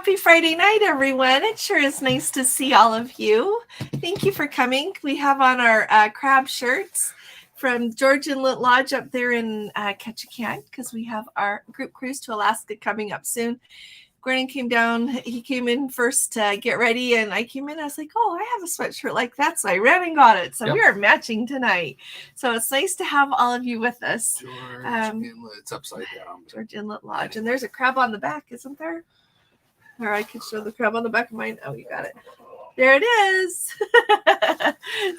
Happy Friday night, everyone. It sure is nice to see all of you. Thank you for coming. We have on our crab shirts from George Inlet Lodge up there in Ketchikan because we have our group cruise to Alaska coming up soon. Gordon came down. He came in first to get ready, and I came in. I was like, oh, I have a sweatshirt like that. So I ran and got it. So we are matching tonight. So it's nice to have all of you with us. George Inlet's upside down. George Inlet Lodge. And there's a crab on the back, isn't there? Or I could show the crab on the back of mine. Oh, you got it. There it is.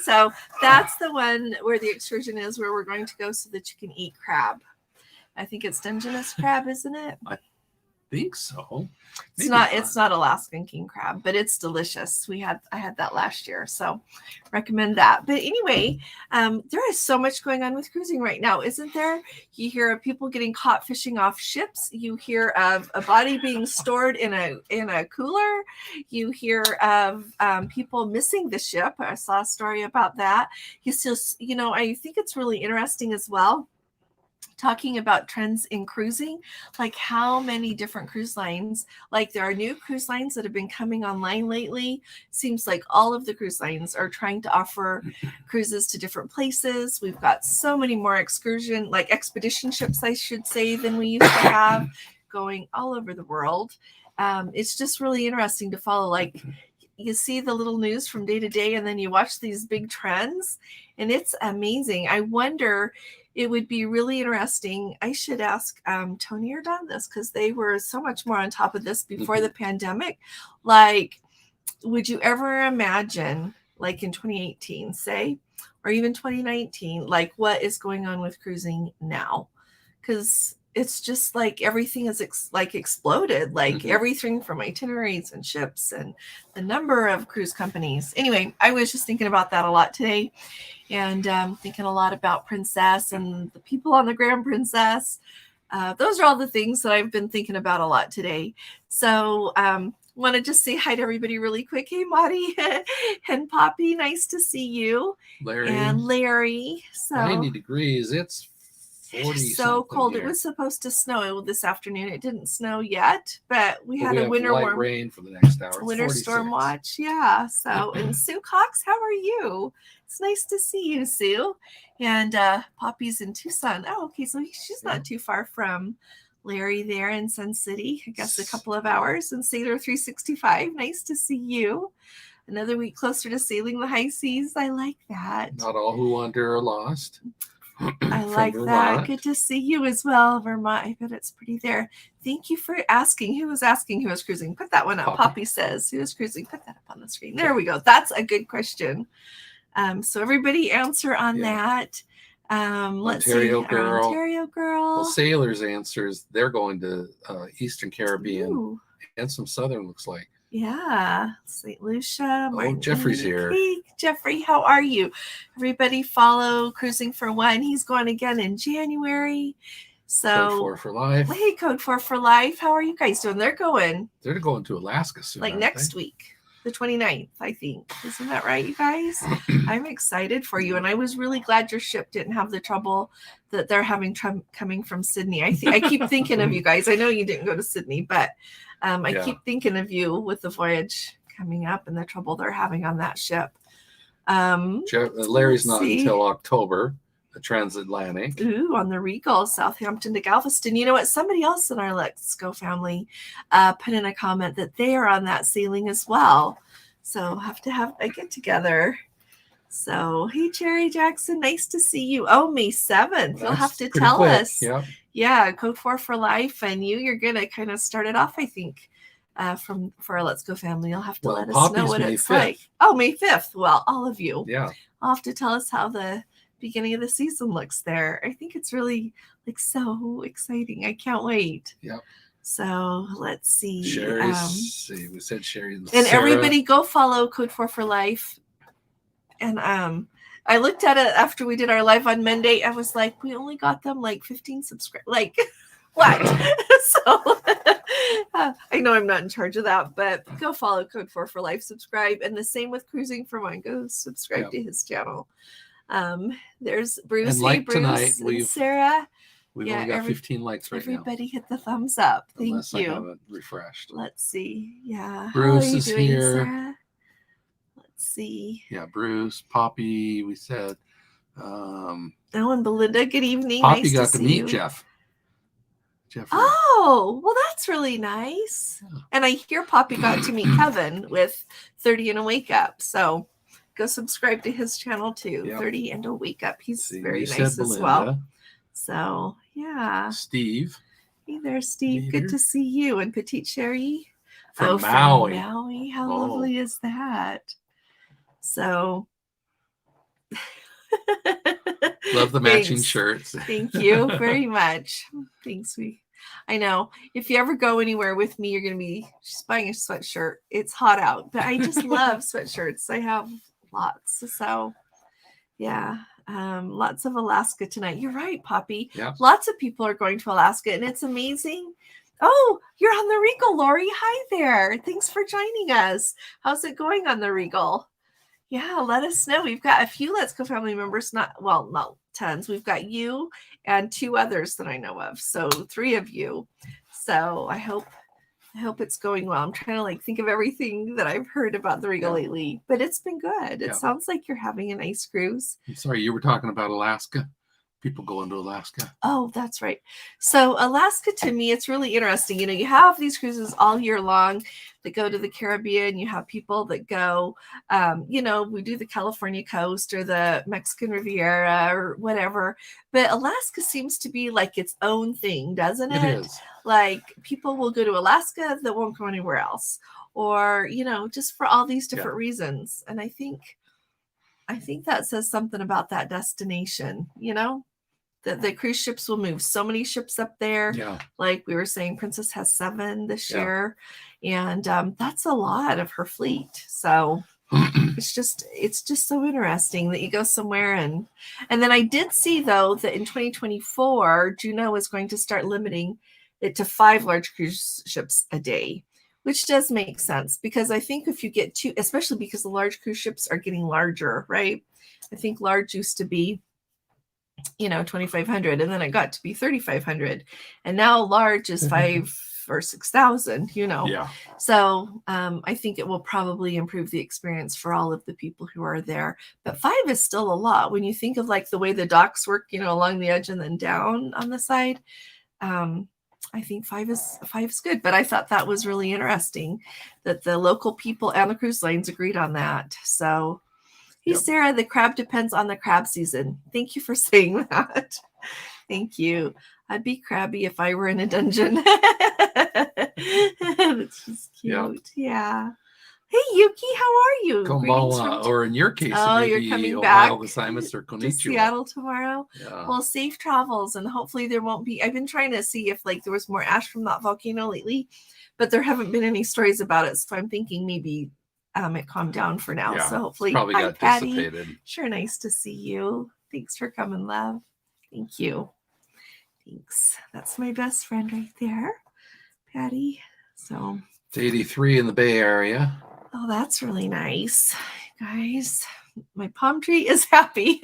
So that's the one where the excursion is, where we're going to go so that you can eat crab. I think it's Dungeness crab, isn't it? I think so. It's not Alaskan king crab, but it's delicious. I had that last year, so recommend that. But anyway, there is so much going on with cruising right now, isn't there? You hear of people getting caught fishing off ships. You hear of a body being stored in a cooler. You hear of people missing the ship. I saw a story about that. I think it's really interesting as well, talking about trends in cruising, like how many different cruise lines, like there are new cruise lines that have been coming online lately. Seems like all of the cruise lines are trying to offer cruises to different places. We've got so many more expedition ships, I should say, than we used to have, going all over the world. It's just really interesting to follow. Like, you see the little news from day to day, and then you watch these big trends, and it's amazing. I wonder, it would be really interesting. I should ask Tony or Don this, because they were so much more on top of this before the pandemic. Like, would you ever imagine, like in 2018, say, or even 2019, like what is going on with cruising now? Because it's just like everything is exploded, like everything from itineraries and ships and the number of cruise companies. Anyway, I was just thinking about that a lot today, and thinking a lot about Princess and the people on the Grand Princess. Those are all the things that I've been thinking about a lot today. So want to just say hi to everybody really quick. Hey, Maudie and Poppy, nice to see you. Larry. So 90 degrees. It's 40 so cold. Here. It was supposed to snow this afternoon. It didn't snow yet, but we had a winter light rain for the next hour. Winter storm watch. Yeah. So, and Sue Cox, how are you? It's nice to see you, Sue. And Poppy's in Tucson. Oh, okay. So she's not too far from Larry there in Sun City. I guess a couple of hours. And Sailor 365. Nice to see you. Another week closer to sailing the high seas. I like that. Not all who wander are lost. I like that. Good to see you as well, Vermont. I bet it's pretty there. Thank you for asking. Who was asking who was cruising? Put that one up. Poppy says, who is cruising? Put that up on the screen. There we go. That's a good question. So everybody answer on that. Let's Ontario see. Girl. Ontario Girl. Well, Sailors answers, they're going to Eastern Caribbean. Ooh. And some Southern, looks like. Yeah, St. Lucia. Martin, Jeffrey's here. Hey, Jeffrey, how are you? Everybody follow Cruising for One. He's going again in January. So Code 4 for Life. Hey, Code 4 for Life. How are you guys doing? They're going to Alaska soon. Like next week, the 29th, I think. Isn't that right, you guys? I'm excited for you. And I was really glad your ship didn't have the trouble that they're having coming from Sydney. I keep thinking of you guys. I know you didn't go to Sydney, but I keep thinking of you with the voyage coming up and the trouble they're having on that ship. Larry's not until October, the transatlantic. Ooh, on the Regal, Southampton to Galveston. You know what? Somebody else in our Let's Go family put in a comment that they are on that sailing as well. So have to have a get together. So, hey, Cherry Jackson, nice to see you. Oh, May 7th. You'll have to tell us. Yeah, Code 4 for Life. And you're going to kind of start it off, I think, for our Let's Go family. You'll have to let us know what it's like. Oh, May 5th. Well, all of you. Yeah. I'll have to tell us how the beginning of the season looks there. I think it's really so exciting. I can't wait. Yep. So let's see. Sherry's, we said Sherry and Sarah. Everybody go follow Code 4 for Life. And I looked at it after we did our live on Monday. I was like, we only got them like 15 subscribers. Like, what? So I know I'm not in charge of that, but go follow Code 4 for Life, subscribe. And the same with Cruising for One. Go subscribe to his channel. There's Bruce. And like Bruce tonight, and Sarah. We've Yeah, only got 15 likes right now. everybody hit the thumbs up. Thank Unless I you. haven't refreshed. Let's see. Yeah. Bruce How are you is doing, here. Sarah? Let's see. Yeah, Bruce, Poppy, we said. Oh, and Belinda, good evening. Poppy nice got to meet you. Jeff. Oh, well, that's really nice. Yeah. And I hear Poppy got to meet Kevin with 30 and a Wake Up. So go subscribe to his channel too. Yep. 30 and a Wake Up. He's See, very you nice said as well. Belinda. So, yeah. Steve. Hey there, Steve. Peter. Good to see you. And Petite Sherry. From Maui. From Maui. How lovely is that? So. Love the matching shirts. Thank you very much. Thanks. I know if you ever go anywhere with me, you're going to be just buying a sweatshirt. It's hot out, but I just love sweatshirts. I have lots. So yeah, lots of Alaska tonight. You're right, Poppy. Yeah. Lots of people are going to Alaska and it's amazing. Oh, you're on the Regal, Lori. Hi there. Thanks for joining us. How's it going on the Regal? Yeah, let us know. We've got a few Let's Go family members, not tons. We've got you and 2 others that I know of. So 3 of you. So I hope it's going well. I'm trying to think of everything that I've heard about the Regal lately, but it's been good. It sounds like you're having a nice cruise. I'm sorry, you were talking about Alaska. People going to Alaska. Oh, that's right. So Alaska, to me, it's really interesting. You have these cruises all year long that go to the Caribbean. You have people that go, we do the California coast or the Mexican Riviera or whatever. But Alaska seems to be like its own thing, doesn't it? It is. Like people will go to Alaska that won't go anywhere else, or just for all these different reasons. And I think that says something about that destination. That the cruise ships will move so many ships up there. Yeah. Like we were saying, Princess has 7 this year. And that's a lot of her fleet. So it's just so interesting that you go somewhere and then I did see though that in 2024, Juneau is going to start limiting it to 5 large cruise ships a day, which does make sense because I think if you get 2, especially because the large cruise ships are getting larger, right? I think large used to be 2,500 and then it got to be 3,500 and now large is 5 or 6,000, So I think it will probably improve the experience for all of the people who are there. But 5 is still a lot when you think of the way the docks work, along the edge and then down on the side. I think 5 is good, but I thought that was really interesting that the local people and the cruise lines agreed on that. So hey, Sarah, the crab depends on the crab season. Thank you for saying that. Thank you. I'd be crabby if I were in a dungeon. It's just cute. Yeah. Hey, Yuki, how are you? Konbawa, or in your case, you're coming back to Seattle tomorrow. Yeah. Well, safe travels, and hopefully there won't be. I've been trying to see if there was more ash from that volcano lately, but there haven't been any stories about it. So I'm thinking maybe it calmed down for now. So hopefully, probably got dissipated. Sure, nice to see you. Thanks for coming, love. Thank you. Thanks. That's my best friend right there, Patty. So it's 83 in the Bay Area. Oh, that's really nice, guys. My palm tree is happy.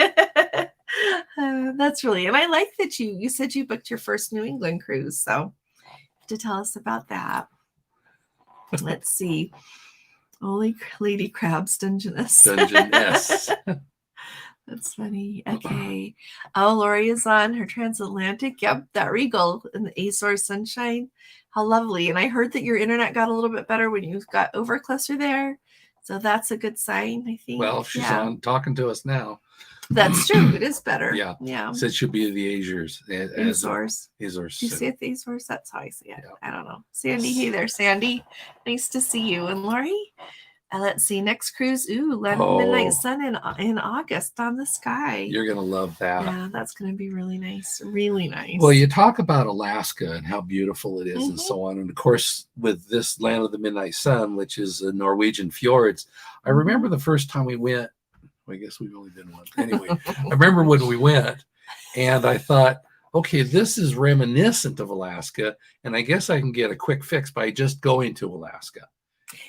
That's really, and I like that you said you booked your first New England cruise. So to tell us about that. Let's see. Holy Lady Crabs Dungeness. Dungeness. That's funny. Okay. Oh, Lori is on her transatlantic. Yep, that Regal in the Azores Sunshine. How lovely. And I heard that your internet got a little bit better when you got over closer there. So that's a good sign, I think. Well, she's on talking to us now. That's true. It is better. Yeah. Yeah. Said she'll be the Azores. Azores. Azores. Do you say it the Azores? That's how I say it. Yeah. I don't know. Sandy, hey there, Sandy. Nice to see you. And Lori? Let's see. Next cruise. Ooh, Land of Midnight Sun in August on the sky. You're going to love that. Yeah, that's going to be really nice. Really nice. Well, you talk about Alaska and how beautiful it is and so on. And of course, with this Land of the Midnight Sun, which is the Norwegian fjords, I remember the first time we went. Well, I guess we've only been once. Anyway, I remember when we went and I thought, okay, this is reminiscent of Alaska. And I guess I can get a quick fix by just going to Alaska.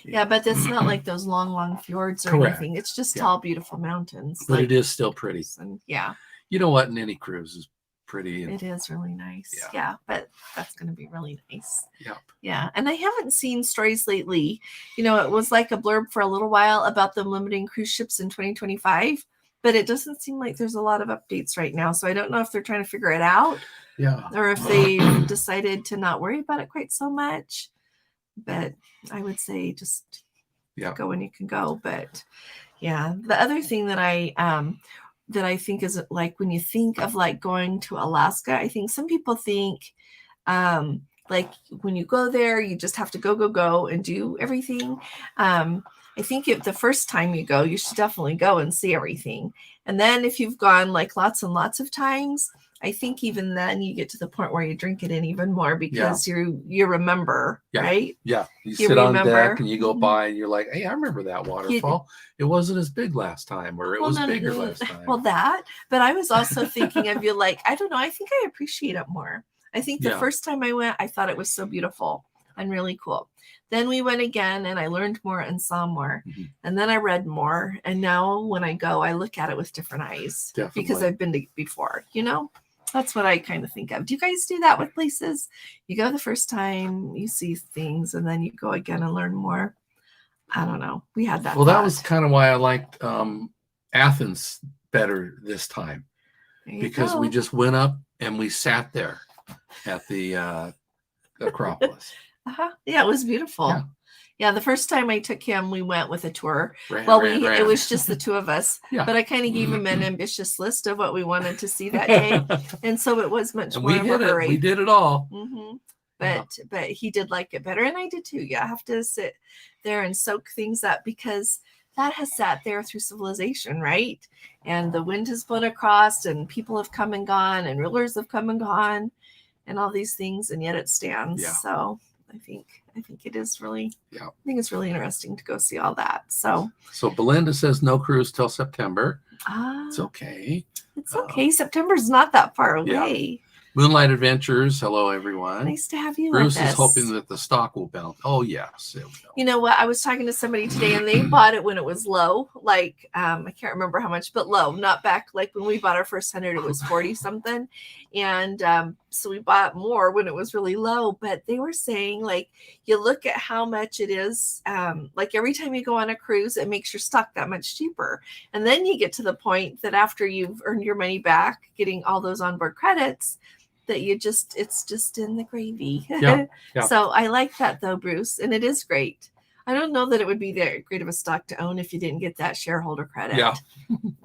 Yeah, but it's not like those long fjords or anything. It's just tall, beautiful mountains. But it is still pretty. And yeah. You know what? In any cruise is pretty. And, it is really nice. Yeah. Yeah, but that's going to be really nice. Yep. Yeah, and I haven't seen stories lately. It was like a blurb for a little while about them limiting cruise ships in 2025, but it doesn't seem like there's a lot of updates right now. So I don't know if they're trying to figure it out, Yeah. or if they've decided to not worry about it quite so much. But I would say just go when you can go. But yeah, the other thing that I think is like when you think of like going to Alaska, I think some people think like when you go there, you just have to go and do everything. I think if the first time you go, you should definitely go and see everything. And then if you've gone like lots and lots of times, I think even then you get to the point where you drink it in even more because you remember, right? Yeah. You sit on deck and you go by and you're like, hey, I remember that waterfall. It wasn't as big last time, or it was bigger last time. Well, but I was also thinking of you like, I don't know, I think I appreciate it more. I think the first time I went, I thought it was so beautiful and really cool. Then we went again and I learned more and saw more. And then I read more. And now when I go, I look at it with different eyes because I've been to before, That's what I kind of think of. Do you guys do that with places? You go the first time, you see things, and then you go again and learn more. I don't know. We had that. Well, that was kind of why I liked Athens better this time, because we just went up and we sat there at the Acropolis. Yeah, it was beautiful. Yeah, the first time I took him, we went with a tour. It was just the two of us. But I kind of gave him an ambitious list of what we wanted to see that day, and so it was much more of a hurry. We did it all. But he did like it better, and I did too. You have to sit there and soak things up because that has sat there through civilization, right? And the wind has blown across, and people have come and gone, and rulers have come and gone, and all these things, and yet it stands. So I think it is really, I think it's really interesting to go see all that. So Belinda says no cruise till September. It's okay. It's okay. September's not that far away. Moonlight Adventures. Hello, everyone. Nice to have you. Bruce is hoping that the stock will bounce. Oh, yes. You know what? I was talking to somebody today and they bought it when it was low. Like, I can't remember how much, but low, not back. Like when we bought our first 100, it was 40 something. And so we bought more when it was really low. But they were saying, like, you look at how much it is. Like every time you go on a cruise, it makes your stock that much cheaper. And then you get to the point that after you've earned your money back, getting all those onboard credits, that it's just in the gravy. So I like that though, Bruce, and it is great. I don't know that it would be that great of a stock to own if you didn't get that shareholder credit.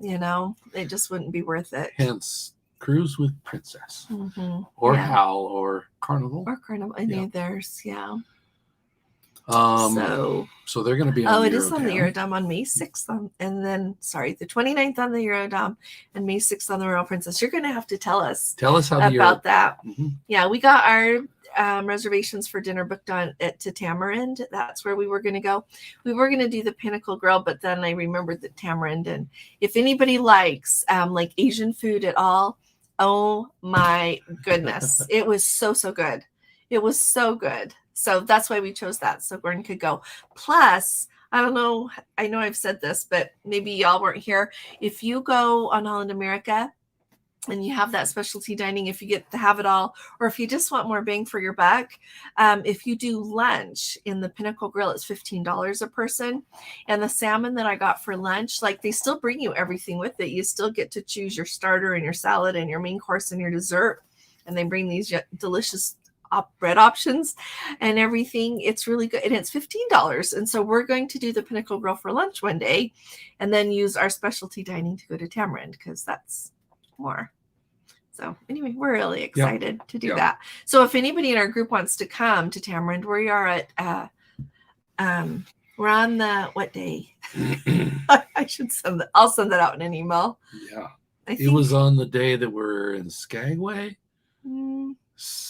It just wouldn't be worth it. Hence Cruise with Princess or Hal or Carnival any of theirs. So they're going to be on it is on the Eurodome on May 6th, and then the 29th on the Eurodome and May 6th on the Royal Princess. You're going to have to tell us how about that. Yeah, we got our reservations for dinner booked to Tamarind. That's where we were going to go. We were going to do the Pinnacle Grill, but then I remembered the Tamarind. And if anybody likes like Asian food at all, oh my goodness, it was so good. It was so good. So that's why we chose that. So Gordon could go. Plus, I don't know. I know I've said this, but maybe y'all weren't here. If you go on Holland America and you have that specialty dining, if you get to have it all, or if you just want more bang for your buck, if you do lunch in the Pinnacle Grill, it's $15 a person. And the salmon that I got for lunch, like they still bring you everything with it. You still get to choose your starter and your salad and your main course and your dessert. And they bring these delicious bread options and everything. It's really good, and it's $15. And so we're going to do the Pinnacle Grill for lunch one day and then use our specialty dining to go to Tamarind because that's more. So anyway, we're really excited to do that. So if anybody in our group wants to come to Tamarind, we are at we're on the what day? I should send that. I'll send that out in an email. It was on the day that we're in Skagway.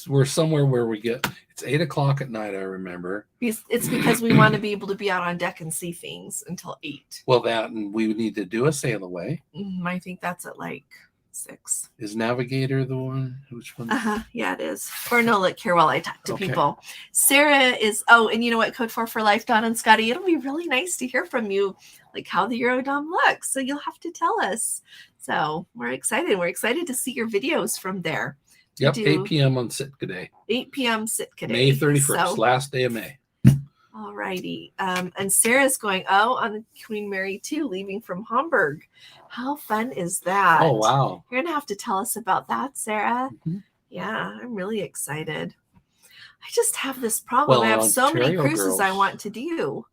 We're somewhere where it's 8:00 at night. I remember. It's because we want to be able to be out on deck and see things until 8. Well, and we need to do a sail away. I think that's at like 6. Is Navigator the one? Which one? Yeah, it is. Or no, look here while I talk to Okay. people. Sarah is, oh, and you know what? Code 4 for life, Dawn and Scotty. It'll be really nice to hear from you, like how the Eurodome looks. So you'll have to tell us. So we're excited. We're excited to see your videos from there. Yep, 8 p.m. on Sitka Day. 8 p.m. Sitka Day. May 31st, So, last day of May. all righty. And Sarah's going, on the Queen Mary 2, leaving from Hamburg. How fun is that? Oh, wow. You're going to have to tell us about that, Sarah. Mm-hmm. Yeah, I'm really excited. I just have this problem. I have so many cruises I want to do.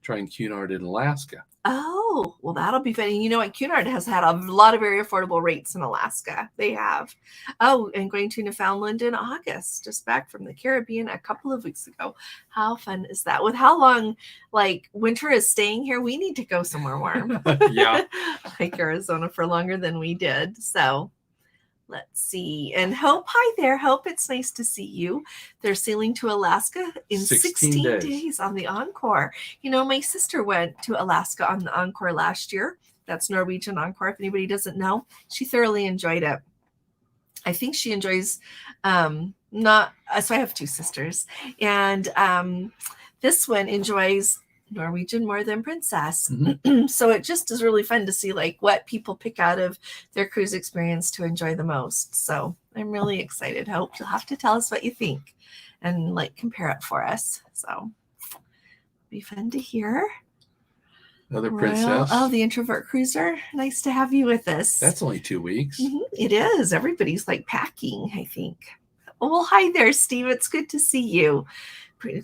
Trying Cunard in Alaska. Oh, well, that'll be fun. And you know what? Cunard has had a lot of very affordable rates in Alaska. They have. Oh, and going to Newfoundland in August, just back from the Caribbean a couple of weeks ago. How fun is that? With how long, like, winter is staying here, we need to go somewhere warm. Yeah. Like Arizona for longer than we did. So let's see. And Hope, hi there. Hope, it's nice to see you. They're sailing to Alaska in 16 days on the Encore. You know, my sister went to Alaska on the Encore last year. That's Norwegian Encore. If anybody doesn't know, she thoroughly enjoyed it. I think she enjoys so I have 2 sisters. And this one enjoys Norwegian more than Princess. Mm-hmm. So it just is really fun to see like what people pick out of their cruise experience to enjoy the most. So I'm really excited. Hope you'll have to tell us what you think and like compare it for us. So be fun to hear. Another Princess. Oh, the introvert cruiser. Nice to have you with us. That's only 2 weeks. Mm-hmm. It is. Everybody's like packing, I think. Oh, well, hi there, Steve. It's good to see you.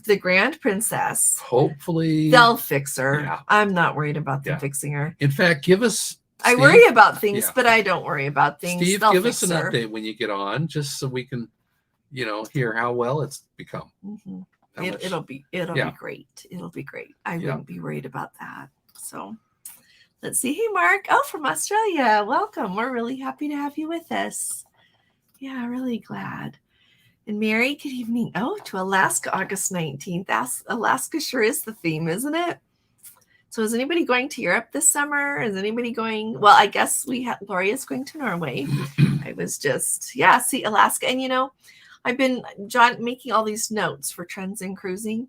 The Grand Princess. Hopefully they'll fix her. Yeah. I'm not worried about them fixing her. In fact, give us I worry about things, but I don't worry about things. Steve, give us an update when you get on, just so we can, hear how well it's become. Mm-hmm. It'll be great. It'll be great. I wouldn't be worried about that. So let's see. Hey, Mark. Oh, from Australia. Welcome. We're really happy to have you with us. Yeah, really glad. And Mary, good evening. Oh, to Alaska, August 19th. Alaska sure is the theme, isn't it? So is anybody going to Europe this summer? Is anybody going? Well, I guess Gloria's going to Norway. I was just, see Alaska. And, I've been, John, making all these notes for trends in cruising.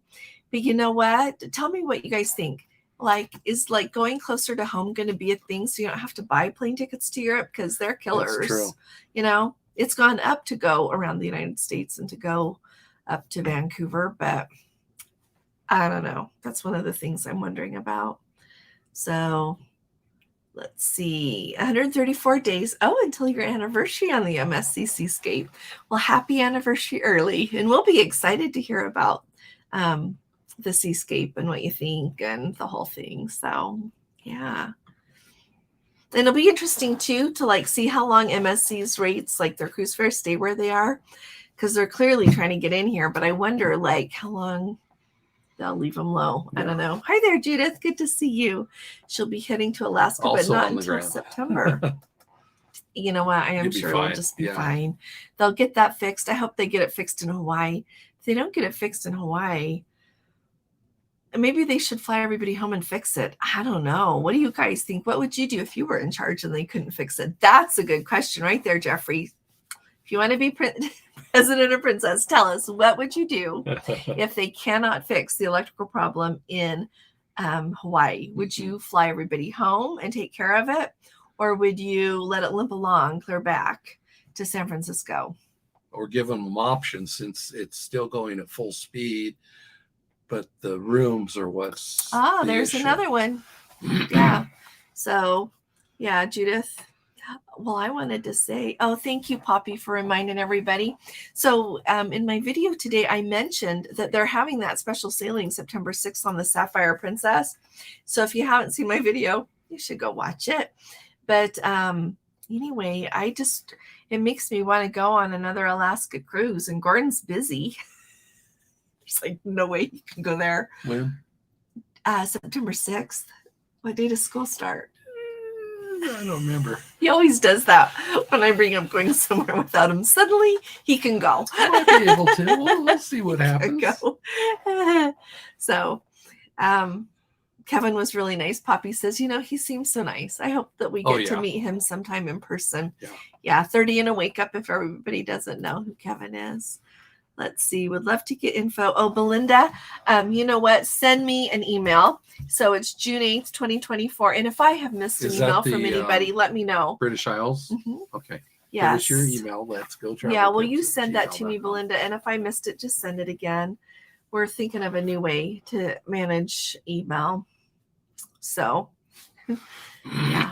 But you know what? Tell me what you guys think. Like, is like going closer to home going to be a thing so you don't have to buy plane tickets to Europe because they're killers? That's true. It's gone up to go around the United States and to go up to Vancouver, but I don't know. That's one of the things I'm wondering about. So let's see, 134 days. Oh, until your anniversary on the MSC Seascape. Well, happy anniversary early. And we'll be excited to hear about the Seascape and what you think and the whole thing. So, yeah. And it'll be interesting, too, to like see how long MSC's rates, like their cruise fares, stay where they are. Because they're clearly trying to get in here. But I wonder, like, how long they'll leave them low. Yeah. I don't know. Hi there, Judith. Good to see you. She'll be heading to Alaska, also but not until September. You know what? I am sure it'll just be fine. They'll get that fixed. I hope they get it fixed in Hawaii. If they don't get it fixed in Hawaii, maybe they should fly everybody home and fix it. I don't know. What do you guys think? What would you do if you were in charge and they couldn't fix it? That's a good question right there, Jeffrey. If you want to be president or princess, tell us, what would you do if they cannot fix the electrical problem in Hawaii? Would you fly everybody home and take care of it? Or would you let it limp along, clear back to San Francisco? Or give them options since it's still going at full speed, but the rooms are what's there's issue. Another one. Yeah. So, yeah, Judith. Well, I wanted to say, thank you, Poppy, for reminding everybody. So in my video today, I mentioned that they're having that special sailing September 6th on the Sapphire Princess. So if you haven't seen my video, you should go watch it. But anyway, it makes me want to go on another Alaska cruise, and Gordon's busy. There's like no way you can go there. When? September 6th. What day does school start? I don't remember. He always does that when I bring up going somewhere without him. Suddenly he can go. I might be able to. Well, let's see what happens. So, Kevin was really nice. Poppy says, he seems so nice. I hope that we get to meet him sometime in person. Yeah, 30 and a wake up if everybody doesn't know who Kevin is. Let's see. Would love to get info. Oh, Belinda, you know what? Send me an email. So it's June 8th, 2024. And if I have missed an email from anybody, let me know. British Isles? Mm-hmm. Okay. Yes. Give us your email. Let's go travel. Yeah, well, you send that to me, Belinda. And if I missed it, just send it again. We're thinking of a new way to manage email. So, yeah.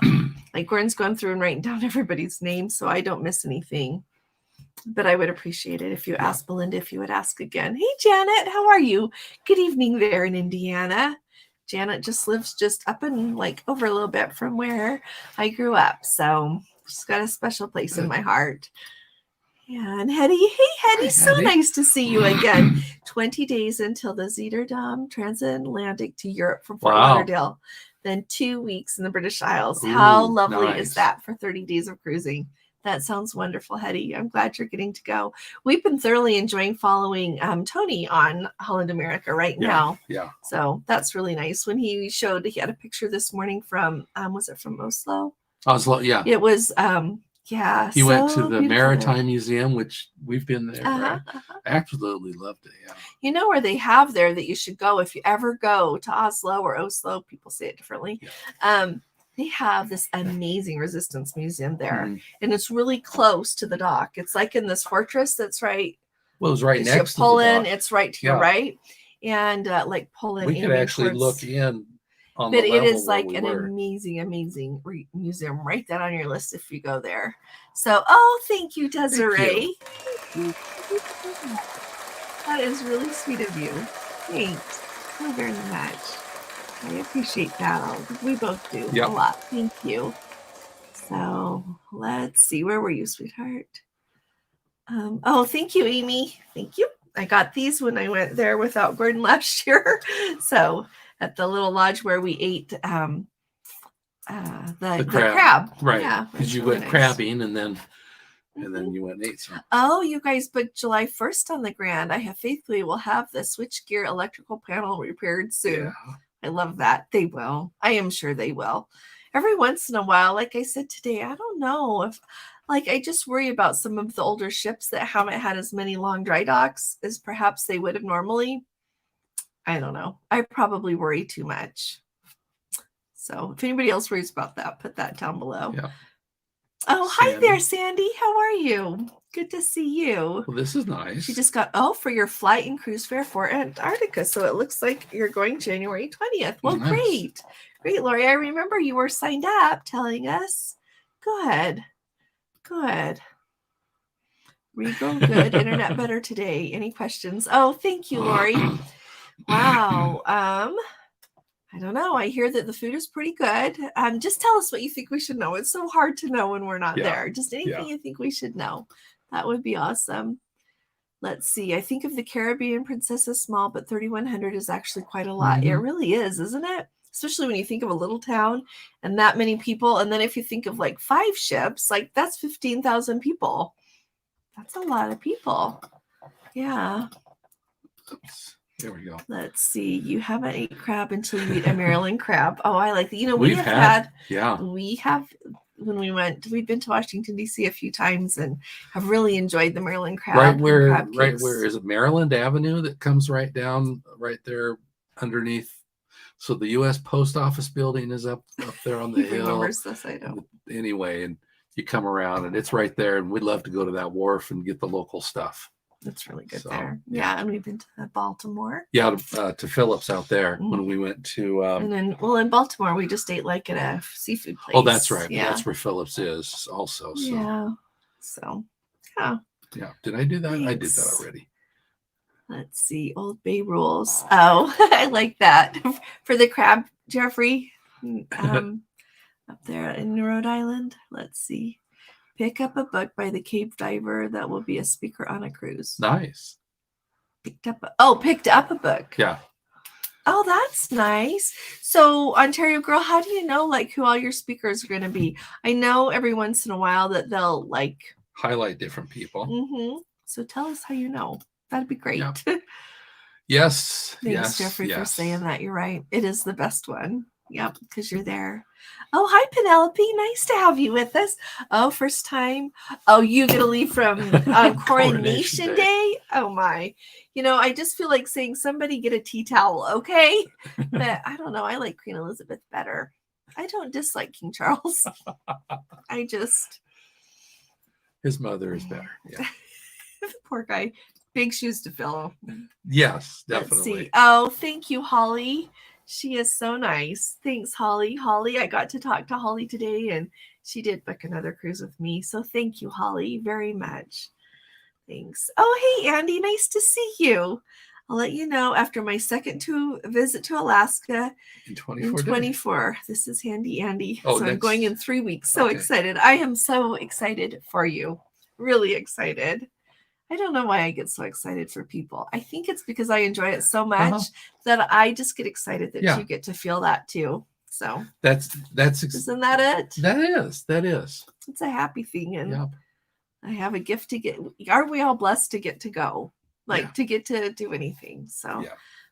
Like Gordon's going through and writing down everybody's name so I don't miss anything. But I would appreciate it if you asked Belinda, if you would ask again. Hey, Janet, how are you? Good evening there in Indiana. Janet just lives just up and like over a little bit from where I grew up. So she's got a special place in my heart. Yeah, and Hetty, hey, Hetty, so nice to see you again. 20 days until the Zetterdam transatlantic to Europe from Fort Lauderdale. Then 2 weeks in the British Isles. Ooh, how lovely is that for 30 days of cruising? That sounds wonderful, Hetty. I'm glad you're getting to go. We've been thoroughly enjoying following Tony on Holland America now. Yeah. So that's really nice. When he had a picture this morning from, was it from Oslo? Oslo, yeah. It was, He went to the Maritime Museum, which we've been there. Absolutely loved it. Yeah. You know where they have there that you should go if you ever go to Oslo or Oslo? People say it differently. Yeah. They have this amazing resistance museum there, and it's really close to the dock. It's like in this fortress that's right. Well, it's right next to pull the in, dock. it's right to your right, and like pull in. We could actually look in. But it is like an amazing museum. Write that on your list if you go there. So, thank you, Desiree. Thank you. That is really sweet of you. Thanks so very much. I appreciate that. We both do a lot. Thank you. So let's see. Where were you, sweetheart? Thank you, Amy. Thank you. I got these when I went there without Gordon last year. So at the little lodge where we ate the crab. Right. Yeah. Because you went crabbing and then you went and ate some. Oh, you guys booked July 1st on the Grand. I have faith we will have the switchgear electrical panel repaired soon. Yeah. I love that. They will. I am sure they will. Every once in a while, like I said today, I don't know if, I just worry about some of the older ships that haven't had as many long dry docks as perhaps they would have normally. I don't know. I probably worry too much. So if anybody else worries about that, put that down below. Yeah. Oh, Sandy. Hi there, Sandy. How are you? Good to see you. Well, this is nice. She just got, for your flight and cruise fare for Antarctica. So it looks like you're going January 20th. Well, nice. Great. Great, Lori. I remember you were signed up telling us. Good. Regal, good. Internet better today. Any questions? Oh, thank you, Lori. Wow. I don't know. I hear that the food is pretty good. Just tell us what you think we should know. It's so hard to know when we're not there. Just anything you think we should know. That would be awesome. Let's see. I think of the Caribbean Princess as small, but 3,100 is actually quite a lot. Mm-hmm. It really is, isn't it? Especially when you think of a little town and that many people. And then if you think of 5 ships, that's 15,000 people. That's a lot of people. Yeah. Oops. There we go. Let's see. You haven't ate crab until you eat a Maryland crab. Oh, I like that. We have when we went, we've been to Washington, D.C. a few times and have really enjoyed the Maryland crab. Right where is it? Maryland Avenue that comes right down right there underneath. So the U.S. Post Office building is up there on the hill. Remembers this, I don't. Anyway, and you come around and it's right there, and we'd love to go to that wharf and get the local stuff. That's really good there. Yeah, and we've been to Baltimore. Yeah, to Phillips out there when we went to. And then, in Baltimore, we just ate at a seafood place. Oh, that's right. Yeah. That's where Phillips is also. So. Yeah. So, yeah. Yeah. Did I do that? Thanks. I did that already. Let's see. Old Bay rules. Oh, I like that. For the crab, Jeffrey, up there in Rhode Island. Let's see. Pick up a book by the cave diver that will be a speaker on a cruise. Nice. Picked up a book. Yeah. Oh, that's nice. So, Ontario Girl, how do you know who all your speakers are going to be? I know every once in a while that they'll highlight different people. Mm-hmm. So tell us how you know. That'd be great. Yeah. Yes. Thanks, Yes. Jeffrey, for yes. saying that. You're right. It is the best one. Yep, because you're there. Oh, hi, Penelope. Nice to have you with us. Oh, first time. Oh, you get to leave from Coronation Day? Oh, my. You know, I just feel like saying somebody get a tea towel, okay? But I don't know. I like Queen Elizabeth better. I don't dislike King Charles. I just... His mother is better. Yeah. Poor guy. Big shoes to fill. Yes, Let's definitely. see. Oh, thank you, Holly. She is so nice. Thanks, Holly. Holly, I got to talk to Holly today, and she did book another cruise with me. So thank you, Holly, very much. Thanks. Oh, hey, Andy. Nice to see you. I'll let you know after my second visit to Alaska in 24 in 24. Days. This is Handy Andy. Oh, so I'm going in 3 weeks. So excited. I am so excited for you. Really excited. I don't know why I get so excited for people. I think it's because I enjoy it so much that I just get excited that you get to feel that too. So that's isn't that it? That is. It's a happy thing, and I have a gift to get. Aren't we all blessed to get to go? Like to get to do anything. So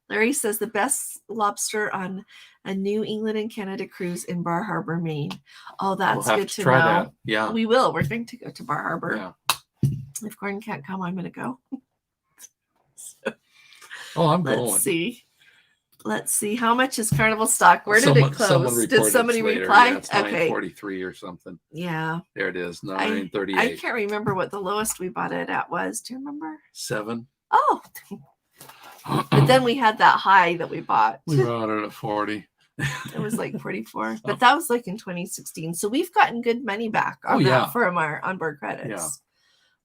Larry says the best lobster on a New England and Canada cruise in Bar Harbor, Maine. Oh, that's good to know. That. Yeah, we will. We're going to go to Bar Harbor. Yeah. If Gordon can't come, I'm going to go. I'm going. Let's see. How much is Carnival stock? Where did it close? Did somebody reply? Yeah, it's 943 or something. Yeah. There it is. 938. I can't remember what the lowest we bought it at was. Do you remember? 7. Oh. But then we had that high that we bought. We bought it at 40. It was like 44. But that was like in 2016. So we've gotten good money back on that from our onboard credits. Yeah.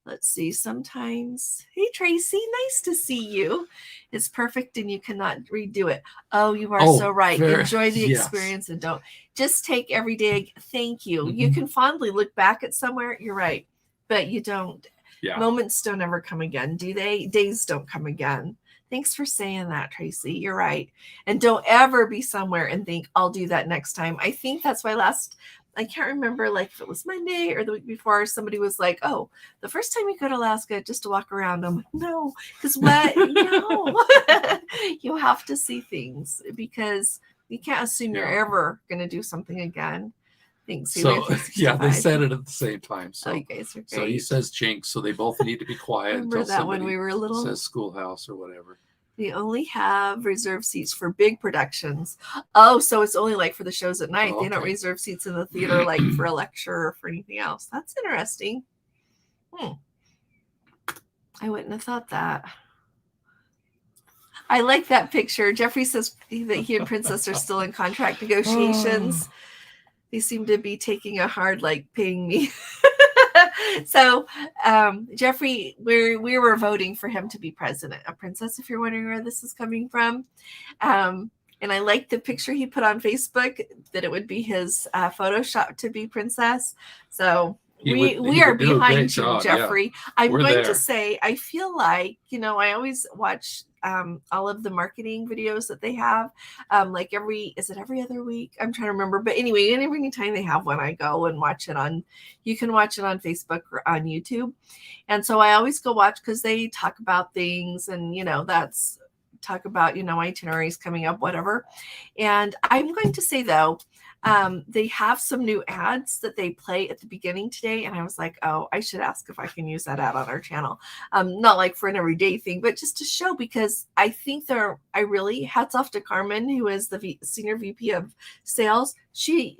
Let's see. Sometimes, hey, Tracy, nice to see you. It's perfect and you cannot redo it. Oh, you are so right. Enjoy the experience and don't just take every day. Thank you. Mm-hmm. You can fondly look back at somewhere. You're right. But you don't. Yeah. Moments don't ever come again, do they? Days don't come again. Thanks for saying that, Tracy. You're right. And don't ever be somewhere and think, I'll do that next time. I think that's why I can't remember like if it was Monday or the week before, somebody was like, oh, the first time you go to Alaska just to walk around. I'm like, no, because what? No. You have to see things because you can't assume you're ever going to do something again. Thanks. So they said it at the same time. So you guys are great. So he says chinks, so they both need to be quiet. Remember that when we were little? Says schoolhouse or whatever. They only have reserved seats for big productions. Oh, so it's only like for the shows at night. They don't reserve seats in the theater like for a lecture or for anything else. That's interesting. I wouldn't have thought that. I like that picture. Jeffrey says that he and Princess are still in contract negotiations. They seem to be taking a hard, like, paying me. So, Jeffrey, we were voting for him to be president of Princess, if you're wondering where this is coming from. And I like the picture he put on Facebook that it would be his Photoshop to be Princess. So we are behind you, Jeffrey. Yeah. I'm going to say, I feel like, I always watch all of the marketing videos that they have, like every other week? I'm trying to remember, but anyway, every time they have one, I go and watch it you can watch it on Facebook or on YouTube. And so I always go watch because they talk about things and, talk about, itineraries coming up, whatever. And I'm going to say though, they have some new ads that they play at the beginning today. And I was like, oh, I should ask if I can use that ad on our channel. Not like for an everyday thing, but just to show, because I think I really hats off to Carmen, who is the senior VP of sales. She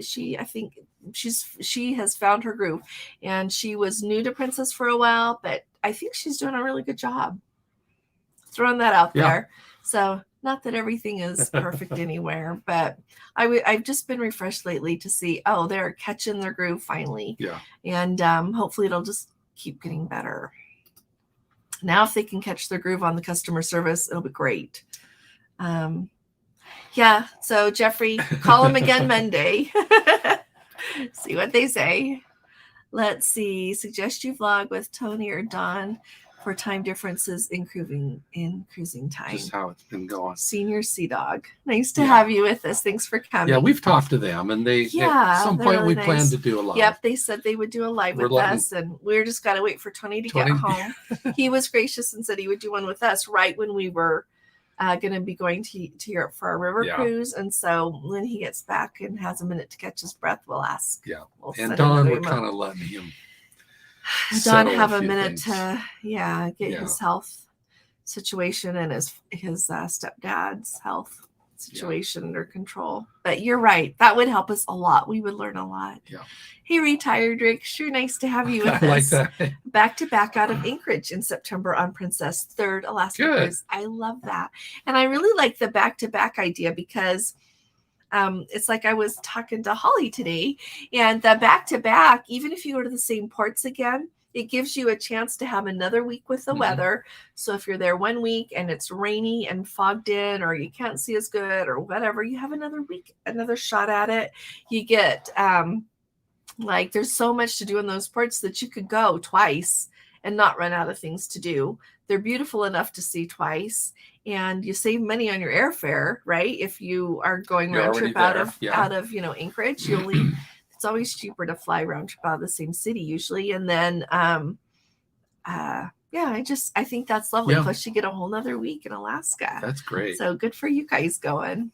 has found her groove, and she was new to Princess for a while, but I think she's doing a really good job. Throwing that out there. So not that everything is perfect anywhere, but I've just been refreshed lately to see, they're catching their groove finally. Yeah. And hopefully it'll just keep getting better. Now, if they can catch their groove on the customer service, it'll be great. So Jeffrey, call them again Monday. See what they say. Let's see. Suggest you vlog with Tony or Don for time differences in cruising time. Just how it's been going. Senior Sea Dog. Nice to have you with us. Thanks for coming. Yeah, we've talked to them, and at some point really we plan to do a live. Yep, they said they would do a live with us, and we're just got to wait for Tony to get home. He was gracious and said he would do one with us right when we were going to be going to Europe for our river Yeah. cruise. And so when he gets back and has a minute to catch his breath, we'll ask. Yeah. We'll And send Don, another we're email. kind of letting him Don settle have a few minute things. to get Yeah. his health situation and his stepdad's health situation under control. But you're right, that would help us a lot. We would learn a lot. Yeah. Hey, retired Rick, sure nice to have you with I like us. that. Back to back out of Anchorage in September on Princess, third Alaska Good. cruise. I love that. And I really like the back to back idea because it's like I was talking to Holly today, and the back to back, even if you go to the same ports again, it gives you a chance to have another week with the weather. So if you're there 1 week and it's rainy and fogged in, or you can't see as good or whatever, you have another week, another shot at it. You get like there's so much to do in those ports that you could go twice and not run out of things to do. They're beautiful enough to see twice, and you save money on your airfare, right? If you are going round trip out of Anchorage, it's always cheaper to fly round trip out of the same city usually. And then I think that's lovely. Yeah. Plus you get a whole nother week in Alaska. That's great. So good for you guys going.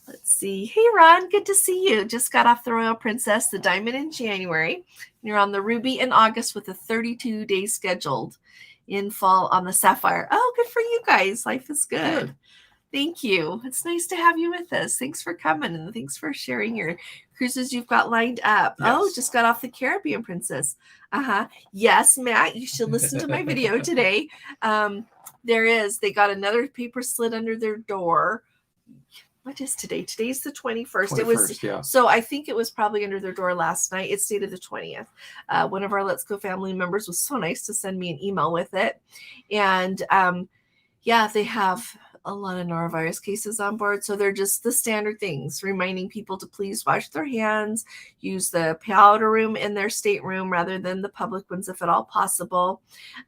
Let's see. Hey, Ron, good to see you. Just got off the Royal Princess, the Diamond in January. You're on the Ruby in August with a 32 days scheduled. In fall on the Sapphire. Oh, good for you guys. Life is good. Thank you. It's nice to have you with us. Thanks for coming, and thanks for sharing your cruises you've got lined up. Yes. Oh, just got off the Caribbean Princess. Yes, Matt, you should listen to my video today. They got another paper slid under their door. What is today? Today's the 21st. It was, so I think it was probably under their door last night. It stated the 20th. One of our Let's Go family members was so nice to send me an email with it. And they have a lot of norovirus cases on board. So they're just the standard things, reminding people to please wash their hands, use the powder room in their stateroom rather than the public ones if at all possible.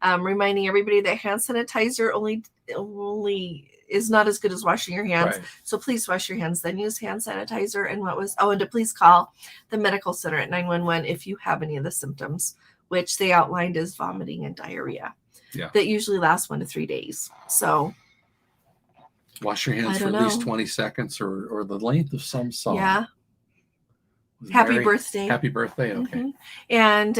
Reminding everybody that hand sanitizer only is not as good as washing your hands. Right. So please wash your hands, then use hand sanitizer. And and to please call the medical center at 911 if you have any of the symptoms, which they outlined as vomiting and diarrhea. Yeah. That usually lasts 1 to 3 days. So wash your hands for at least 20 seconds or the length of some song. Yeah. Happy birthday. Happy birthday. Okay. Mm-hmm. And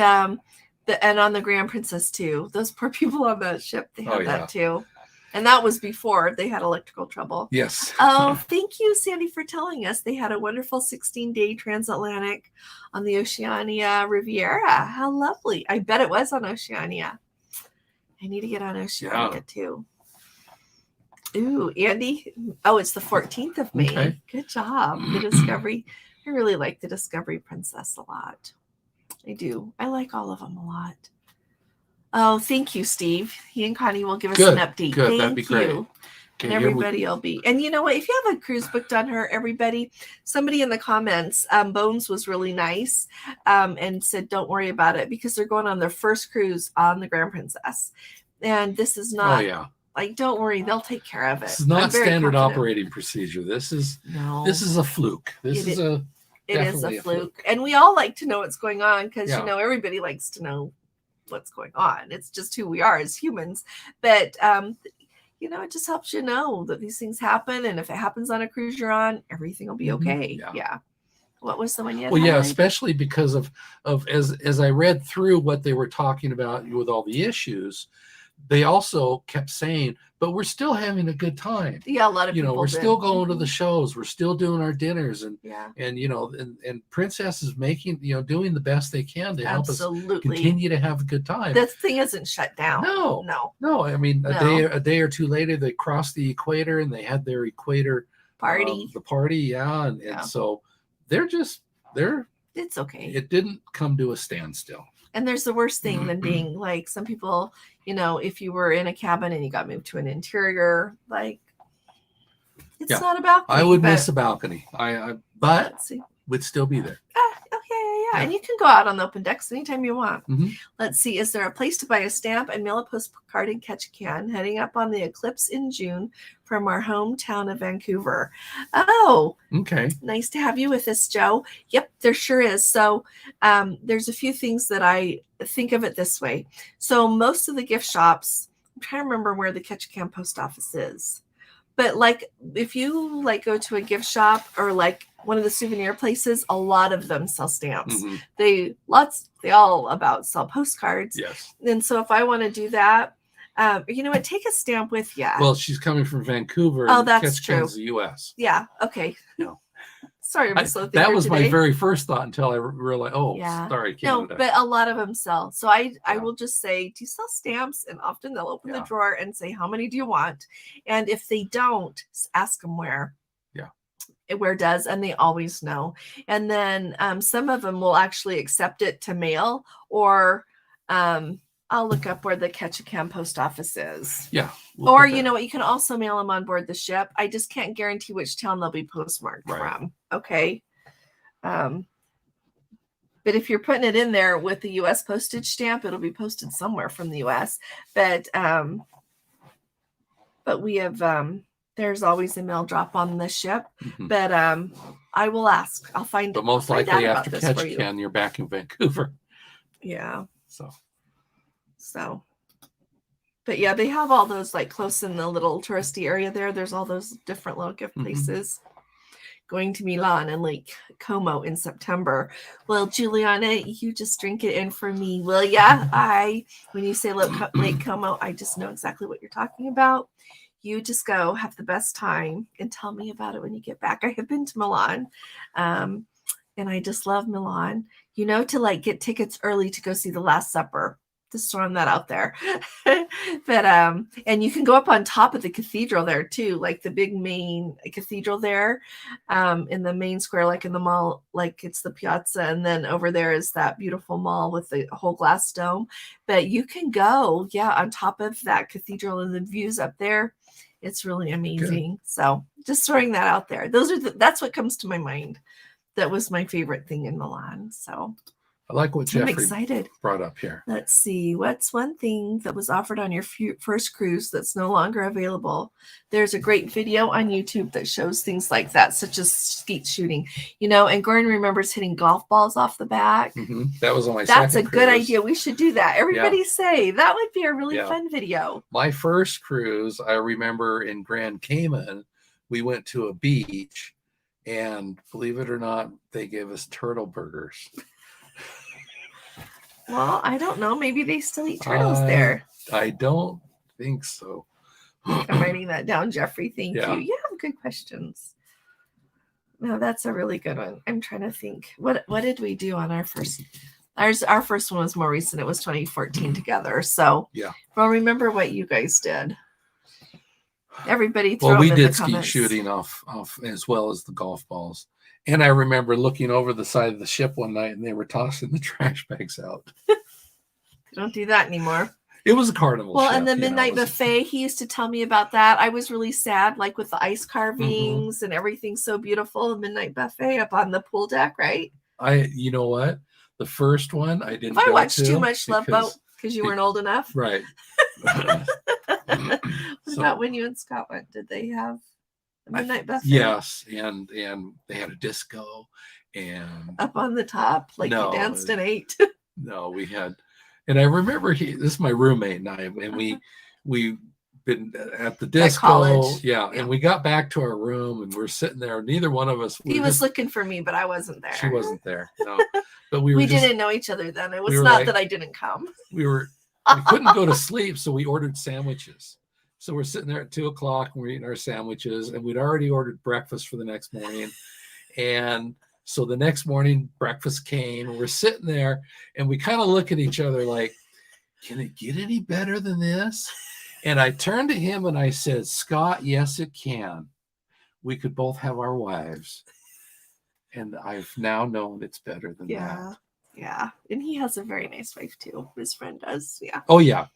and on the Grand Princess too. Those poor people on that ship, they had that too. And that was before they had electrical trouble. Yes. Oh, thank you, Sandy, for telling us. They had a wonderful 16-day transatlantic on the Oceania Riviera. How lovely. I bet it was on Oceania. I need to get on Oceania too. Ooh, Andy. Oh, it's the 14th of May. Okay. Good job. The Discovery. I really like the Discovery Princess a lot. I do. I like all of them a lot. Oh, thank you, Steve. He and Connie will give us an update. Good. That'd be great. Okay, and everybody will be. And you know what? If you have a cruise booked on her, everybody, somebody in the comments, Bones was really nice and said, don't worry about it because they're going on their first cruise on the Grand Princess. And this is not. Oh, yeah. Like, don't worry, they'll take care of it. It's not standard operating procedure. This is a fluke. It is a fluke. And we all like to know what's going on because, everybody likes to know what's going on. It's just who we are as humans. But, it just helps you know that these things happen. And if it happens on a cruise you're on, everything will be okay. Yeah. What was the one you had? Well, yeah, especially because of as I read through what they were talking about with all the issues, they also kept saying, but we're still having a good time. Yeah, a lot of people we're still going to the shows, we're still doing our dinners, and Princess is making doing the best they can to help us continue to have a good time. This thing isn't shut down. No. I mean, a day or two later, they crossed the equator and they had their equator party. The party, and so it's okay. It didn't come to a standstill. And there's the worst thing than being like some people, if you were in a cabin and you got moved to an interior, like it's not a balcony. I would miss a balcony. But would still be there. Yeah. And you can go out on the open decks anytime you want. Mm-hmm. Let's see. Is there a place to buy a stamp and mail a postcard in Ketchikan heading up on the eclipse in June from our hometown of Vancouver? Oh, okay. Nice to have you with us, Joe. Yep, there sure is. So there's a few things that I think of it this way. So most of the gift shops, I'm trying to remember where the Ketchikan post office is. But like if you like go to a gift shop or like one of the souvenir places, a lot of them sell stamps. Mm-hmm. They all about sell postcards. Yes. And so if I want to do that, you know what, take a stamp with you. Well, she's coming from Vancouver. Oh, and that's true. The U.S. Yeah. Okay. No. Sorry, I'm slow that was today. my very first thought until I realized, sorry, Canada. No, but a lot of them sell. So I will just say, do you sell stamps? And often they'll open the drawer and say, how many do you want? And if they don't, ask them where. Yeah. Where does, and they always know. And then some of them will actually accept it to mail, or I'll look up where the Ketchikan post office is. Yeah. Or you know what, you can also mail them on board the ship. I just can't guarantee which town they'll be postmarked from. Okay. But if you're putting it in there with the U.S. postage stamp, it'll be posted somewhere from the U.S. But we have there's always a mail drop on the ship. Mm-hmm. But I will ask. I'll find. But most likely after Ketchikan, you're back in Vancouver. Yeah. So. But yeah, they have all those like close in the little touristy area there. There's all those different little gift places. Going to Milan and Lake Como in September. Well, Juliana, you just drink it in for me, will ya? When you say Lake Como, I just know exactly what you're talking about. You just go have the best time and tell me about it when you get back. I have been to Milan, and I just love Milan. You know, to like get tickets early to go see the Last Supper. Just throwing that out there. But and you can go up on top of the cathedral there too, like the big main cathedral there, in the main square, like in the mall, like it's the piazza, and then over there is that beautiful mall with the whole glass dome. But you can go, on top of that cathedral, and the views up there, it's really amazing. Good. So just throwing that out there. That's what comes to my mind. That was my favorite thing in Milan. So I like what Jeffrey excited. Brought up here. Let's see. What's one thing that was offered on your first cruise that's no longer available? There's a great video on YouTube that shows things like that, such as skeet shooting. You know, and Gordon remembers hitting golf balls off the back. Mm-hmm. That was on my That's second a good cruise. idea. We should do that. Everybody say that would be a really fun video. My first cruise, I remember in Grand Cayman, we went to a beach, and believe it or not, they gave us turtle burgers. Well, I don't know. Maybe they still eat turtles there. I don't think so. I'm writing that down, Jeffrey. Thank you. You have good questions. No, that's a really good one. I'm trying to think. What did we do on our first? Our first one was more recent. It was 2014 together. So well, remember what you guys did. Everybody throw we them in did the comments. Skeet shooting off as well as the golf balls. And I remember looking over the side of the ship one night, and they were tossing the trash bags out. Don't do that anymore. It was a carnival. Well, ship, and the midnight buffet, he used to tell me about that. I was really sad, like with the ice carvings and everything so beautiful. The midnight buffet up on the pool deck, right? You know what? The first one I didn't. I watched too much Love Boat because you weren't old enough, right? What about when you and Scott went? Did they have a midnight buffet? Yes, and they had a disco, and up on the top, like you danced and ate. No, we had, and I remember this is my roommate and I, and we been at the disco, and we got back to our room and we're sitting there. Neither one of us. He was looking for me, but I wasn't there. She wasn't there. No, but we didn't know each other then. It was not that I didn't come. We couldn't go to sleep, so we ordered sandwiches. So we're sitting there at 2:00 and we're eating our sandwiches, and we'd already ordered breakfast for the next morning. And so the next morning breakfast came, and we're sitting there and we kind of look at each other like, can it get any better than this? And I turned to him and I said, Scott, yes, it can. We could both have our wives. And I've now known it's better than that. Yeah. And he has a very nice wife too. His friend does. Yeah. Oh, yeah.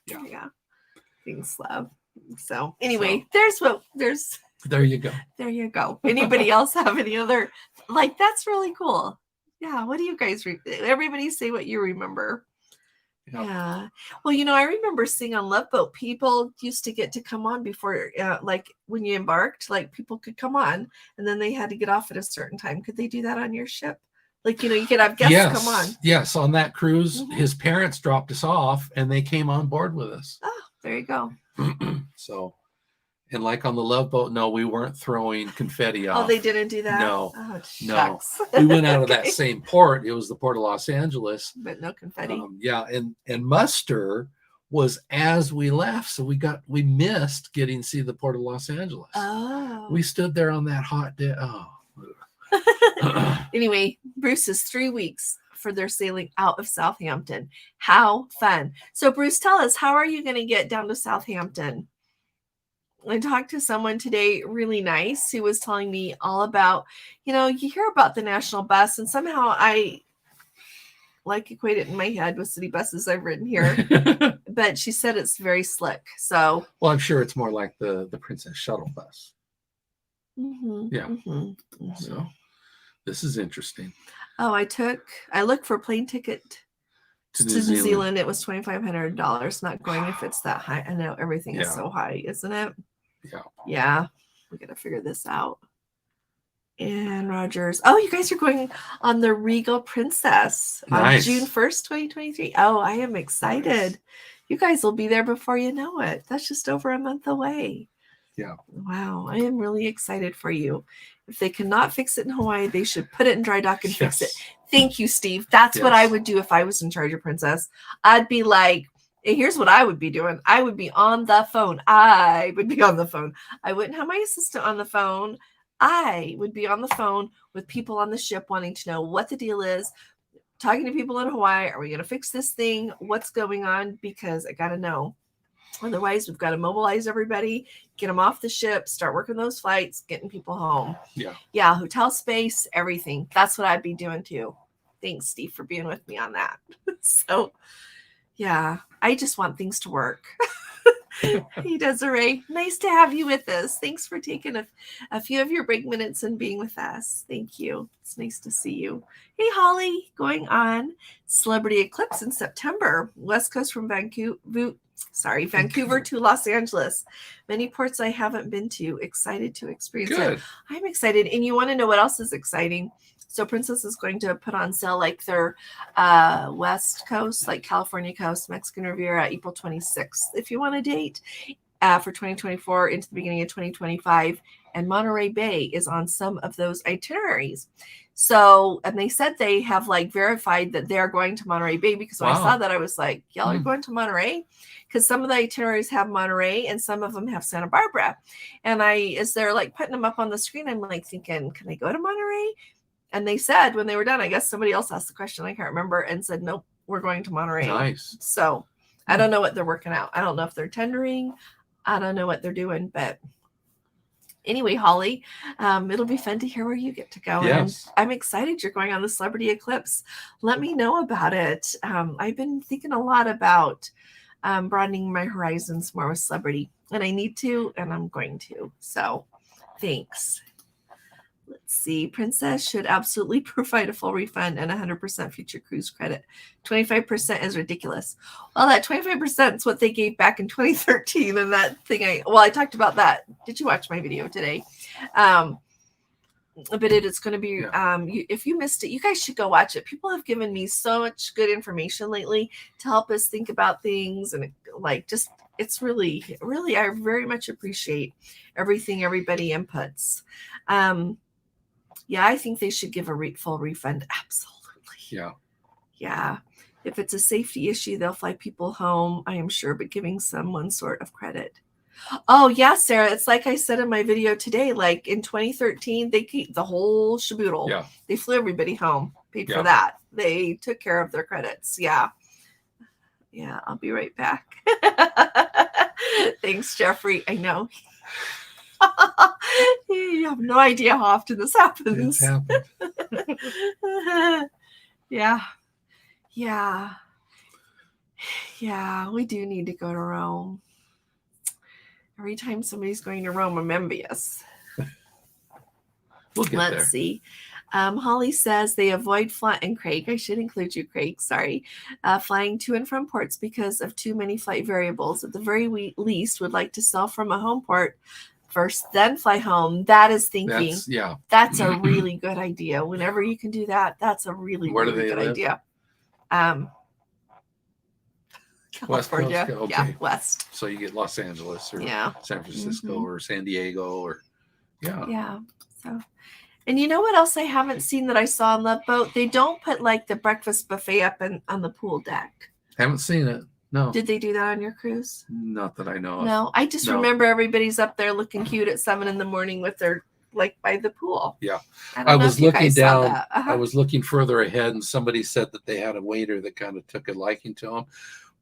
Yeah. Things love. So anyway, there you go. There you go. Anybody else have any other, like, that's really cool. Yeah. What do you guys, everybody say what you remember. Yeah. Well, I remember seeing on Love Boat, people used to get to come on before, like when you embarked, like people could come on and then they had to get off at a certain time. Could they do that on your ship? Like, you could have guests come on. Yes. On that cruise, his parents dropped us off and they came on board with us. Oh, there you go. So, And like on the Love Boat, no, we weren't throwing confetti off. Oh, they didn't do that? No. Oh, No. shucks. We went out of that Okay. same port. It was the Port of Los Angeles. But no confetti. Yeah, and muster was as we left, so we missed getting to see the Port of Los Angeles. Oh. We stood there on that hot day. Oh. Anyway, Bruce is 3 weeks for their sailing out of Southampton. How fun. So Bruce, tell us, how are you going to get down to Southampton? I talked to someone today, really nice, who was telling me all about, you hear about the national bus, and somehow I equate it in my head with city buses I've ridden here. But she said it's very slick. So, well, I'm sure it's more like the Princess Shuttle bus. Yeah. So this is interesting. Oh, I looked for a plane ticket to New Zealand. It was $2,500. Not going if it's that high. I know everything is so high, isn't it? Yeah. We got to figure this out. And Rogers. Oh, you guys are going on the Regal Princess on June 1st, 2023. Oh, I am excited. Nice. You guys will be there before you know it. That's just over a month away. Yeah. Wow. I am really excited for you. If they cannot fix it in Hawaii, they should put it in dry dock and fix it. Thank you, Steve. That's what I would do if I was in charge of Princess. I'd be like, here's what I would be doing. I would be on the phone. I wouldn't have my assistant on the phone. I would be on the phone with people on the ship wanting to know what the deal is, talking to people in Hawaii. Are we going to fix this thing? What's going on? Because I got to know. Otherwise, we've got to mobilize everybody, get them off the ship, start working those flights, getting people home. Yeah, hotel space, everything. That's what I'd be doing too. Thanks, Steve, for being with me on that. So, yeah, I just want things to work. Hey, Desiree, nice to have you with us. Thanks for taking a few of your break minutes and being with us. Thank you. It's nice to see you. Hey, Holly, going on Celebrity Eclipse in September. West Coast from Vancouver to Los Angeles. Many ports I haven't been to. Excited to experience it. I'm excited. And you want to know what else is exciting? So Princess is going to put on sale like their West Coast, like California coast, Mexican Riviera, April 26th. If you want a date for 2024 into the beginning of 2025. And Monterey Bay is on some of those itineraries. So, and they said they have like verified that they're going to Monterey Bay, because when I saw that, I was like, y'all are going to Monterey? Because some of the itineraries have Monterey and some of them have Santa Barbara. And as they're like putting them up on the screen, I'm like thinking, can I go to Monterey? And they said when they were done, I guess somebody else asked the question, I can't remember, and said, nope, we're going to Monterey. Nice. So I don't know what they're working out. I don't know if they're tendering. I don't know what they're doing, but anyway, Holly, it'll be fun to hear where you get to go. Yes. And I'm excited you're going on the Celebrity Eclipse. Let me know about it. I've been thinking a lot about broadening my horizons more with celebrity, and I need to, and I'm going to. So thanks. Let's see. Princess should absolutely provide a full refund and 100% future cruise credit. 25% is ridiculous. Well, that 25% is what they gave back in 2013. And that thing I talked about that. Did you watch my video today? But it's going to be, if you missed it, you guys should go watch it. People have given me so much good information lately to help us think about things. And it's really, really, I very much appreciate everything everybody inputs. Yeah, I think they should give a full refund. Absolutely. Yeah. If it's a safety issue, they'll fly people home, I am sure, but giving someone sort of credit. Oh, yeah, Sarah. It's like I said in my video today, like in 2013, they keep the whole shaboodle. Yeah. They flew everybody home, paid for that. They took care of their credits. Yeah. Yeah, I'll be right back. Thanks, Jeffrey. I know. You have no idea how often this happens. It's happened. Yeah. We do need to go to Rome. Every time somebody's going to Rome, I'm envious. We'll get there. Let's see. Holly says they avoid and Craig, I should include you, Craig, sorry, flying to and from ports because of too many flight variables. At the very least, would like to sell from a home port first, then fly home. That is thinking. That's a really good idea. Whenever you can do that, that's a really, really good idea. West Coast, California. okay. Yeah, west. So you get Los Angeles or Yeah. San Francisco or San Diego or Yeah. So, and you know what else I haven't seen that I saw on Love Boat? They don't put like the breakfast buffet up on the pool deck. Haven't seen it. No. Did they do that on your cruise? Not that I know of. No, I just remember everybody's up there looking cute at 7 a.m. with their like by the pool. Yeah. I was looking down. I was looking further ahead and somebody said that they had a waiter that kind of took a liking to them.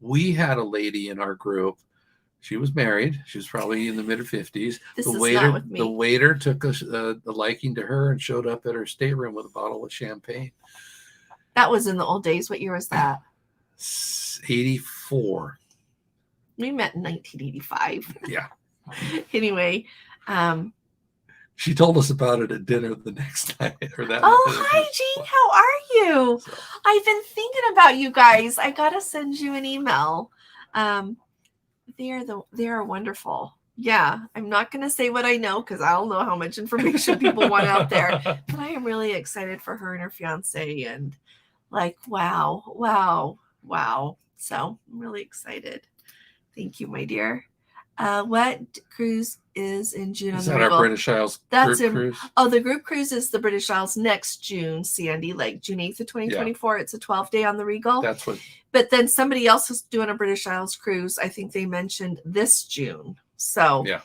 We had a lady in our group. She was married. She was probably in the mid-50s. The waiter took a liking to her and showed up at her stateroom with a bottle of champagne. That was in the old days. What year was that? 84. We met in 1985. Yeah. Anyway, she told us about it at dinner the next night. Hi, Jean. How are you? So. I've been thinking about you guys. I gotta send you an email. They are wonderful. Yeah, I'm not gonna say what I know because I don't know how much information people want out there. But I am really excited for her and her fiance, and like, wow. So I'm really excited. Thank you, my dear. What cruise is in June? Is that our British Isles group cruise? Oh, the group cruise is the British Isles next June, Sandy, like June 8th of 2024. Yeah. It's a 12-day on the Regal. That's what. But then somebody else is doing a British Isles cruise. I think they mentioned this June. So, yeah.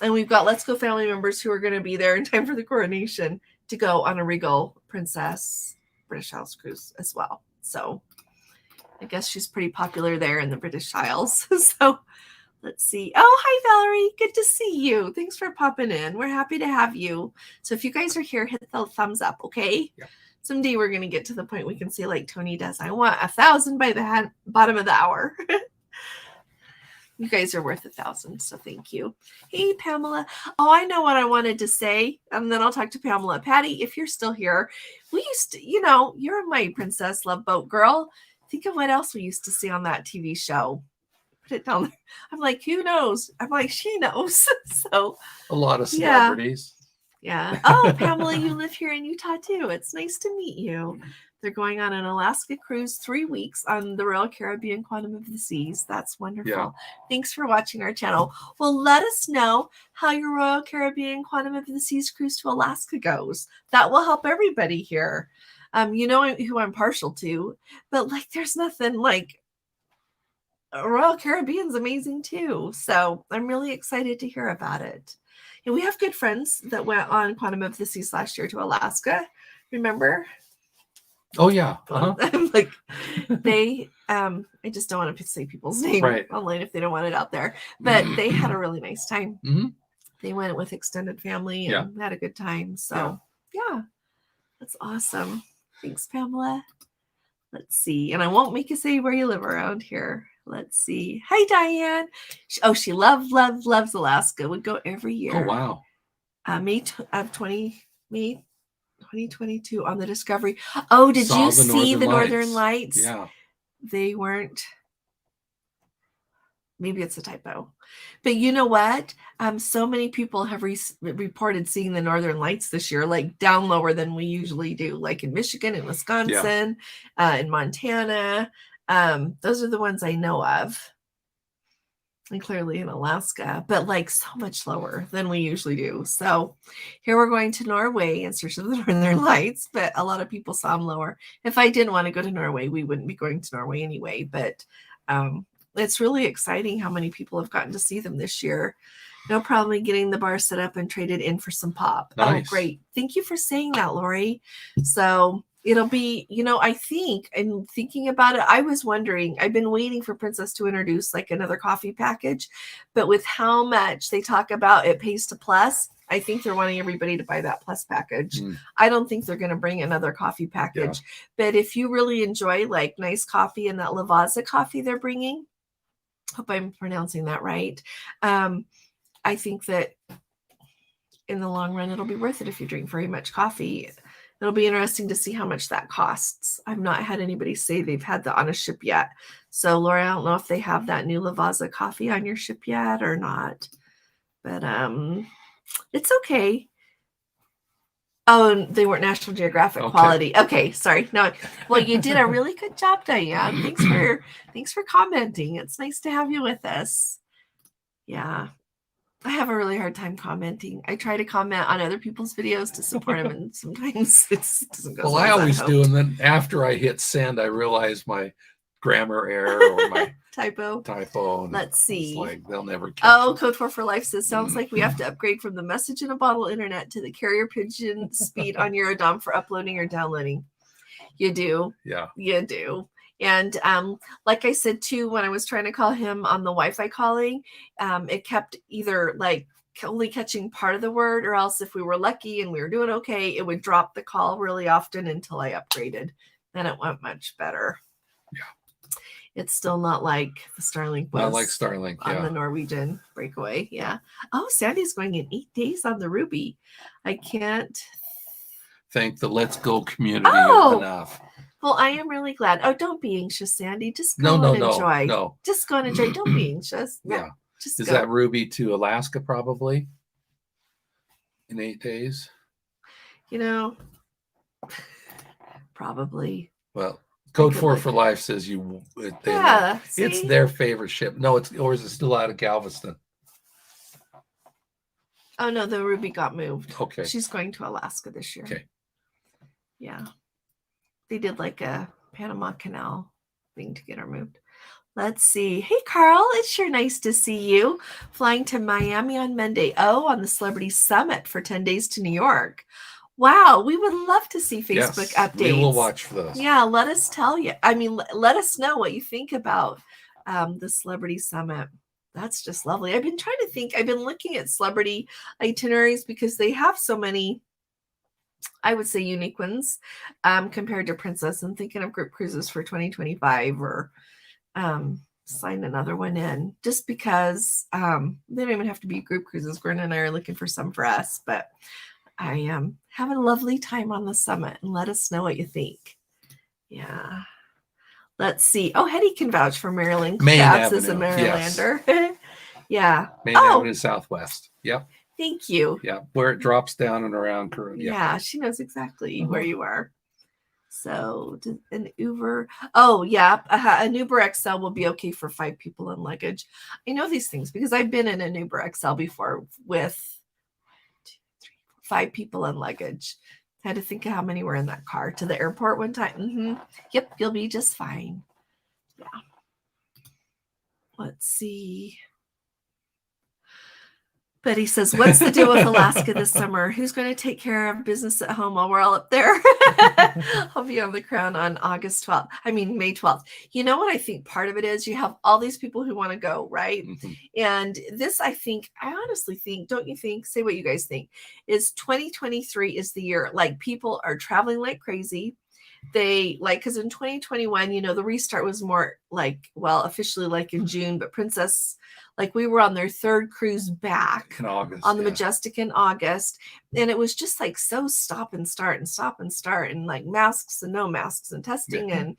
And we've got Let's Go family members who are going to be there in time for the coronation to go on a Regal Princess British Isles cruise as well. So I guess she's pretty popular there in the British Isles. So let's see. Oh, hi, Valerie. Good to see you. Thanks for popping in. We're happy to have you. So if you guys are here, hit the thumbs up, okay? Yeah. Someday we're going to get to the point we can say like Tony does. I want 1,000 by the bottom of the hour. You guys are worth 1,000, so thank you. Hey, Pamela. Oh, I know what I wanted to say, and then I'll talk to Pamela. Patty, if you're still here, we used to, you're my Princess Love Boat girl. Think of what else we used to see on that TV show. Put it down there. I'm like, who knows? I'm like, she knows. So a lot of celebrities. Yeah. Oh, Pamela, you live here in Utah too. It's nice to meet you. They're going on an Alaska cruise 3 weeks on the Royal Caribbean Quantum of the Seas. That's wonderful. Yeah. Thanks for watching our channel. Well, let us know how your Royal Caribbean Quantum of the Seas cruise to Alaska goes. That will help everybody here. You know who I'm partial to, but like there's nothing like Royal Caribbean's amazing too. So I'm really excited to hear about it. And we have good friends that went on Quantum of the Seas last year to Alaska. Remember? Oh yeah. I'm like they I just don't want to say people's name online if they don't want it out there. But they had a really nice time. Mm-hmm. They went with extended family and had a good time. So yeah, that's awesome. Thanks, Pamela. Let's see. And I won't make you say where you live around here. Let's see. Hi, Diane. She loves Alaska. Would go every year. Oh wow. May 2022 on the Discovery. Oh, did you see the Northern Lights? Yeah. They weren't. Maybe it's a typo. But you know what? So many people have reported seeing the Northern Lights this year, like down lower than we usually do, like in Michigan and Wisconsin, in Montana. Those are the ones I know of. And clearly in Alaska, but like so much lower than we usually do. So here we're going to Norway in search of the Northern Lights, but a lot of people saw them lower. If I didn't want to go to Norway, we wouldn't be going to Norway anyway. But it's really exciting how many people have gotten to see them this year. No problem getting the bar set up and traded in for some pop. Nice. Oh, great. Thank you for saying that, Lori. So it'll be, I think, and thinking about it, I was wondering, I've been waiting for Princess to introduce like another coffee package, but with how much they talk about it pays to plus, I think they're wanting everybody to buy that plus package. I don't think they're going to bring another coffee package, but if you really enjoy like nice coffee and that Lavazza coffee they're bringing, hope I'm pronouncing that right. I think that in the long run, it'll be worth it if you drink very much coffee. It'll be interesting to see how much that costs. I've not had anybody say they've had that on a ship yet. So, Laura, I don't know if they have that new Lavazza coffee on your ship yet or not. But it's okay. Oh, and they weren't National Geographic Okay. quality. Okay, sorry. No, well, you did a really good job, Diane. Thanks for commenting. It's nice to have you with us. Yeah, I have a really hard time commenting. I try to comment on other people's videos to support them, and sometimes it doesn't go. Well, I always do, and then after I hit send, I realize my grammar error or my typo. Let's see. It's like they'll never catch Oh, it. Code 4 for Life says, sounds like we have to upgrade from the message in a bottle internet to the carrier pigeon speed on Eurodom for uploading or downloading. You do. Yeah. You do. And like I said, too, when I was trying to call him on the Wi-Fi calling, it kept either like only catching part of the word, or else if we were lucky and we were doing okay, it would drop the call really often until I upgraded. Then it went much better. Yeah. It's still not like the Starlink was. Not like Starlink, on the Norwegian breakaway. Yeah. Oh, Sandy's going in 8 days on the Ruby. I can't thank the Let's Go community enough. Well, I am really glad. Oh, don't be anxious, Sandy. Just go and enjoy. No. Just go and enjoy. Don't be anxious. Yeah. Just Is go. that Ruby to Alaska probably in 8 days? You know, probably. Well, Code 4 for Life says it's their favorite ship. No, is it still out of Galveston? Oh no, the Ruby got moved. Okay. She's going to Alaska this year. Okay. Yeah. They did like a Panama Canal thing to get her moved. Let's see. Hey, Carl, it's sure nice to see you. Flying to Miami on Monday. Oh, on the Celebrity Summit for 10 days to New York. Wow, we would love to see Facebook updates. We will watch for those. Yeah, let us let us know what you think about the Celebrity Summit. That's just lovely. I've been trying to think. I've been looking at celebrity itineraries because they have so many, I would say, unique ones compared to Princess. I'm thinking of group cruises for 2025 or sign another one in just because they don't even have to be group cruises. Gwen and I are looking for some for us, but I am having a lovely time on the summit, and let us know what you think. Yeah. Let's see. Oh, Hetty can vouch for Maryland. Main Krabs Avenue. is a Marylander. Yes. Yeah. Main Avenue Southwest. Yep. Thank you. Yeah. Where it drops down and around. Yeah. She knows exactly where you are. So an Uber. Oh, yeah. An Uber XL will be okay for 5 people and luggage. I know these things because I've been in an Uber XL before with 5 people and luggage. Had to think of how many were in that car to the airport one time. Yep, you'll be just fine. Yeah. Let's see. Betty says, what's the deal with Alaska this summer? Who's going to take care of business at home while we're all up there? I'll be on the Crown on May 12th. You know what I think part of it is? You have all these people who want to go, right? Mm-hmm. And this, I honestly think, don't you think, say what you guys think, is 2023 is the year, like people are traveling like crazy. They because in 2021, the restart was more officially like in June, but Princess, we were on their 3rd cruise back in August, on the Majestic in August. And it was just so stop and start and masks and no masks and testing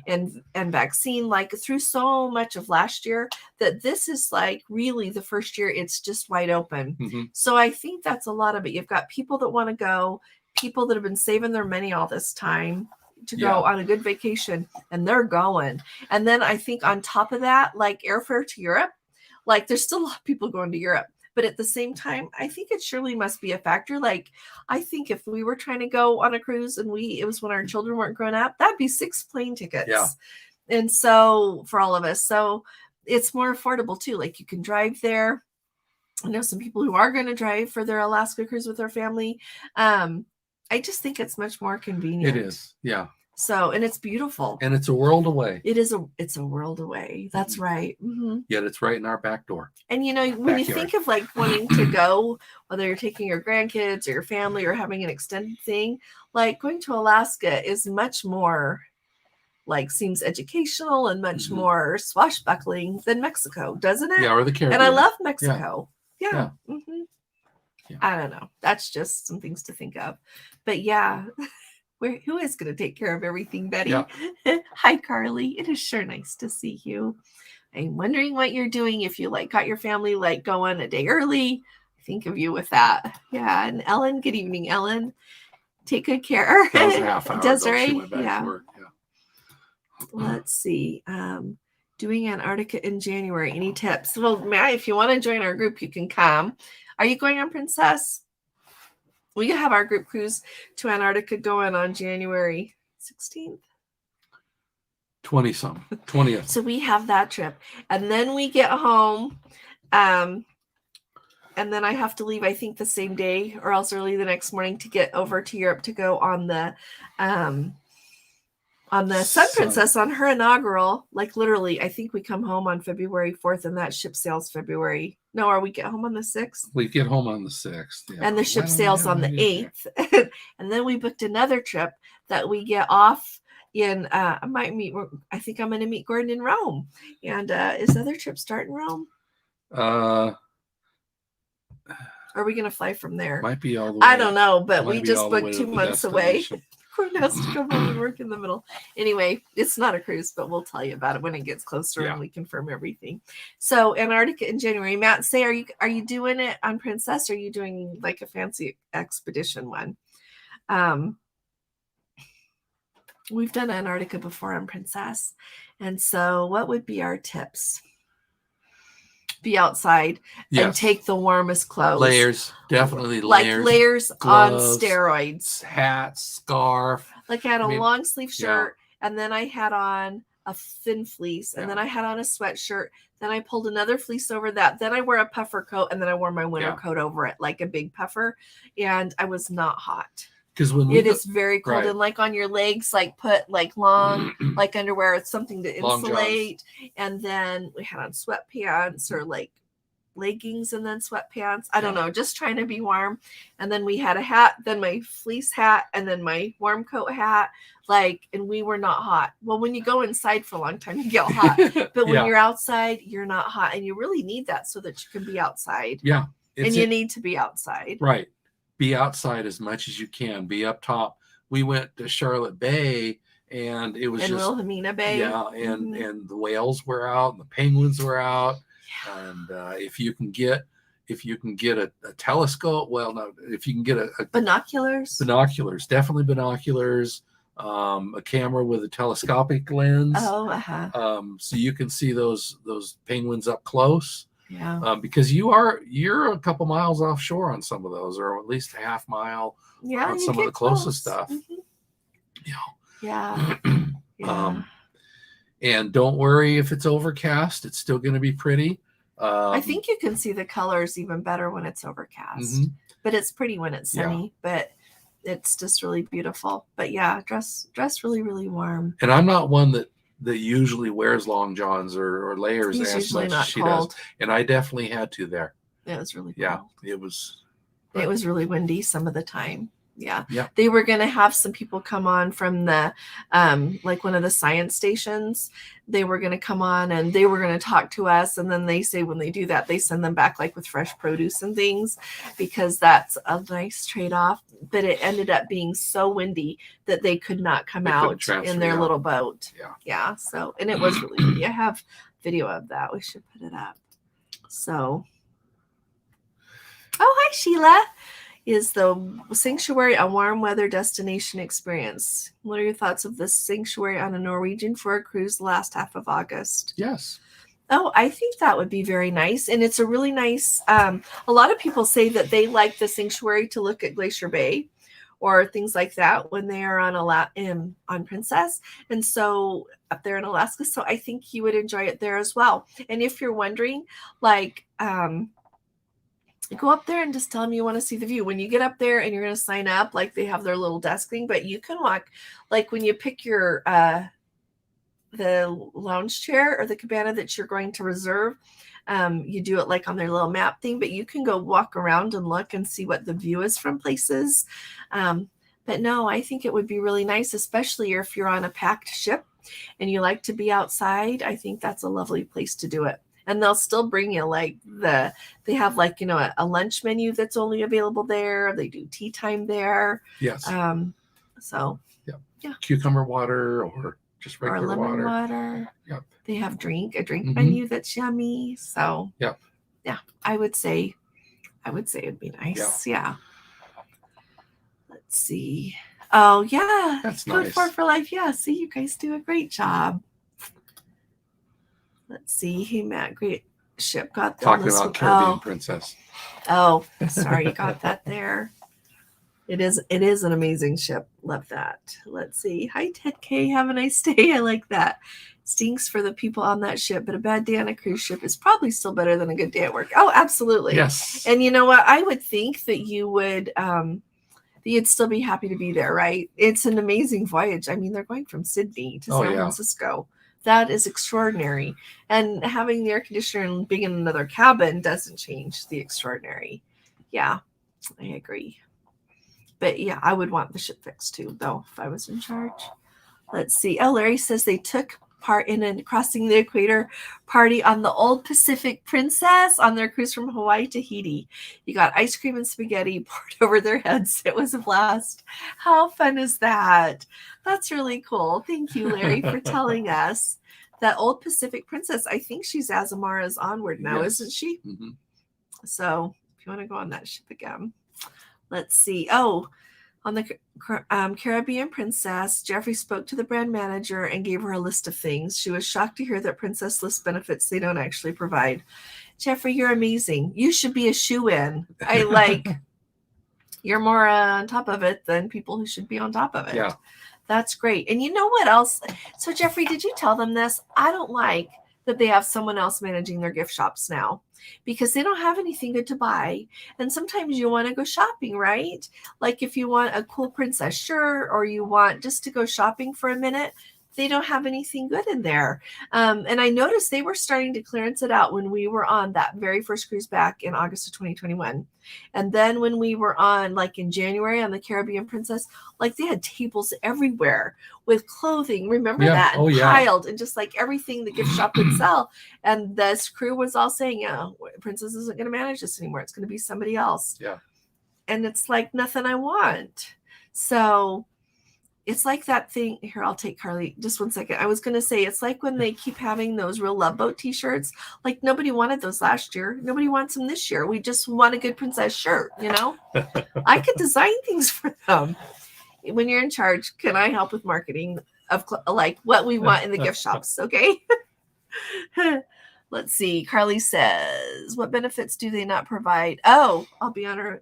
and vaccine, through so much of last year that this is really the first year it's just wide open. Mm-hmm. So I think that's a lot of it. You've got people that want to go, people that have been saving their money all this time to go on a good vacation, and they're going. And then I think on top of that, airfare to Europe, there's still a lot of people going to Europe, but at the same time, I think it surely must be a factor. I think if we were trying to go on a cruise and it was when our children weren't growing up, that'd be 6 plane tickets. Yeah. And so for all of us, so it's more affordable too. You can drive there. I know some people who are going to drive for their Alaska cruise with their family. I just think it's much more convenient. It is. Yeah. So, and it's beautiful. And it's a world away. It's a world away. That's right. Mm-hmm. Yet it's right in our back door. And when you think of wanting to go, whether you're taking your grandkids or your family or having an extended thing, going to Alaska is much more seems educational and much more swashbuckling than Mexico, doesn't it? Yeah, or the Caribbean. And I love Mexico. Yeah. Mm-hmm. Yeah. I don't know. That's just some things to think of. But yeah, who is going to take care of everything, Betty? Yeah. Hi, Carly. It is sure nice to see you. I'm wondering what you're doing. If you got your family going a day early, think of you with that. Yeah. And Ellen, good evening, Ellen. Take good care. That was a half hour ago. She Desiree, went back to work. Yeah. Let's see. Doing Antarctica in January. Any tips? Well, Matt, if you want to join our group, you can come. Are you going on Princess? We have our group cruise to Antarctica going on January 16th. 20th. So we have that trip. And then we get home. And then I have to leave, I think, the same day or else early the next morning to get over to Europe to go on the Sun Princess on her inaugural. Like literally, I think we come home on February 4th and that ship sails February. No, or we get home on the 6th. We get home on the 6th. Yeah. And the ship sails on the 8th. And then we booked another trip that we get off in I think I'm going to meet Gordon in Rome. And is the other trip start in Rome? Are we going to fly from there? Might be all the way. I don't know, but we just booked 2 months away. Gordon has to come home and work in the middle. Anyway, it's not a cruise, but we'll tell you about it when it gets closer and we confirm everything. So Antarctica in January. Matt, say, are you doing it on Princess, or are you doing like a fancy expedition one? We've done Antarctica before on Princess. And so what would be our tips? Be outside and take the warmest clothes. Layers, definitely layers. Like layers gloves, on steroids. Hats, scarf. Like I had a long sleeve shirt, and then I had on a thin fleece, and then I had on a sweatshirt. Then I pulled another fleece over that. Then I wore a puffer coat, and then I wore my winter coat over it, like a big puffer. And I was not hot. Because when it is very cold, and like on your legs, like put like long like underwear, it's something to insulate. And then we had on sweatpants or like leggings and then sweatpants. I don't know, just trying to be warm. And then we had a hat, then my fleece hat, and then my warm coat hat. Like, and we were not hot. Well, when you go inside for a long time, you get hot. But when you're outside, you're not hot, and you really need that so that you can be outside. Yeah, and you need to be outside. Right. Be outside as much as you can. Be up top. We went to Charlotte Bay, and it was Wilhelmina Bay. Yeah, and the whales were out, and the penguins were out. Yeah. And if you can get a telescope, well, no, if you can get a binoculars, definitely binoculars. A camera with a telescopic lens. So you can see those penguins up close. Yeah. Because you're a couple miles offshore on some of those, or at least a half mile on some of the closest stuff. Yeah. And don't worry if it's overcast; it's still going to be pretty. I think you can see the colors even better when it's overcast, but it's pretty when it's sunny. But it's just really beautiful. But yeah, dress really, really warm. And I'm not one that usually wears long johns or layers as much as she does. And I definitely had to there. It was really cold. Yeah, it was. It was really windy some of the time. Yeah. Yeah. They were going to have some people come on from the, like one of the science stations. They were going to come on and they were going to talk to us. And then they say when they do that, they send them back like with fresh produce and things, because that's a nice trade-off. But it ended up being so windy that they could not come out in their little boat. Yeah. Yeah. So, and it was really windy. I have video of that. We should put it up. So, oh, hi, Sheila. Is the sanctuary a warm weather destination experience? What are your thoughts of this sanctuary on a Norwegian for a cruise the last half of August? Yes. Oh, I think that would be very nice. And it's a really nice, a lot of people say that they like the sanctuary to look at Glacier Bay or things like that when they are on Princess. And so up there in Alaska. So I think you would enjoy it there as well. And if you're wondering, like, go up there and just tell them you want to see the view. When you get up there and you're going to sign up, like they have their little desk thing, but you can walk, like when you pick your, the lounge chair or the cabana that you're going to reserve, you do it like on their little map thing, but you can go walk around and look and see what the view is from places. But no, I think it would be really nice, especially if you're on a packed ship and you like to be outside. I think that's a lovely place to do it. And they'll still bring you like they have like, a lunch menu that's only available there. They do tea time there. Yes. So yeah. Cucumber water or just regular or lemon water. Yep. They have a drink menu that's yummy. So yeah, I would say it'd be nice. Yeah. Let's Let's see. Oh yeah, That's Code nice. 4 for life. Yeah, see, you guys do a great job. Let's see. Hey Matt, great ship. Got the Talking list about one. Caribbean Princess. Oh, sorry, you got that there. It is an amazing ship. Love that. Let's see. Hi Ted K. Have a nice day. I like that. Stinks for the people on that ship, but a bad day on a cruise ship is probably still better than a good day at work. Oh, absolutely. Yes. And you know what? I would think that you'd still be happy to be there, right? It's an amazing voyage. I mean, they're going from Sydney to San Francisco. That is extraordinary. And having the air conditioner and being in another cabin doesn't change the extraordinary. Yeah, I agree. But yeah, I would want the ship fixed too, though, if I was in charge. Let's see. Oh, Larry says they took part in a crossing the equator party on the old Pacific Princess on their cruise from Hawaii to Tahiti. You got ice cream and spaghetti poured over their heads. It was a blast. How fun is that? That's really cool. Thank you, Larry, for telling us. That old Pacific Princess, I think she's Azamara's Onward now, isn't she? Mm-hmm. So if you want to go on that ship again. Let's see. Oh, on the Caribbean Princess, Jeffrey spoke to the brand manager and gave her a list of things. She was shocked to hear that Princess lists benefits they don't actually provide. Jeffrey, you're amazing. You should be a shoe-in. You're more on top of it than people who should be on top of it. Yeah. That's great. And you know what else? So, Jeffrey, did you tell them this? I don't like that they have someone else managing their gift shops now because they don't have anything good to buy. And sometimes you want to go shopping, right? Like if you want a cool princess shirt or you want just to go shopping for a minute, they don't have anything good in there. And I noticed they were starting to clearance it out when we were on that very first cruise back in August of 2021. And then when we were on, like in January on the Caribbean Princess, like they had tables everywhere with clothing. Remember that? And piled and just like everything the gift shop would sell. And this crew was all saying, yeah, Princess isn't going to manage this anymore. It's going to be somebody else. Yeah. And it's like nothing I want. So it's like that thing here. I'll take Carly just 1 second. I was going to say, it's like when they keep having those Real Love Boat t-shirts, like nobody wanted those last year. Nobody wants them this year. We just want a good princess shirt. I could design things for them. When you're in charge, can I help with marketing of like what we want in the gift shops? Okay. Let's see. Carly says, what benefits do they not provide? Oh, I'll be on her.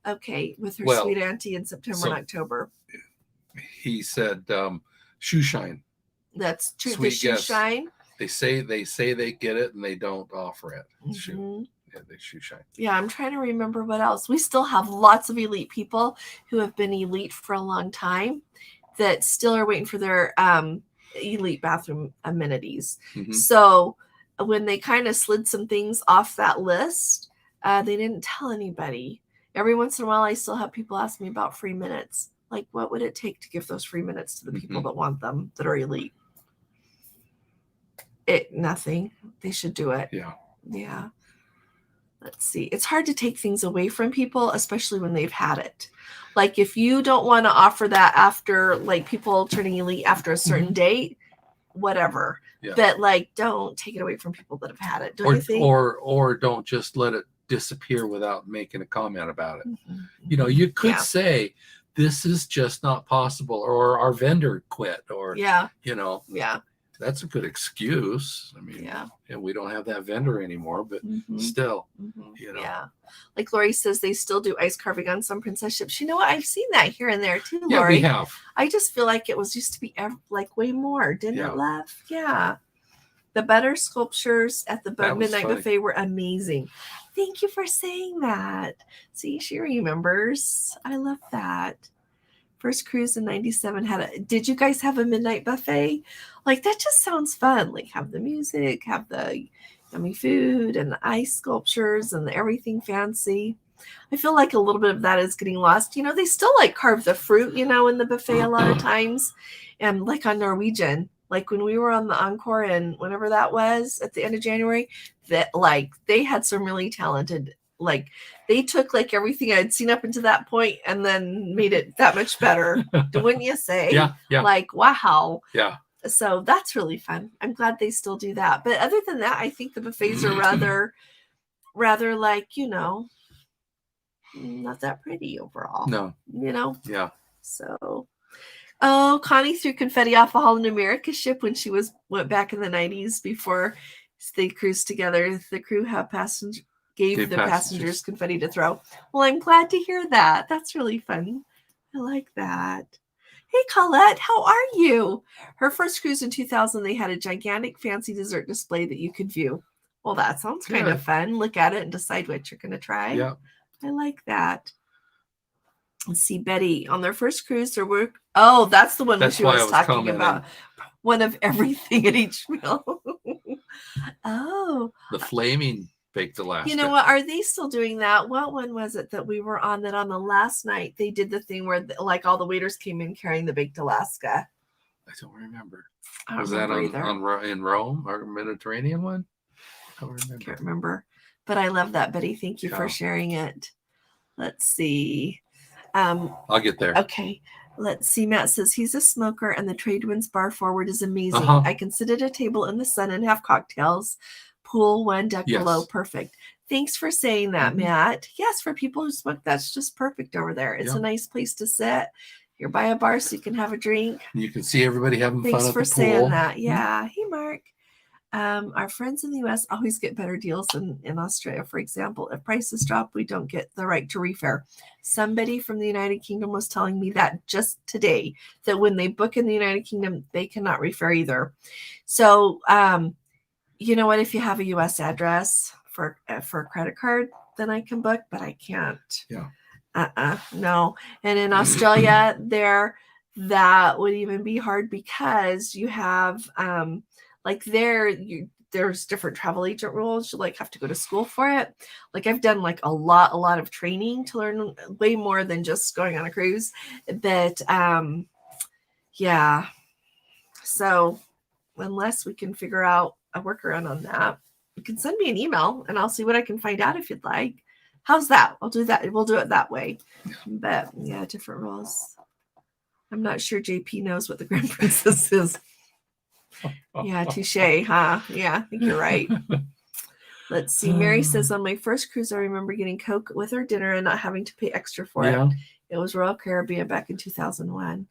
Okay. With her sweet auntie in September and October. He said shoe shine. That's true. The shoe shine. They say they get it and they don't offer it. Mm-hmm. Yeah, they shoe shine. Yeah, I'm trying to remember what else. We still have lots of elite people who have been elite for a long time that still are waiting for their elite bathroom amenities. Mm-hmm. So when they kind of slid some things off that list, they didn't tell anybody. Every once in a while, I still have people ask me about free minutes. Like, what would it take to give those free minutes to the people that want them, that are elite? Nothing. They should do it. Yeah. Let's see. It's hard to take things away from people, especially when they've had it. Like, if you don't want to offer that after, like, people turning elite after a certain date, whatever. Yeah. But, like, don't take it away from people that have had it. Don't you think? Or don't just let it disappear without making a comment about it. Mm-hmm. You could say, this is just not possible, or our vendor quit, or that's a good excuse. I mean, and we don't have that vendor anymore, but still, like Lori says, they still do ice carving on some princess ships. You know what? I've seen that here and there too, Lori. Yeah, we have. I just feel like it was used to be like way more, didn't it, Lev? Yeah. The butter sculptures at the Midnight Buffet were amazing. Thank you for saying that. See, she remembers. I love that. First cruise in 97 did you guys have a midnight buffet? Like, that just sounds fun. Like, have the music, have the yummy food and the ice sculptures and everything fancy. I feel like a little bit of that is getting lost. They still like carve the fruit, in the buffet a lot of times. And like on Norwegian, like when we were on the Encore and whenever that was at the end of January, that like they had some really talented, like they took like everything I'd seen up until that point and then made it that much better. Wouldn't you say? Yeah. Like, wow. Yeah. So that's really fun. I'm glad they still do that. But other than that, I think the buffets are rather like, not that pretty overall. No. You know? Yeah. So, oh, Connie threw confetti off a Holland America ship when she went back in the 90s before they cruised together. The crew gave the passengers confetti to throw. Well, I'm glad to hear that. That's really fun. I like that. Hey, Colette, how are you? Her first cruise in 2000, they had a gigantic fancy dessert display that you could view. Well, that sounds kind of fun. Look at it and decide what you're going to try. Yeah. I like that. Let's see, Betty. On their first cruise, there were... Oh, that's the one that she was talking about. One of everything at each meal. Oh. The flaming baked Alaska. You know what? Are they still doing that? What one was it that we were on that on the last night they did the thing where like all the waiters came in carrying the baked Alaska? I don't remember. Was that in Rome, our Mediterranean one? I don't remember. Can't remember. But I love that, Betty. Thank you for sharing it. Let's see. I'll get there. Okay. Let's see. Matt says he's a smoker and the Tradewinds bar forward is amazing. I can sit at a table in the sun and have cocktails. Pool one deck below. Perfect. Thanks for saying that, Matt. Yes, for people who smoke, that's just perfect over there. It's a nice place to sit. You're by a bar so you can have a drink. You can see everybody having fun at the pool. Thanks for saying that. Yeah. Hey, Mark. Our friends in the U.S. always get better deals than in Australia. For example, if prices drop, we don't get the right to refare. Somebody from the United Kingdom was telling me that just today, that when they book in the United Kingdom, they cannot refare either. So, you know what? If you have a U.S. address for a credit card, then I can book, but I can't. Yeah. No. And in Australia, that would even be hard because you have there's different travel agent rules. You like have to go to school for it. Like I've done like a lot of training to learn way more than just going on a cruise. But yeah. So unless we can figure out a workaround on that, you can send me an email and I'll see what I can find out if you'd like. How's that? I'll do that. We'll do it that way. But yeah, different rules. I'm not sure JP knows what the Grand Princess is. Yeah, touche, huh? Yeah, I think you're right. Let's see. Mary says, on my first cruise, I remember getting Coke with our dinner and not having to pay extra for it. It was Royal Caribbean back in 2001.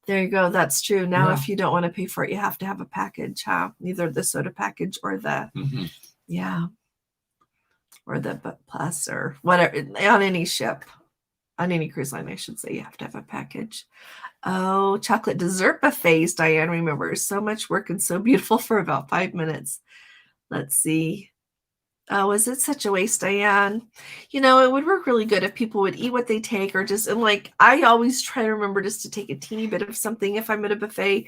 There you go. That's true. Now, if you don't want to pay for it, you have to have a package, huh? Either the soda package or the, or the plus or whatever. On any ship, on any cruise line, I should say, you have to have a package. Oh, chocolate dessert buffets, Diane remembers. So much work and so beautiful for about 5 minutes. Let's see. Oh, is it such a waste, Diane? You know, it would work really good if people would eat what they take or just, and like, I always try to remember just to take a teeny bit of something if I'm at a buffet,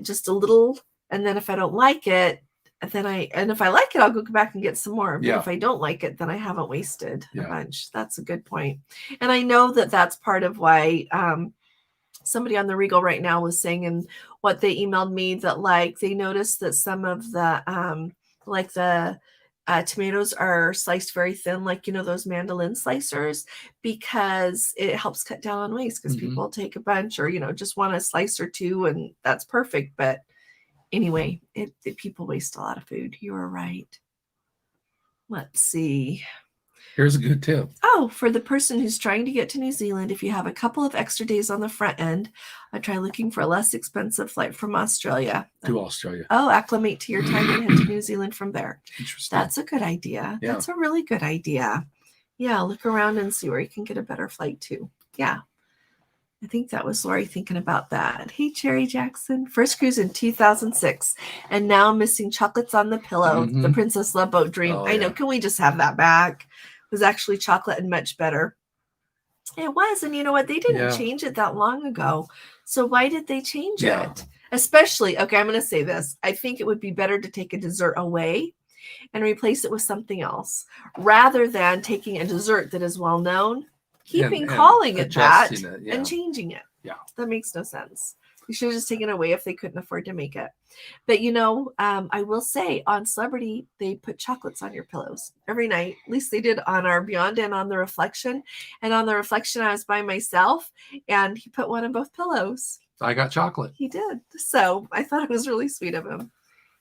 just a little. And then if I don't like it, and if I like it, I'll go back and get some more. But if I don't like it, then I haven't wasted a bunch. That's a good point. And I know that that's part of why, somebody on the Regal right now was saying in what they emailed me that like they noticed that some of the tomatoes are sliced very thin, like, you know, those mandolin slicers, because it helps cut down on waste because people take a bunch or, you know, just want a slice or two and that's perfect. But anyway, people waste a lot of food. You are right. Let's see. Here's a good tip. Oh, for the person who's trying to get to New Zealand, if you have a couple of extra days on the front end, I try looking for a less expensive flight from Australia. To Australia. Oh, acclimate to your time and head to New Zealand from there. Interesting. That's a good idea. Yeah. That's a really good idea. Yeah, look around and see where you can get a better flight too. Yeah. I think that was Lori thinking about that. Hey, Cherry Jackson. First cruise in 2006. And now missing chocolates on the pillow. The Princess Love Boat dream. I know. Can we just have that back? It was actually chocolate and much better. It was. And you know what? They didn't change it that long ago. So why did they change it? Especially, okay, I'm going to say this. I think it would be better to take a dessert away and replace it with something else rather than taking a dessert that is well known, calling it that, and changing it. Yeah. That makes no sense. You should have just taken it away if they couldn't afford to make it. But, you know, I will say on Celebrity, they put chocolates on your pillows every night. At least they did on our Beyond and on the Reflection. And on the Reflection, I was by myself, and he put one on both pillows. I got chocolate. He did. So I thought it was really sweet of him.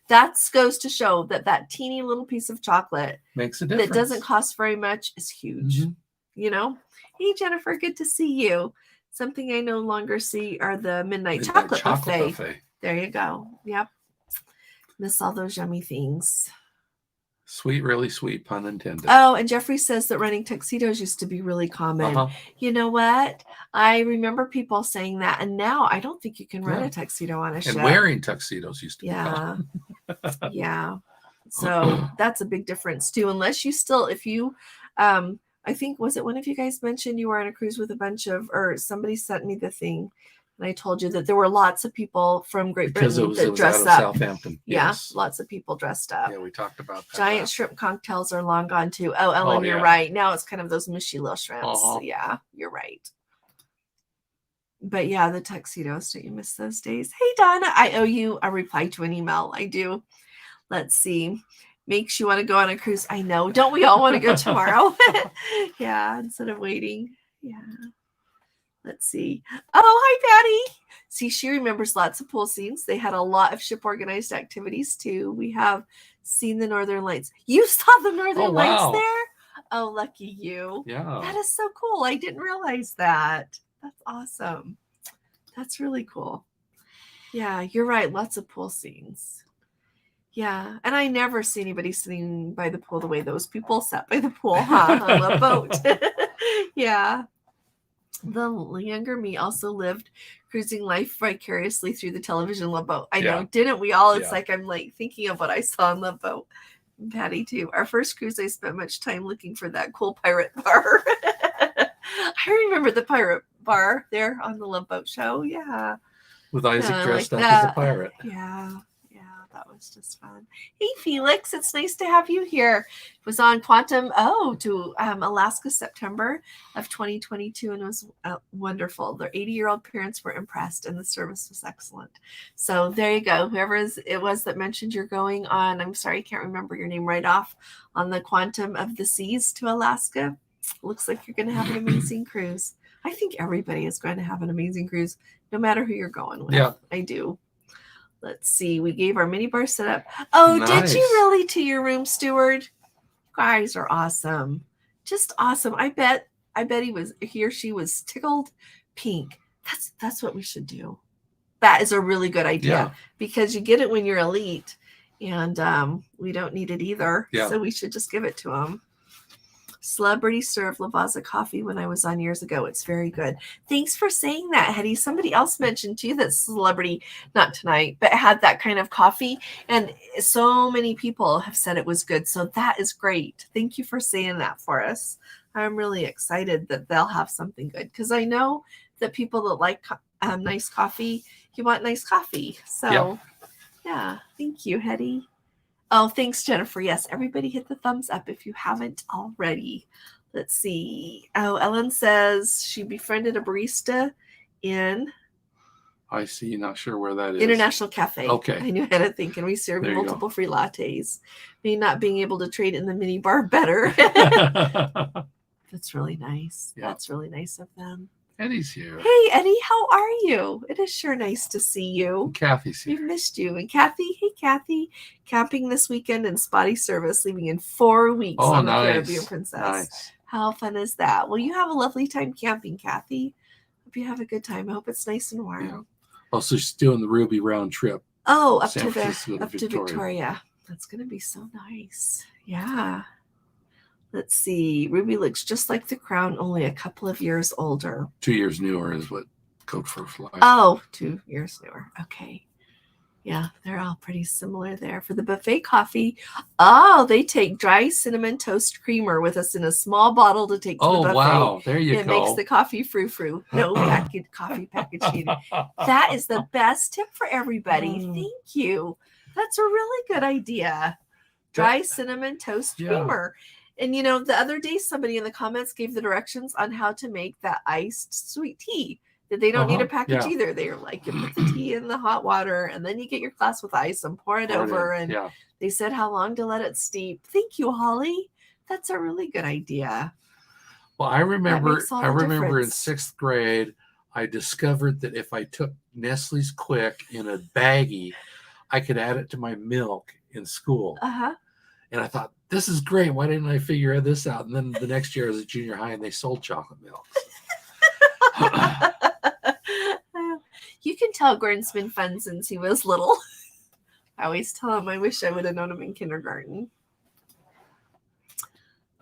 That goes to show that teeny little piece of chocolate makes a difference. That doesn't cost very much is huge. Hey, Jennifer, good to see you. Something I no longer see are the midnight chocolate buffet. There you go. Yep. Miss all those yummy things. Sweet, really sweet, pun intended. Oh, and Jeffrey says that running tuxedos used to be really common. You know what? I remember people saying that, and now I don't think you can run a tuxedo on a ship. And wearing tuxedos used to be common. Yeah. So that's a big difference too. Unless you still, if you, I think, was it one of you guys mentioned you were on a cruise with a bunch of, or somebody sent me the thing, and I told you that there were lots of people from Great Britain that dressed up. Southampton. Yes. Lots of people dressed up. Yeah, we talked about that. Giant shrimp cocktails are long gone too. Oh, Ellen, you're right. Now it's kind of those mushy little shrimps. Yeah, you're right. But yeah, the tuxedos, don't you miss those days? Hey, Donna, I owe you a reply to an email. I do. Let's see. Makes you want to go on a cruise. I know. Don't we all want to go tomorrow? Yeah, instead of waiting. Yeah. Let's see. Oh, hi, Patty. See, she remembers lots of pool scenes. They had a lot of ship organized activities too. We have seen the Northern Lights. You saw the Northern Lights there? Oh, lucky you. Yeah. That is so cool. I didn't realize that. That's awesome. That's really cool. Yeah, you're right. Lots of pool scenes. Yeah, and I never see anybody sitting by the pool the way those people sat by the pool, on a boat. Yeah. The younger me also lived cruising life vicariously through the television Love Boat. I know, didn't we all? It's like I'm like thinking of what I saw on Love Boat. And Patty too. Our first cruise, I spent much time looking for that cool pirate bar. I remember the pirate bar there on the Love Boat show. Yeah. With Isaac dressed up as a pirate. Yeah. That was just fun. Hey, Felix, it's nice to have you here. It was on Quantum to Alaska, September of 2022, and it was wonderful. Their 80-year-old parents were impressed, and the service was excellent. So there you go. Whoever it was that mentioned you're going on, I'm sorry, I can't remember your name right off, on the Quantum of the Seas to Alaska. Looks like you're going to have an amazing cruise. I think everybody is going to have an amazing cruise, no matter who you're going with. Yeah, I do. Let's see. We gave our minibar setup. Oh, nice. Did you really, to your room steward? You guys are awesome. Just awesome. I bet he or she was tickled pink. That's what we should do. That is a really good idea because you get it when you're elite, and we don't need it either. Yeah. So we should just give it to them. Celebrity served Lavazza coffee when I was on years ago. It's very good. Thanks for saying that, Hetty. Somebody else mentioned too that Celebrity, not tonight, but had that kind of coffee. And so many people have said it was good. So that is great. Thank you for saying that for us. I'm really excited that they'll have something good because I know that people that like nice coffee, you want nice coffee. So yeah, thank you, Hetty. Oh, thanks, Jennifer. Yes, everybody hit the thumbs up if you haven't already. Let's see. Oh, Ellen says she befriended a barista in... I see. Not sure where that is. International Cafe. Okay. I knew how to think, and we served multiple free lattes. Me not being able to trade in the mini bar better. That's really nice. Yeah. That's really nice of them. Eddie's here. Hey, Eddie, how are you? It is sure nice to see you. And Kathy's here. We've missed you. And Kathy, hey, Kathy, camping this weekend in spotty service, leaving in 4 weeks on the Caribbean Princess. Nice. How fun is that? Well, you have a lovely time camping, Kathy. Hope you have a good time. I hope it's nice and warm. Yeah. Also, she's doing the Ruby round trip. Oh, up to Victoria. That's going to be so nice. Yeah. Let's see. Ruby looks just like the Crown, only a couple of years older. 2 years newer is what Code for Fly. Oh, 2 years newer. Okay. Yeah, they're all pretty similar there. For the buffet coffee, they take dry cinnamon toast creamer with us in a small bottle to take to the buffet. Oh, wow. There you go. It makes the coffee frou-frou. No coffee package needed. That is the best tip for everybody. Thank you. That's a really good idea. Dry cinnamon toast creamer. And, the other day, somebody in the comments gave the directions on how to make that iced sweet tea. That they don't need a package either. They're like, you put the tea in the hot water, and then you get your glass with ice and pour it over. And they said how long to let it steep. Thank you, Holly. That's a really good idea. Well, I remember in 6th grade, I discovered that if I took Nestle's Quick in a baggie, I could add it to my milk in school. And I thought, this is great. Why didn't I figure this out? And then the next year I was at junior high and they sold chocolate milk. You can tell Gordon's been fun since he was little. I always tell him I wish I would have known him in kindergarten.